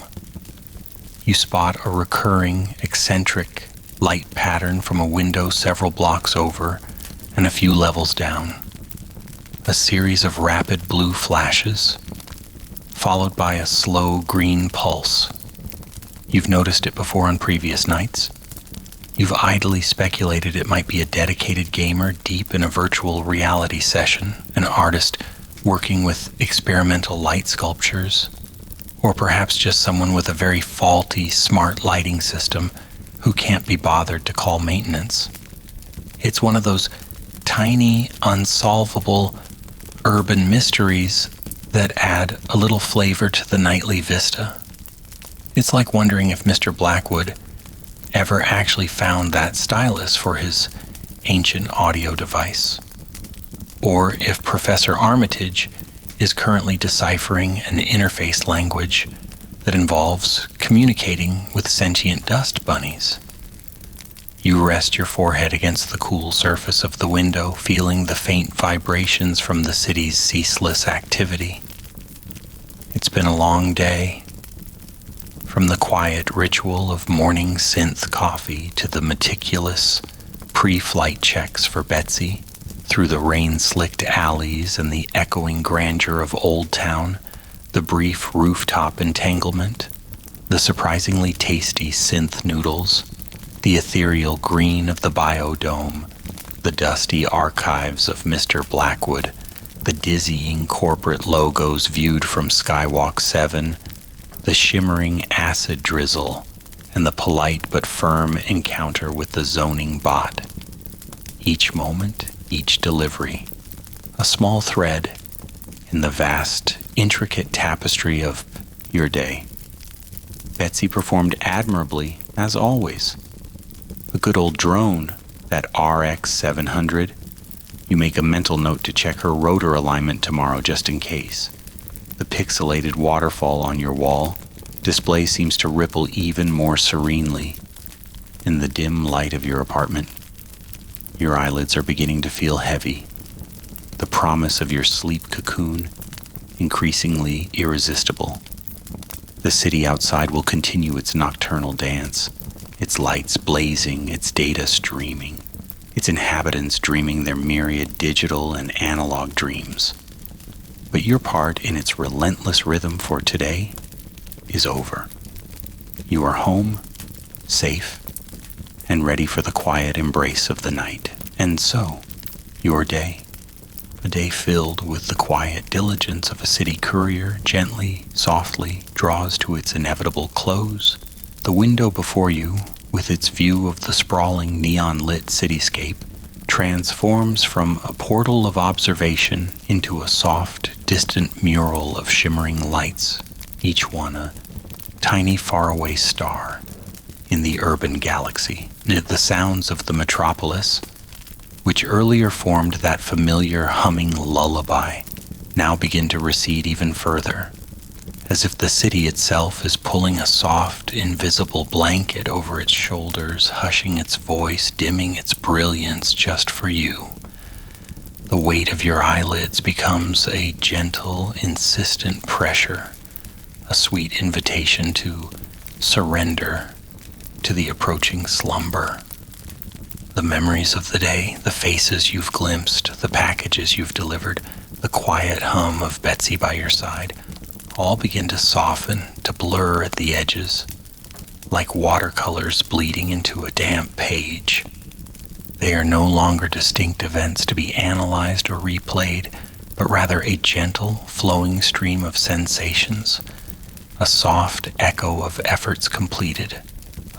S1: You spot a recurring, eccentric light pattern from a window several blocks over and a few levels down. A series of rapid blue flashes, followed by a slow green pulse. You've noticed it before on previous nights. You've idly speculated it might be a dedicated gamer deep in a virtual reality session, an artist working with experimental light sculptures, or perhaps just someone with a very faulty smart lighting system who can't be bothered to call maintenance. It's one of those tiny, unsolvable urban mysteries that add a little flavor to the nightly vista. It's like wondering if Mr. Blackwood ever actually found that stylus for his ancient audio device, or if Professor Armitage is currently deciphering an interface language that involves communicating with sentient dust bunnies. You rest your forehead against the cool surface of the window, feeling the faint vibrations from the city's ceaseless activity. It's been a long day. From the quiet ritual of morning synth coffee to the meticulous pre-flight checks for Betsy, through the rain-slicked alleys and the echoing grandeur of Old Town, the brief rooftop entanglement, the surprisingly tasty synth noodles, the ethereal green of the biodome, the dusty archives of Mr. Blackwood, the dizzying corporate logos viewed from Skywalk 7, the shimmering acid drizzle, and the polite but firm encounter with the zoning bot. Each moment, each delivery, a small thread in the vast, intricate tapestry of your day. Betsy performed admirably, as always. The good old drone, that RX 700, you make a mental note to check her rotor alignment tomorrow just in case. The pixelated waterfall on your wall display seems to ripple even more serenely in the dim light of your apartment. Your eyelids are beginning to feel heavy, the promise of your sleep cocoon increasingly irresistible. The city outside will continue its nocturnal dance, its lights blazing, its data streaming, its inhabitants dreaming their myriad digital and analog dreams. But your part in its relentless rhythm for today is over. You are home, safe, and ready for the quiet embrace of the night. And so, your day. A day filled with the quiet diligence of a city courier gently, softly draws to its inevitable close. The window before you, with its view of the sprawling neon-lit cityscape, transforms from a portal of observation into a soft, distant mural of shimmering lights, each one a tiny faraway star in the urban galaxy. The sounds of the metropolis, which earlier formed that familiar humming lullaby, now begin to recede even further, as if the city itself is pulling a soft, invisible blanket over its shoulders, hushing its voice, dimming its brilliance just for you. The weight of your eyelids becomes a gentle, insistent pressure, a sweet invitation to surrender to the approaching slumber. The memories of the day, the faces you've glimpsed, the packages you've delivered, the quiet hum of Betsy by your side, all begin to soften, to blur at the edges, like watercolors bleeding into a damp page. They are no longer distinct events to be analyzed or replayed, but rather a gentle, flowing stream of sensations, a soft echo of efforts completed,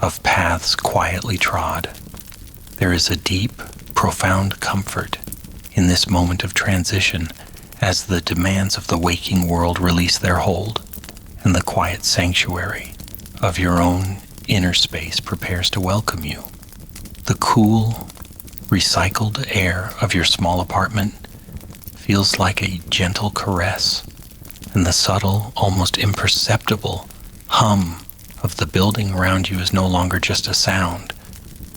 S1: of paths quietly trod. There is a deep, profound comfort in this moment of transition as the demands of the waking world release their hold and the quiet sanctuary of your own inner space prepares to welcome you. The cool, recycled air of your small apartment feels like a gentle caress, and the subtle, almost imperceptible hum of the building around you is no longer just a sound,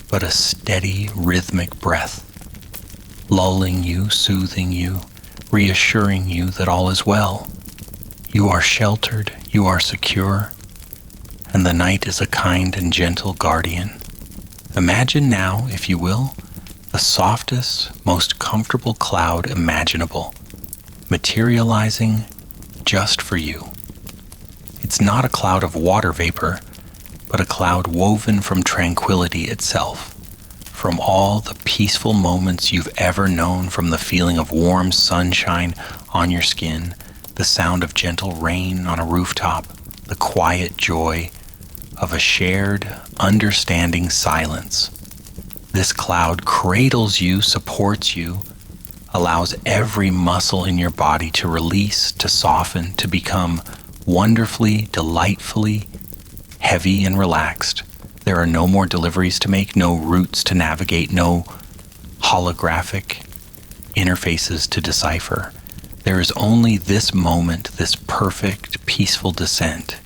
S1: but a steady, rhythmic breath, lulling you, soothing you, reassuring you that all is well. You are sheltered, you are secure, and the night is a kind and gentle guardian. Imagine now, if you will, the softest, most comfortable cloud imaginable, materializing just for you. It's not a cloud of water vapor, but a cloud woven from tranquility itself, from all the peaceful moments you've ever known, from the feeling of warm sunshine on your skin, the sound of gentle rain on a rooftop, the quiet joy of a shared, understanding silence. This cloud cradles you, supports you, allows every muscle in your body to release, to soften, to become wonderfully, delightfully heavy and relaxed. There are no more deliveries to make, no routes to navigate, no holographic interfaces to decipher. There is only this moment, this perfect, peaceful descent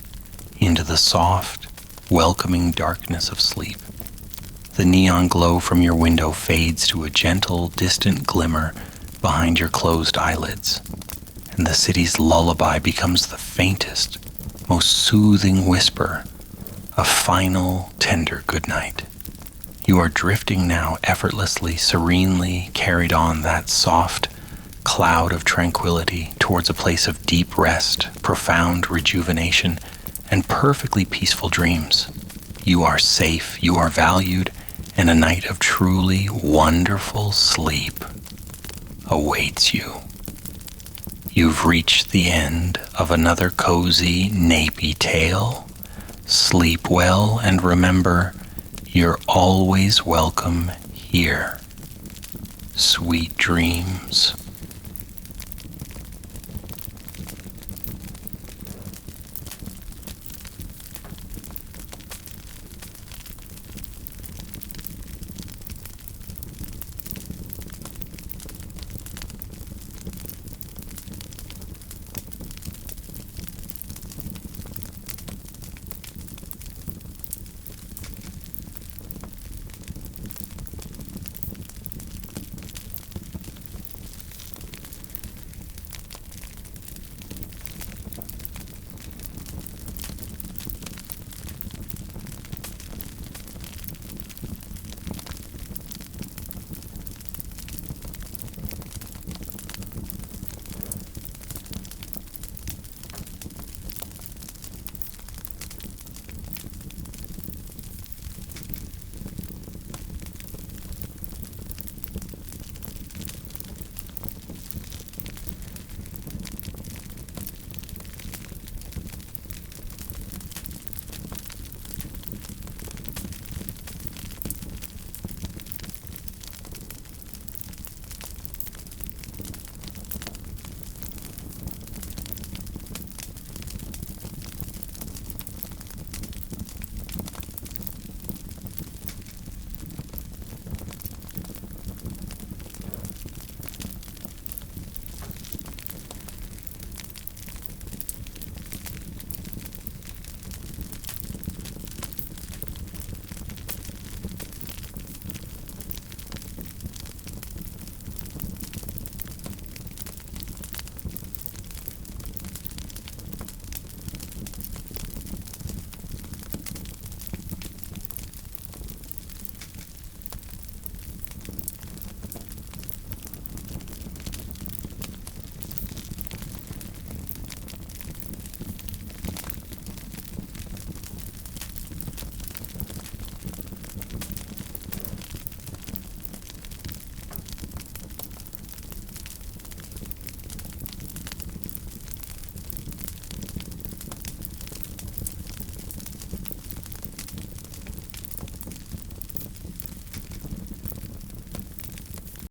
S1: into the soft, welcoming darkness of sleep. The neon glow from your window fades to a gentle, distant glimmer behind your closed eyelids, and the city's lullaby becomes the faintest, most soothing whisper, a final, tender goodnight. You are drifting now effortlessly, serenely carried on that soft cloud of tranquility towards a place of deep rest, profound rejuvenation, and perfectly peaceful dreams. You are safe, you are valued, and a night of truly wonderful sleep awaits you. You've reached the end of another cozy, napey tale. Sleep well, and remember, you're always welcome here. Sweet dreams.